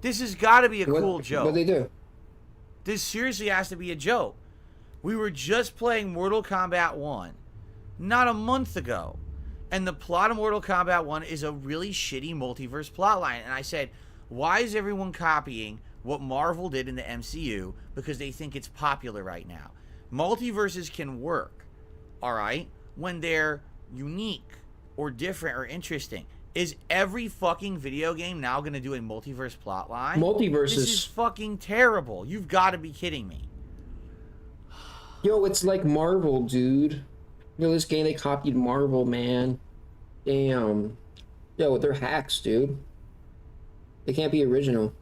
This has got to be a cool joke. What they do? This seriously has to be a joke. We were just playing Mortal Kombat 1 not a month ago. And the plot of Mortal Kombat 1 is a really shitty multiverse plotline. And I said, why is everyone copying what Marvel did in the MCU? Because they think it's popular right now. Multiverses can work, all right, when they're unique or different or interesting. Is every fucking video game now going to do a multiverse plotline? Multiverses. This is fucking terrible. You've got to be kidding me. Yo, it's like Marvel, dude. Yo, this game, they copied Marvel, man. Damn. Yo, they're hacks, dude. They can't be original.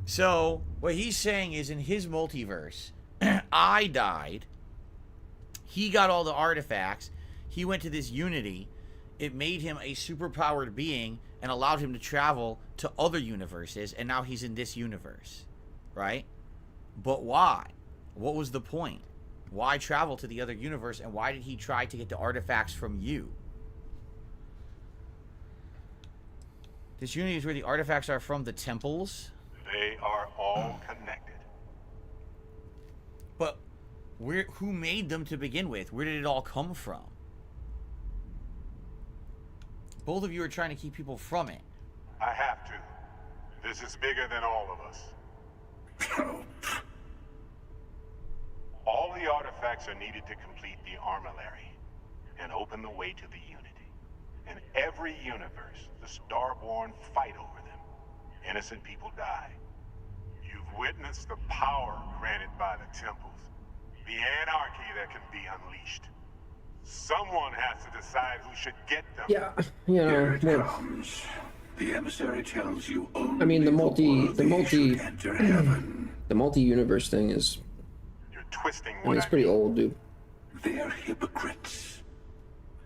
So, what he's saying is in his multiverse, I died. He got all the artifacts. He went to this Unity. It made him a superpowered being and allowed him to travel to other universes, and now he's in this universe, right? But why? What was the point? Why travel to the other universe, and why did he try to get the artifacts from you? This Unity is where the artifacts are from, the temples. They are all connected. But who made them to begin with? Where did it all come from? Both of you are trying to keep people from it. I have to. This is bigger than all of us. All the artifacts are needed to complete the armillary and open the way to the Unity. In every universe, the Starborn fight over them. Innocent people die. You've witnessed the power granted by the temples, the anarchy that can be unleashed. Someone has to decide who should get them. Yeah, you know. Here it comes. The emissary tells you only I mean, the multi-universe thing is. You're twisting I mean, it's pretty old, dude. They're hypocrites.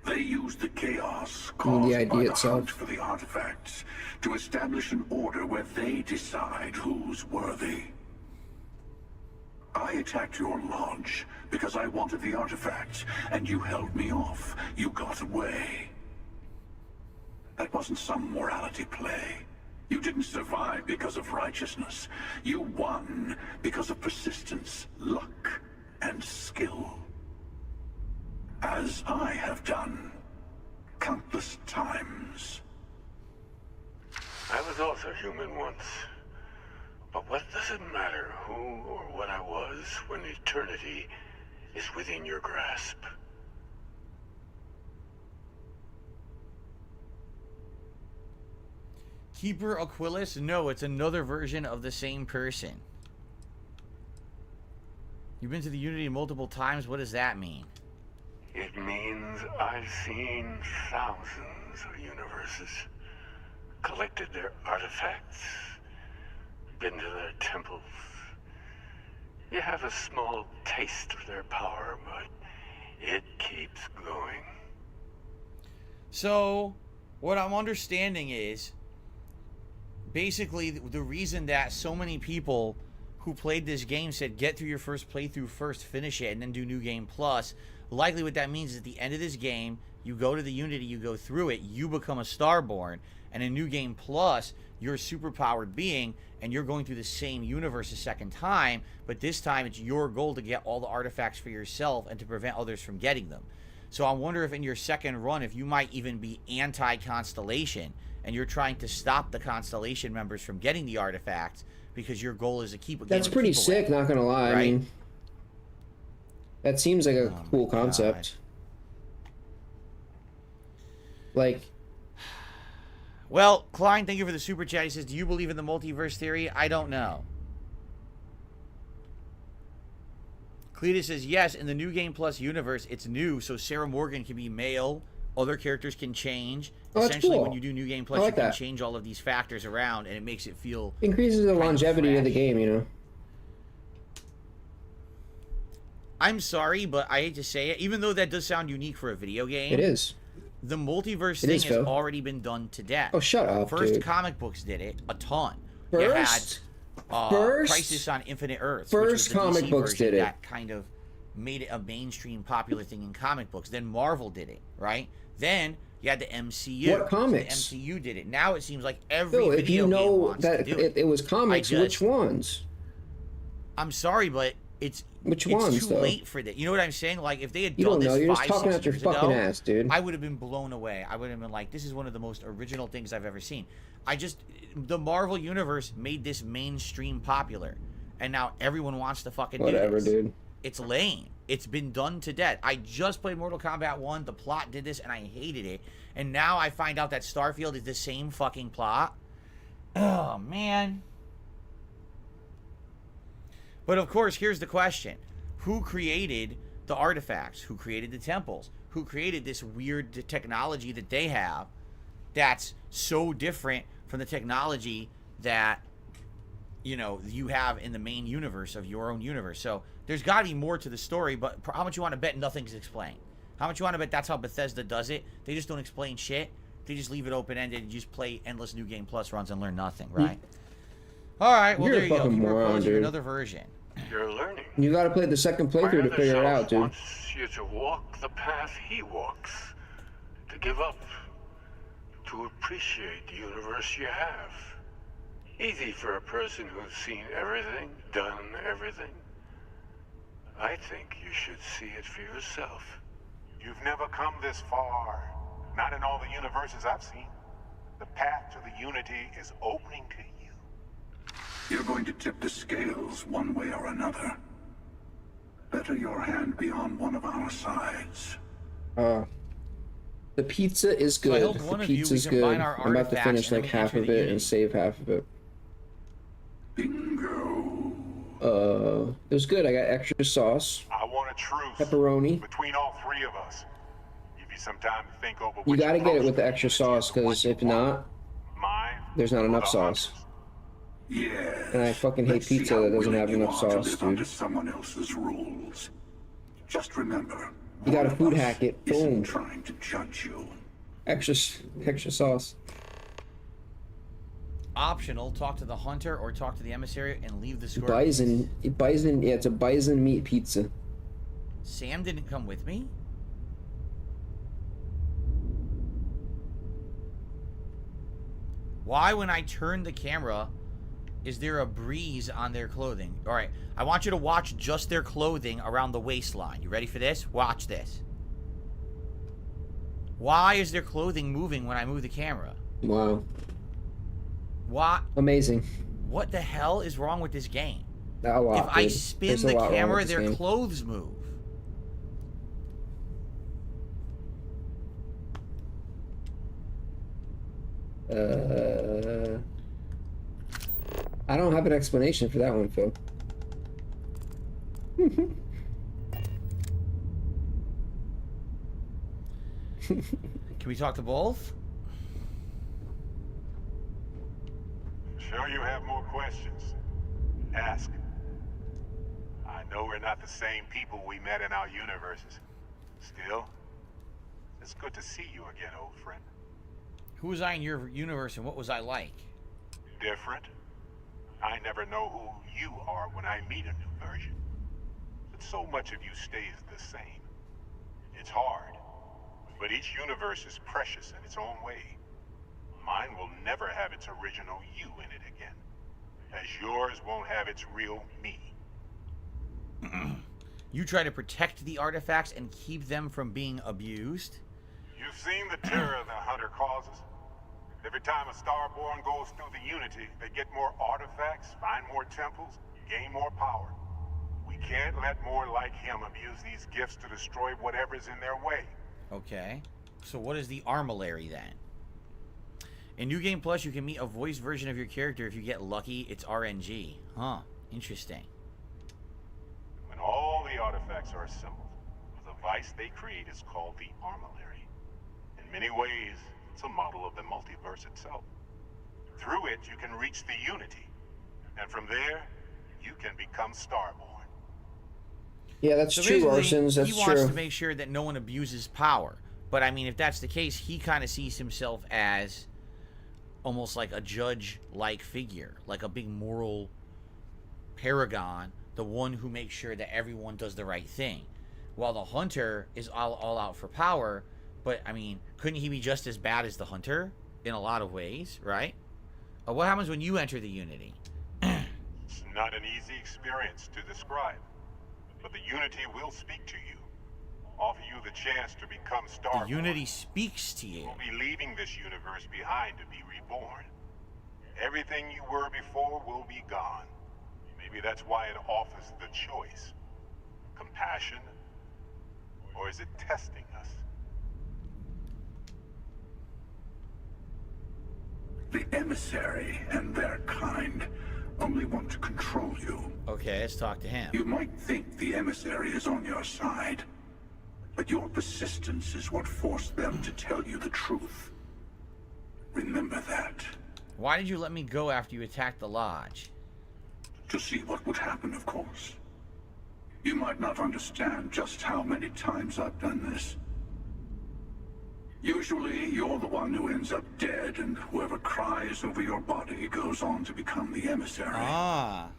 They use the chaos I mean, caused the idea by the itself. hunt for the artifacts to establish an order where they decide who's worthy. I attacked your lodge because I wanted the artifacts, and you held me off. You got away. That wasn't some morality play. You didn't survive because of righteousness. You won because of persistence, luck, and skill. As I have done countless times. I was also human once. But what does it matter who or what I was when eternity is within your grasp? Keeper Aquilus? No, it's another version of the same person. You've been to the Unity multiple times. What does that mean? It means I've seen thousands of universes, collected their artifacts, been to their temples. You have a small taste of their power, but it keeps going. So, what I'm understanding is, basically, the reason that so many people who played this game said get through your first playthrough first, finish it, and then do New Game Plus, likely what that means is at the end of this game, you go to the Unity, you go through it, you become a Starborn, and in New Game Plus, you're a superpowered being, and you're going through the same universe a second time, but this time it's your goal to get all the artifacts for yourself and to prevent others from getting them. So I wonder if in your second run, if you might even be anti-Constellation, and you're trying to stop the Constellation members from getting the artifacts because your goal is to keep. That's pretty sick, not gonna lie. Right? I mean, that seems like a cool concept. Like, well, Klein, thank you for the super chat. He says, "Do you believe in the multiverse theory?" I don't know. Cletus says, "Yes, in the New Game Plus universe, it's new, so Sarah Morgan can be male. Other characters can change. Essentially, when you do New Game Plus, you can change all of these factors around, and it makes it feel increases the longevity of the game, you know." I'm sorry, but I hate to say it. Even though that does sound unique for a video game, It is. The multiverse thing has already been done to death. Oh, shut up, First, dude. comic books did it a ton. First, you had Crisis on Infinite Earths. First which was the comic DC books version did it. That kind of made it a mainstream popular thing in comic books. Then Marvel did it, right? Then you had the MCU. What comics? So the MCU did it. Now it seems like every Phil, video if you game know wants that to do it. it was comics, which ones? I'm sorry, but it's Which it's ones, too though? late for that. You know what I'm saying? Like if they had You done don't know. this You're just 5, talking 6 out your years fucking ago, ass, dude. I would have been blown away. I would have been like, this is one of the most original things I've ever seen. The Marvel Universe made this mainstream popular, and now everyone wants to fucking do Whatever, this. dude. It's lame. It's been done to death. I just played Mortal Kombat 1. The plot did this, and I hated it. And now I find out that Starfield is the same fucking plot. Oh, man. But of course, here's the question. Who created the artifacts? Who created the temples? Who created this weird technology that they have that's so different from the technology that, you know, you have in the main universe of your own universe? So there's got to be more to the story, but how much you want to bet nothing's explained? How much you want to bet that's how Bethesda does it? They just don't explain shit. They just leave it open-ended and just play endless New Game Plus runs and learn nothing, right? All right, well, You're there a you go. fucking Keep moron, proposing dude. another version. You're learning. You gotta play the second playthrough to figure it out, dude. wants you to walk the path he walks. To give up. To appreciate the universe you have. Easy for a person who's seen everything, done everything. I think you should see it for yourself. You've never come this far. Not in all the universes I've seen. The path to the Unity is opening to you. You're going to tip the scales one way or another. Better your hand be on one of our sides. The pizza is good. So I hope the one of you pizza's we combine good. our I'm about to artifacts finish and like then we half enter of the it Unity. and save half of it. Bingo. It was good. I got extra sauce, I want a truce pepperoni. between all three of us. Give you some time to think over You which gotta get it approach with the to extra Unity sauce, is the one because you if want. not, Mine there's not or enough the sauce. Yes. And I fucking hate Let's see pizza how that doesn't willing have you enough are to sauce, live dude. under someone else's rules. Just remember, You gotta one of food us hack it. isn't Boom. trying to judge you. Extra sauce. Optional, talk to the hunter or talk to the emissary and leave the score. Bison. Yeah, it's a bison meat pizza. Sam didn't come with me? Why, when I turn the camera, is there a breeze on their clothing? All right, I want you to watch just their clothing around the waistline. You ready for this? Watch this. Why is their clothing moving when I move the camera? Wow. What? Amazing. What the hell is wrong with this game? A lot, If I dude. spin There's a the lot wrong camera, with this their game. clothes move. I don't have an explanation for that one, Phil. Can we talk to both? Sure you have more questions. Ask. I know we're not the same people we met in our universes. Still, it's good to see you again, old friend. Who was I in your universe and what was I like? Different. I never know who you are when I meet a new version. But so much of you stays the same. It's hard. But each universe is precious in its own way. Mine will never have its original you in it again. As yours won't have its real me. You try to protect the artifacts and keep them from being abused? You've seen the terror the Hunter causes. Every time a Starborn goes through the Unity, they get more artifacts, find more temples, gain more power. We can't let more like him abuse these gifts to destroy whatever's in their way. Okay. So what is the Armillary then? In New Game Plus, you can meet a voiced version of your character. If you get lucky, it's RNG. Huh. Interesting. When all the artifacts are assembled, the device they create is called the Armillary. In many ways, it's a model of the multiverse itself. Through it, you can reach the Unity. And from there, you can become Starborn. Yeah, that's So true, basically, Arsons. That's he wants true. to make sure that no one abuses power. But I mean, if that's the case, he kind of sees himself as almost like a judge-like figure, like a big moral paragon, the one who makes sure that everyone does the right thing. While the Hunter is all out for power, but I mean, couldn't he be just as bad as the Hunter in a lot of ways, right? What happens when you enter the Unity? It's not an easy experience to describe, but the Unity will speak to you, offer you the chance to become Starborn. The Unity speaks to you. You'll be leaving this universe behind to be reborn. Everything you were before will be gone. Maybe that's why it offers the choice. Compassion, or is it testing us? The emissary and their kind only want to control you. Okay, let's talk to him. You might think the emissary is on your side, but your persistence is what forced them to tell you the truth. Remember that. Why did you let me go after you attacked the lodge? To see what would happen, of course. You might not understand just how many times I've done this. Usually, you're the one who ends up dead, and whoever cries over your body goes on to become the emissary. Ah.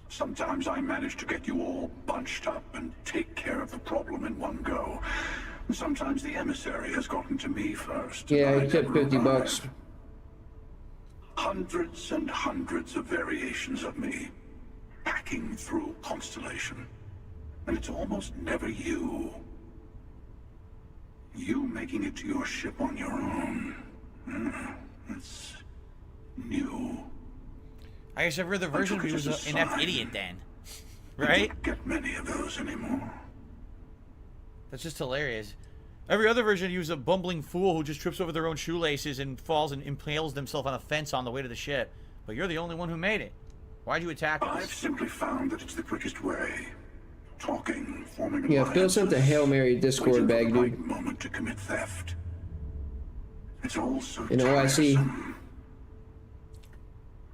Sometimes I manage to get you all bunched up and take care of the problem in one go. Sometimes the emissary has gotten to me first. Yeah, I he took never 50 bucks. arrived. Hundreds and hundreds of variations of me, hacking through Constellation. And it's almost never you. You making it to your ship on your own. It's new. I guess every other version of me was an inept idiot then. Right? Don't get many of those anymore. That's just hilarious. Every other version used a bumbling fool who just trips over their own shoelaces and falls and impales themselves on a fence on the way to the ship. But you're the only one who made it. Why'd you attack us? I've simply found that it's the quickest way. Talking, forming Yeah, Phil sent the Hail Mary Discord bag, dude. Moment to commit theft. It's all so In OIC. tiresome.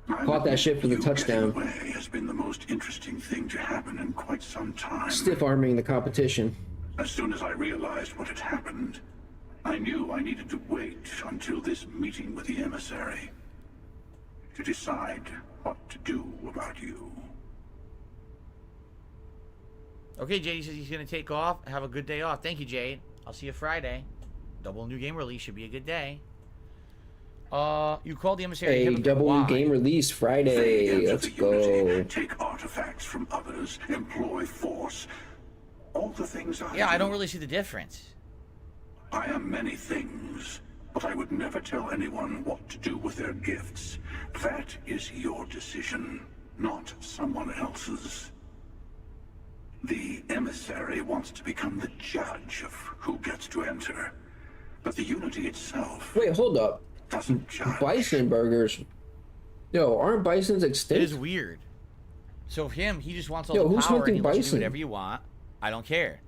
Caught that shit for the touchdown. Way has been the most interesting thing to happen in quite some time. Stiff arming the competition. As soon as I realized what had happened, I knew I needed to wait until this meeting with the emissary to decide what to do about you. Okay, Jade says he's going to take off. Have a good day off. Thank you, Jade. I'll see you Friday. Double new game release. Should be a good day. You called the emissary. Hey, double new game release Friday. Let's go. Take artifacts from others, employ force. All the things I Yeah, I do. don't really see the difference. I am many things, but I would never tell anyone what to do with their gifts. That is your decision, not someone else's. The emissary wants to become the judge of who gets to enter, but the Unity itself Wait, hold up. doesn't judge. Bison burgers. Yo, aren't bisons extinct? It is weird. So him, he just wants all Yo, the who's power and he hunting lets you do bison? whatever you want. I don't care.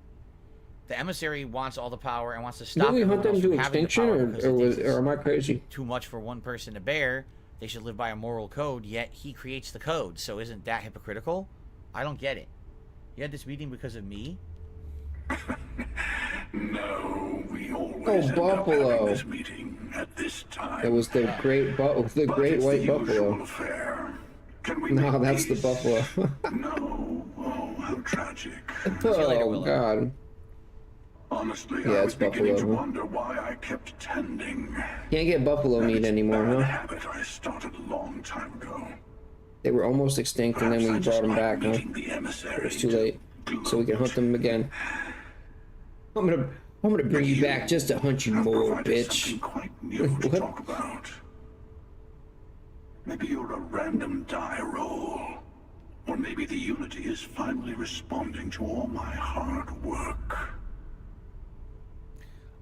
The emissary wants all the power and wants to Did stop we hunt everyone them else to from having the extinction, power because it thinks it's or am I crazy? too much for one person to bear. They should live by a moral code, yet he creates the code. So isn't that hypocritical? I don't get it. You had this meeting because of me? No, we always Oh, end up having buffalo. this meeting at this time. It was the great, the But great it's white the buffalo. usual affair. Can we No, make that's the peace? buffalo. No. Oh, how tragic. Oh God. Honestly, Yeah, I it's was beginning to buffalo. wonder why I kept tending. Can't get buffalo meat anymore, Bad huh? habit I started a long time ago. They were almost extinct, and then we brought them back, huh? It was too late, so we can hunt them again. I'm gonna bring you back just to hunt you more, bitch. To talk about. Maybe you're a random die roll. Or maybe the Unity is finally responding to all my hard work.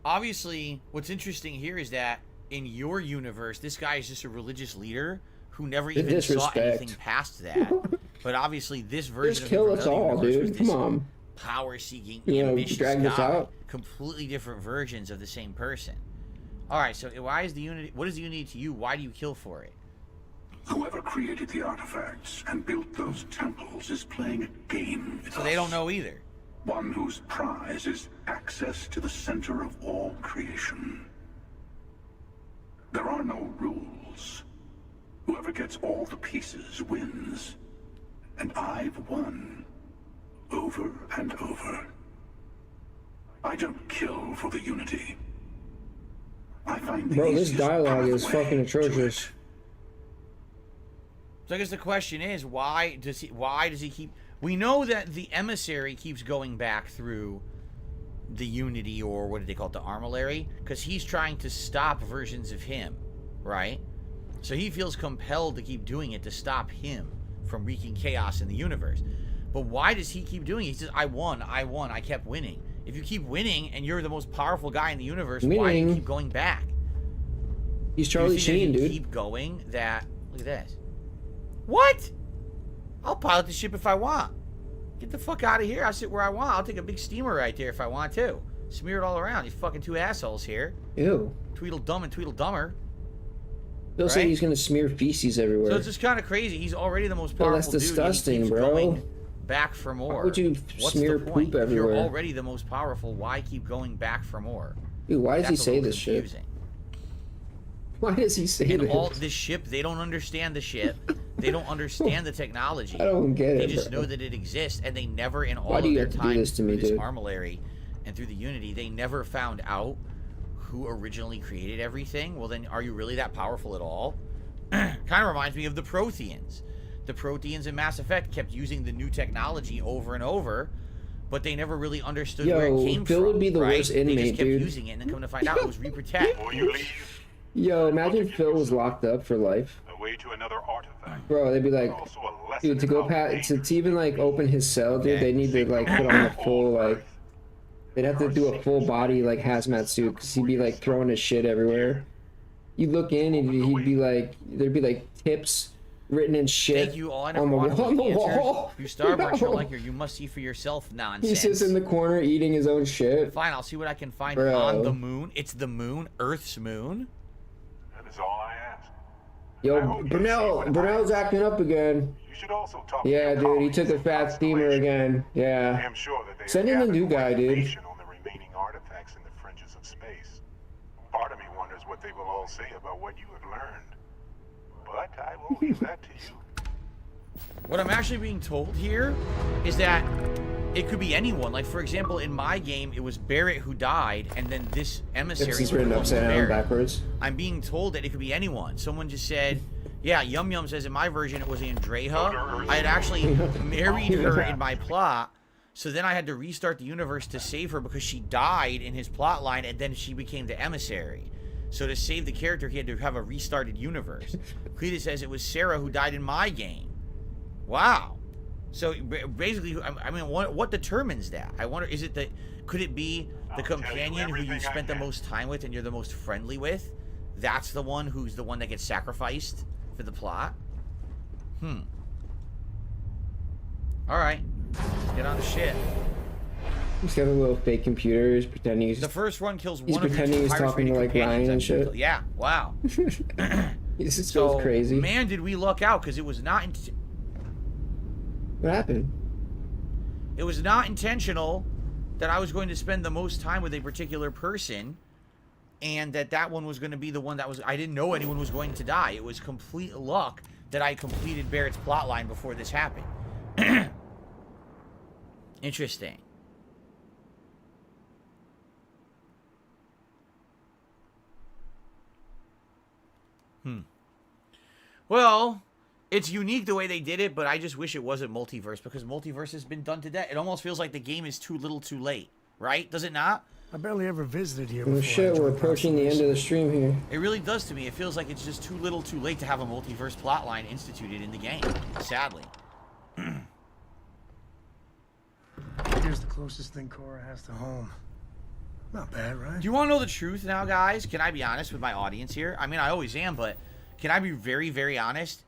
Obviously, what's interesting here is that in your universe, this guy is just a religious leader who never The even saw disrespect. anything past that. But obviously, this version Just of kill him us from another all, universe was dude. Come this on. power-seeking, You know, ambitious drag this guy. out. Completely different versions of the same person. All right, so why is the Unity? What is the Unity to you? Why do you kill for it? Whoever created the artifacts and built those temples is playing a game with So us. they don't know either. One whose prize is access to the center of all creation. There are no rules. Whoever gets all the pieces wins. And I've won. Over and over. I don't kill for the Unity. I find the Bro, this easiest dialogue is pathway fucking to atrocious. So I guess the question is, why does he keep? We know that the emissary keeps going back through the Unity, or what did they call it, the Armillary, because he's trying to stop versions of him, right? So he feels compelled to keep doing it to stop him from wreaking chaos in the universe. But why does he keep doing it? He says, I won, I kept winning. If you keep winning and you're the most powerful guy in the universe, why do you keep going back? He's Do you Charlie think that Sheen, he'd dude. keep going that, look at this. What? I'll pilot the ship if I want. Get the fuck out of here. I'll sit where I want. I'll take a big steamer right there if I want to. Smear it all around. These fucking two assholes here. Ew. Tweedledum and Tweedledummer. They'll say he's gonna smear feces everywhere. So it's just kind of crazy. He's already the most powerful that's disgusting, dude. bro. Going back for more. Why would you smear poop everywhere? If you're already the most powerful, why keep going back for more? Dude, why does he say this shit? Why does he say this? All this ship, they don't understand the ship. They don't understand the technology. I don't get it. They just bro. know that it exists, and they never, in all Why of do you their have to do time this to me, through this dude? Armillary and through the Unity, they never found out who originally created everything. Well, then, are you really that powerful at all? Kind of reminds me of the Protheans. The Protheans in Mass Effect kept using the new technology over and over, but they never really understood where it came Phil from. would be the right? worst They inmate, just kept dude. using it, and then come to find out it was Reaper Tech. Yo, imagine Phil was locked up for life. Away to another artifact. Bro, they'd be like, dude, to go past, to even like open his cell, dude, they need to like put on a full like, they'd have to do a full body like hazmat suit, because he'd be like throwing his shit everywhere. You look in and he'd be like, there'd be like tips written in shit Thank you all. I on the wall. wall. You Starboard, No. like your you must see for yourself nonsense. He sits in the corner eating his own shit. Fine, I'll see what I can find Bro. on the moon. It's the moon, Earth's moon. That is all I ask. Yo, Brunel's acting up again. You should also talk Yeah, to your dude, he took a fat steamer again. Yeah. I am sure that they Send in the new guy, dude. on the remaining artifacts in the fringes of space. Part of me wonders what they will all say about what you have learned. But I will leave that to you. What I'm actually being told here is that it could be anyone. Like, for example, in my game, it was Barrett who died, and then this emissary He's was written the one upside with down Barrett. backwards. I'm being told that it could be anyone. Someone just said, yeah, Yum Yum says in my version it was Andreja. I had actually married her in my plot, so then I had to restart the universe to save her because she died in his plot line, and then she became the emissary. So to save the character, he had to have a restarted universe. Cletus says it was Sarah who died in my game. Wow. So basically, I mean, what determines that? I wonder, is it the, could it be the companion who you spent the most time with and you're the most friendly with? That's the one who's the one that gets sacrificed for the plot? Alright. Get on the shit. He's got a little fake computer. He's pretending he's... The first one kills He's one of your pretending he's Pirates talking to Radio like companions. Ryan and shit. Yeah, wow. This just So, goes crazy. man, did we luck out, because it was not... What happened? It was not intentional that I was going to spend the most time with a particular person, and that one was going to be the one that was... I didn't know anyone was going to die. It was complete luck that I completed Barrett's plotline before this happened. Interesting. Well, it's unique the way they did it, but I just wish it wasn't multiverse, because multiverse has been done to death. It almost feels like the game is too little too late, right? Does it not? I barely ever visited here Oh before. shit, we're approaching the end of the stream here. It really does to me. It feels like it's just too little too late to have a multiverse plotline instituted in the game, sadly. Here's the closest thing Cora has to home. Not bad, right? Do you want to know the truth now, guys? Can I be honest with my audience here? I mean, I always am, but can I be very, very honest?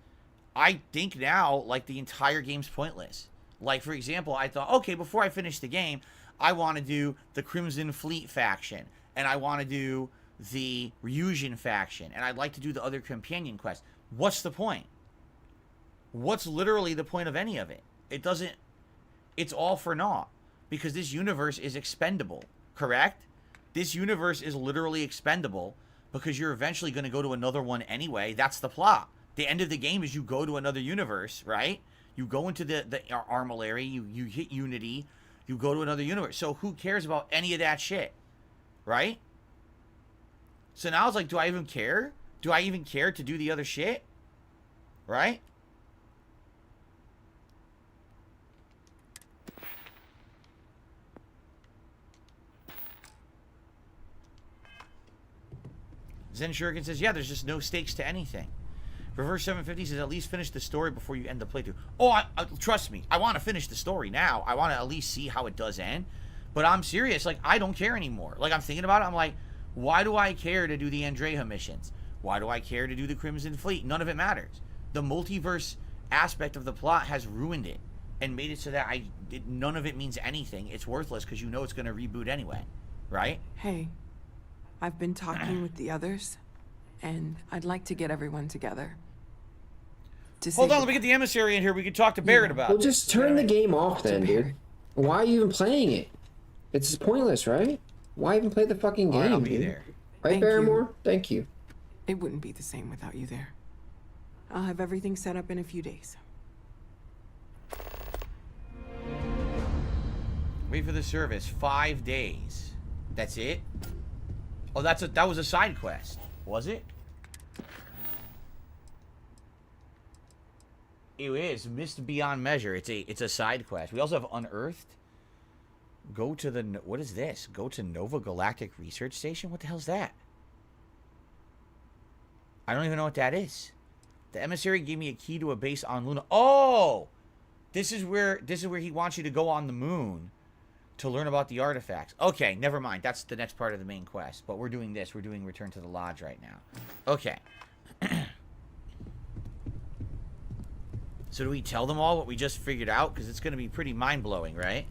I think now, like, the entire game's pointless. Like, for example, I thought, okay, before I finish the game, I want to do the Crimson Fleet faction, and I want to do the Ryujin faction, and I'd like to do the other companion quests. What's the point? What's literally the point of any of it? It doesn't... It's all for naught, because this universe is expendable, correct? This universe is literally expendable, because you're eventually going to go to another one anyway. That's the plot. The end of the game is you go to another universe, right? You go into the Armillary, you hit Unity, you go to another universe. So who cares about any of that shit, right? So now it's like, do I even care? Do I even care to do the other shit? Right? Zen Shuriken says, yeah, there's just no stakes to anything. Reverse 750 says, at least finish the story before you end the playthrough. Oh, trust me. I want to finish the story now. I want to at least see how it does end. But I'm serious. Like, I don't care anymore. Like, I'm thinking about it. I'm like, why do I care to do the Andreja missions? Why do I care to do the Crimson Fleet? None of it matters. The multiverse aspect of the plot has ruined it and made it so that none of it means anything. It's worthless because you know it's going to reboot anyway, right? Hey, I've been talking with the others, and I'd like to get everyone together. Hold on, let me get the emissary in here. We can talk to Barrett about it. Well, just turn the game off then, dude. Why are you even playing it? It's pointless, right? Why even play the fucking game, I'll be dude? there. Right, Barrymore? Thank you. It wouldn't be the same without you there. I'll have everything set up in a few days. Wait for the service. 5 days. That's it? Oh, that was a side quest. Was it? It is. Missed beyond measure. It's a side quest. We also have Unearthed. Go to the... What is this? Go to Nova Galactic Research Station? What the hell's that? I don't even know what that is. The emissary gave me a key to a base on Luna. Oh! This is where he wants you to go on the moon to learn about the artifacts. Okay, never mind. That's the next part of the main quest. But we're doing this. We're doing Return to the Lodge right now. Okay. So do we tell them all what we just figured out? Because it's going to be pretty mind-blowing, right?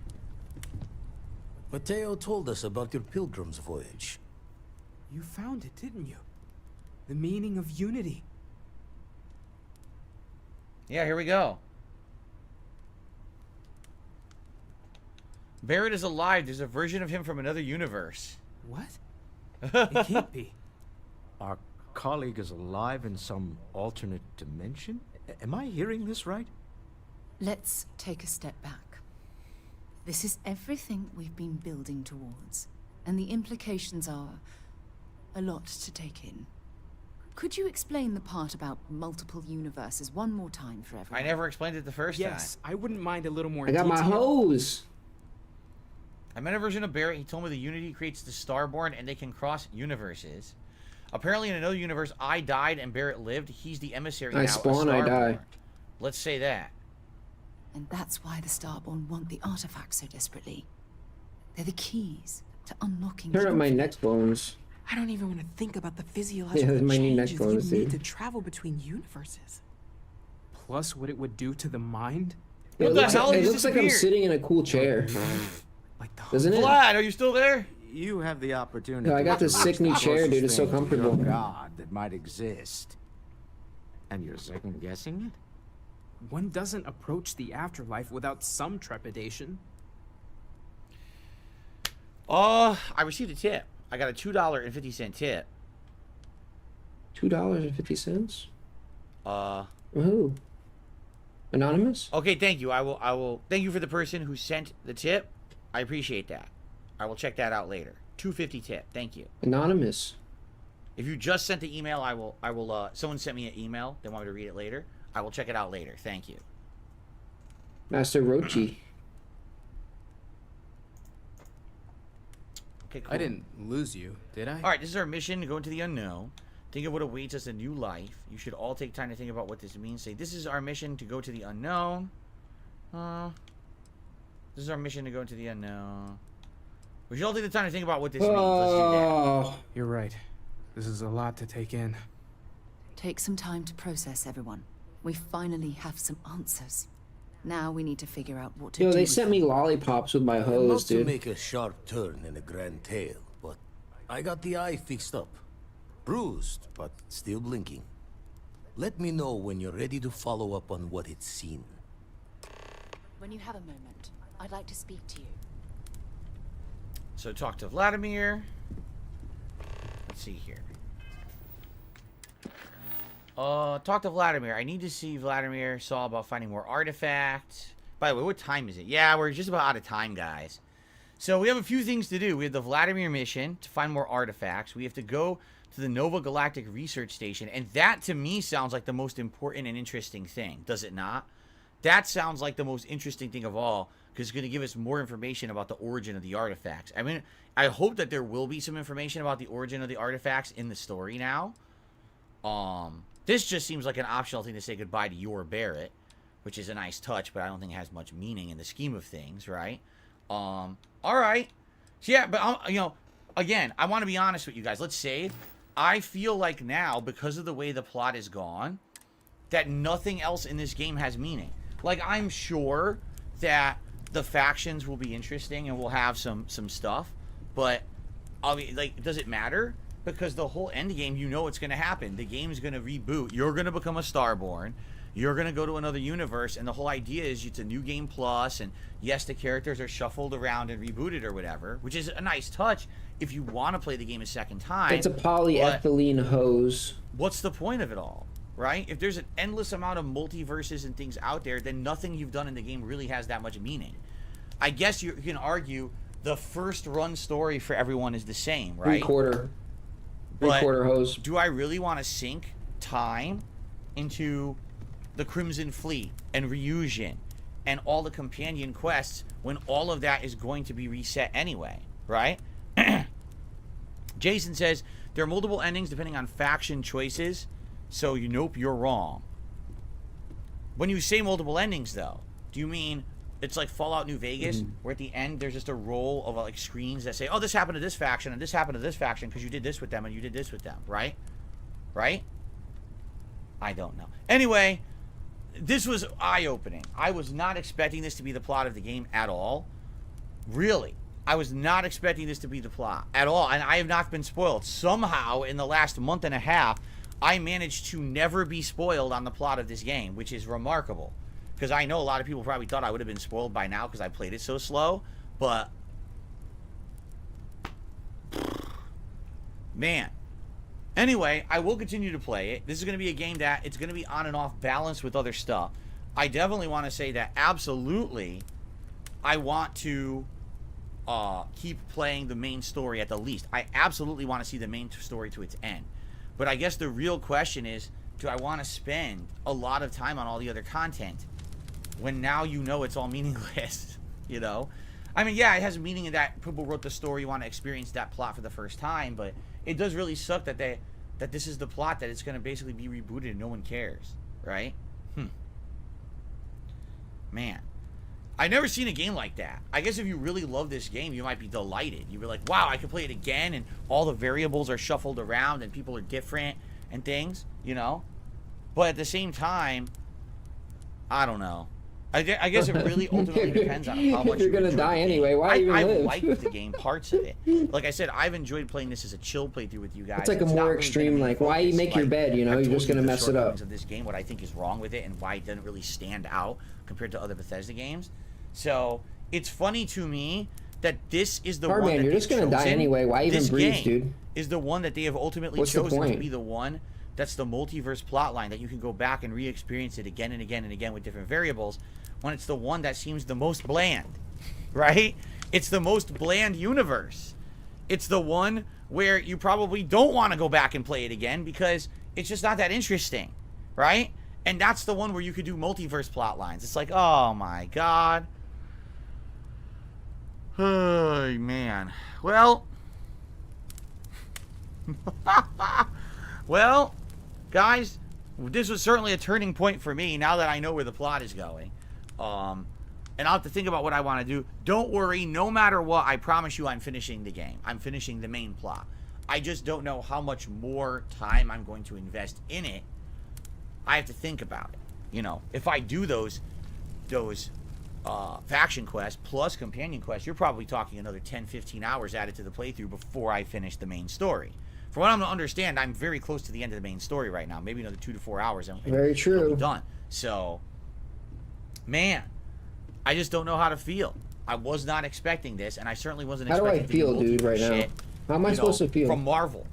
Mateo told us about your pilgrim's voyage. You found it, didn't you? The meaning of unity. Yeah, here we go. Barrett is alive. There's a version of him from another universe. What? It can't be. Our colleague is alive in some alternate dimension? Am I hearing this right? Let's take a step back. This is everything we've been building towards, and the implications are a lot to take in. Could you explain the part about multiple universes one more time for everyone? I never explained it the first time. Yes, I wouldn't mind a little more I got my hose. I met a version of Barrett. He told me the Unity creates the Starborn and they can cross universes. Apparently in another universe, I died and Barrett lived. He's the emissary now. I spawn, I die. Let's say that. And that's why the Starborn want the artifacts so desperately. They're the keys to unlocking... Turn up my neck bones. I don't even want to think about the physiological my new changes neck bones, you need dude. to travel between universes. Plus what it would do to the mind. It looks like I'm sitting in a cool chair. Doesn't it? Vlad, are you still there? You have the opportunity. No, I got this to sick new reach the chair, dude. closest It's so thing to comfortable. your God that might exist. And you're second guessing it? One doesn't approach the afterlife without some trepidation. I received a tip. I got a $2.50 tip. $2.50? Who? Anonymous? Okay, thank you. I will thank you for the person who sent the tip. I appreciate that. I will check that out later. $2.50 tip. Thank you. Anonymous. If you just sent the email, I will someone sent me an email. They want me to read it later. I will check it out later. Thank you. Master Rochi. Okay, cool. I didn't lose you, did I? All right, this is our mission to go into the unknown. Think of what awaits us, a new life. You should all take time to think about what this means. Say, this is our mission to go to the unknown. This is our mission to go into the unknown. We should all take the time to think about what this means. Let's do that. You're right. This is a lot to take in. Take some time to process, everyone. We finally have some answers. Now we need to figure out what to do. Yo, they with sent them. me lollipops with my hose, Not to dude. make a sharp turn in a grand tale, but I got the eye fixed up. Bruised, but still blinking. Let me know when you're ready to follow up on what it's seen. When you have a moment, I'd like to speak to you. So talk to Vladimir. Let's see here. Talk to Vladimir. I need to see Vladimir. Saw about finding more artifacts. By the way, what time is it? Yeah, we're just about out of time, guys. So we have a few things to do. We have the Vladimir mission to find more artifacts. We have to go to the Nova Galactic Research Station. And that, to me, sounds like the most important and interesting thing. Does it not? That sounds like the most interesting thing of all. Because it's going to give us more information about the origin of the artifacts. I mean, I hope that there will be some information about the origin of the artifacts in the story now. This just seems like an optional thing to say goodbye to your Barrett, which is a nice touch, but I don't think it has much meaning in the scheme of things, right? All right. So yeah, but you know, again, I want to be honest with you guys. Let's save. I feel like now, because of the way the plot is gone, that nothing else in this game has meaning. Like, I'm sure that the factions will be interesting and we'll have some stuff, but I mean, like, does it matter? Because the whole end game, you know what's going to happen. The game's going to reboot. You're going to become a Starborn. You're going to go to another universe, and the whole idea is it's a new game plus, and yes, the characters are shuffled around and rebooted or whatever, which is a nice touch if you want to play the game a second time. It's a polyethylene hose. What's the point of it all, right? If there's an endless amount of multiverses and things out there, then nothing you've done in the game really has that much meaning. I guess you can argue the first run story for everyone is the same, right? Three-quarter hose. Do I really want to sink time into the Crimson Fleet and Ryujin and all the companion quests when all of that is going to be reset anyway, right? Jason says there are multiple endings depending on faction choices, so nope, you're wrong. When you say multiple endings, though, do you mean it's like Fallout New Vegas, where at the end there's just a row of like screens that say, oh, this happened to this faction and this happened to this faction because you did this with them and you did this with them, right? Right? I don't know. Anyway, this was eye-opening. I was not expecting this to be the plot of the game at all. Really. I was not expecting this to be the plot at all, and I have not been spoiled. Somehow, in the last month and a half, I managed to never be spoiled on the plot of this game, which is remarkable. Because I know a lot of people probably thought I would have been spoiled by now because I played it so slow, but man. Anyway, I will continue to play it. This is going to be a game that it's going to be on and off balance with other stuff. I definitely want to say that absolutely I want to keep playing the main story at the least. I absolutely want to see the main story to its end. But I guess the real question is, do I want to spend a lot of time on all the other content when now you know it's all meaningless, you know? I mean, yeah, it has meaning in that people wrote the story, you want to experience that plot for the first time, but it does really suck that this is the plot, that it's going to basically be rebooted and no one cares, right? Man. I've never seen a game like that. I guess if you really love this game, you might be delighted. You'd be like, wow, I can play it again, and all the variables are shuffled around, and people are different, and things, you know? But at the same time, I don't know. I guess it really ultimately depends on how much you're gonna die anyway. Why even live? I like the game, parts of it. Like I said, I've enjoyed playing this as a chill playthrough with you guys. It's like a more extreme, like, why you make your bed, you know? You're just gonna mess it up. Of this game, what I think is wrong with it, and why it doesn't really stand out compared to other Bethesda games. So it's funny to me that this is the one that you're just gonna die anyway. Why even breathe, dude? Is the one that they have ultimately chosen to be the one that's the multiverse plotline, that you can go back and re-experience it again and again and again with different variables, when it's the one that seems the most bland, right? It's the most bland universe. It's the one where you probably don't want to go back and play it again because it's just not that interesting, right? And that's the one where you could do multiverse plot lines. It's like, oh my god. Oh, man. Well. Well, guys, this was certainly a turning point for me now that I know where the plot is going. And I'll have to think about what I want to do. Don't worry, no matter what, I promise you I'm finishing the game. I'm finishing the main plot. I just don't know how much more time I'm going to invest in it. I have to think about it. You know, if I do those faction quests plus companion quests, you're probably talking another 10-15 hours added to the playthrough before I finish the main story. From what I'm to understand, I'm very close to the end of the main story right now. Maybe another 2 to 4 hours and very true. It'll be done. So, man, I just don't know how to feel. I was not expecting this, and I certainly wasn't expecting. How do I feel, dude, right now? How am I supposed to feel? From Marvel.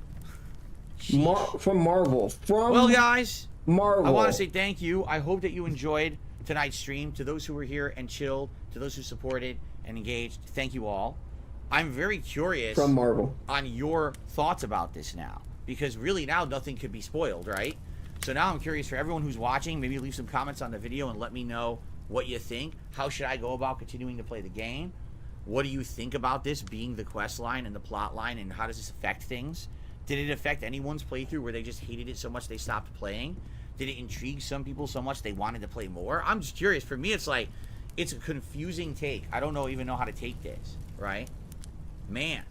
From Marvel. Well, guys, Marvel. I want to say thank you. I hope that you enjoyed tonight's stream. To those who were here and chilled, to those who supported and engaged, thank you all. I'm very curious from Marvel on your thoughts about this now, because really now nothing could be spoiled, right? So now I'm curious for everyone who's watching, maybe leave some comments on the video and let me know what you think. How should I go about continuing to play the game? What do you think about this being the quest line and the plot line, and how does this affect things? Did it affect anyone's playthrough where they just hated it so much they stopped playing? Did it intrigue some people so much they wanted to play more? I'm just curious. For me, it's like, it's a confusing take. I don't even know how to take this, right? Man.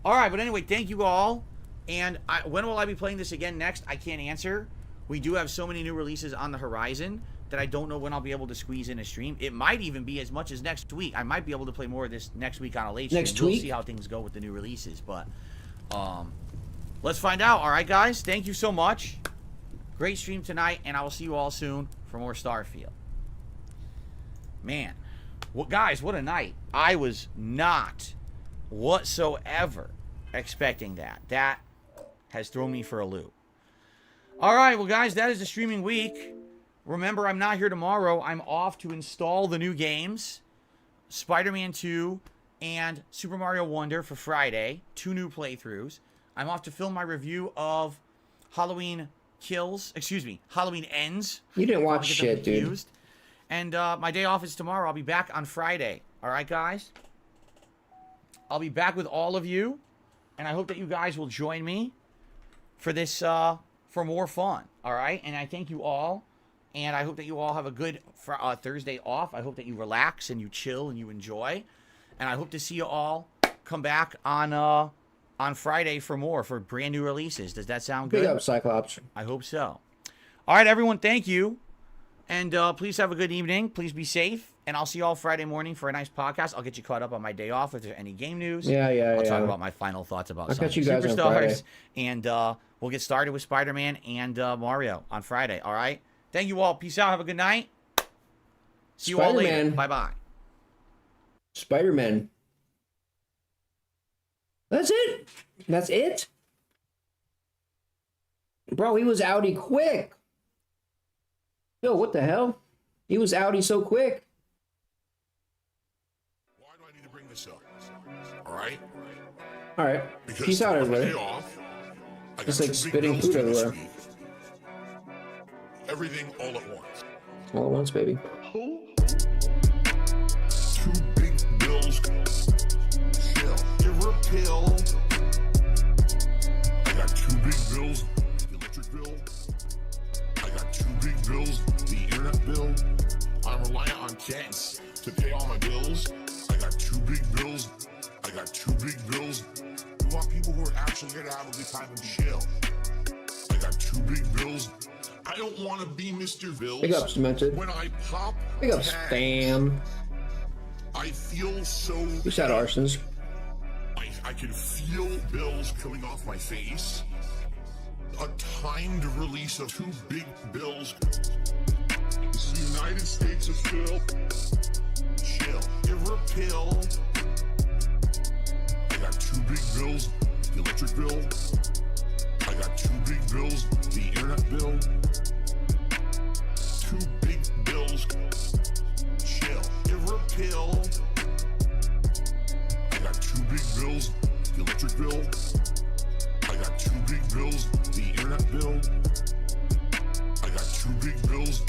All right, but anyway, thank you all. And when will I be playing this again next? I can't answer. we do have so many new releases on the horizon that I don't know when I'll be able to squeeze in a stream. It might even be as much as next week. I might be able to play more of this next week on a late stream. Next we'll week? see how things go with the new releases, but let's find out. All right, guys. Thank you so much. Great stream tonight, and I will see you all soon for more Starfield. Man, guys, what a night. I was not whatsoever expecting that. That has thrown me for a loop. All right, well, guys, that is the streaming week. Remember, I'm not here tomorrow. I'm off to install the new games, Spider-Man 2 and Super Mario Wonder for Friday. 2 new playthroughs. I'm off to film my review of Halloween Ends. You didn't watch shit, dude. And my day off is tomorrow. I'll be back on Friday. All right, guys? I'll be back with all of you. And I hope that you guys will join me for this, for more fun. All right? And I thank you all. And I hope that you all have a good Thursday off. I hope that you relax and you chill and you enjoy. And I hope to see you all come back on Friday for brand new releases. Does that sound good? Big up, Cyclops. I hope so. All right, everyone, thank you. And please have a good evening. Please be safe. And I'll see you all Friday morning for a nice podcast. I'll get you caught up on my day off if there's any game news. I'll talk about my final thoughts about I'll some catch you guys on Friday. Superstars. And we'll get started with Spider-Man and Mario on Friday. All right? Thank you all. Peace out. Have a good night. See you all later. Bye-bye. Spider-Man. That's it. That's it? Bro, he was outie quick. Yo, what the hell? He was outie so quick. Why do I need to bring this up? All right? All right. Because Peace out, everybody. off, Just like spitting food everywhere. Everything all at once. All at once, baby. Who? 2 big bills. Chill. Give her a pill. I got 2 big bills. The electric bill. I got 2 big bills. The internet bill. I'm reliant on checks to pay all my bills. I got 2 big bills. I got 2 big bills. We want people who are actually here to have a good time and chill. I got 2 big bills. I don't want to be Mr. Bills. Big up, Cemented. When I pop Big up, tags, Spam. I feel so... Peace out, Arsons. I can feel bills coming off my face. A timed release of 2 big bills. This is the United States of Phil. Chill. Give her a pill. I got 2 big bills. The electric bill. I got 2 big bills. The internet bill. 2 big bills. Chill. Give her a pill. I got 2 big bills. The electric bill. I got 2 big bills. The internet bill. I got 2 big bills.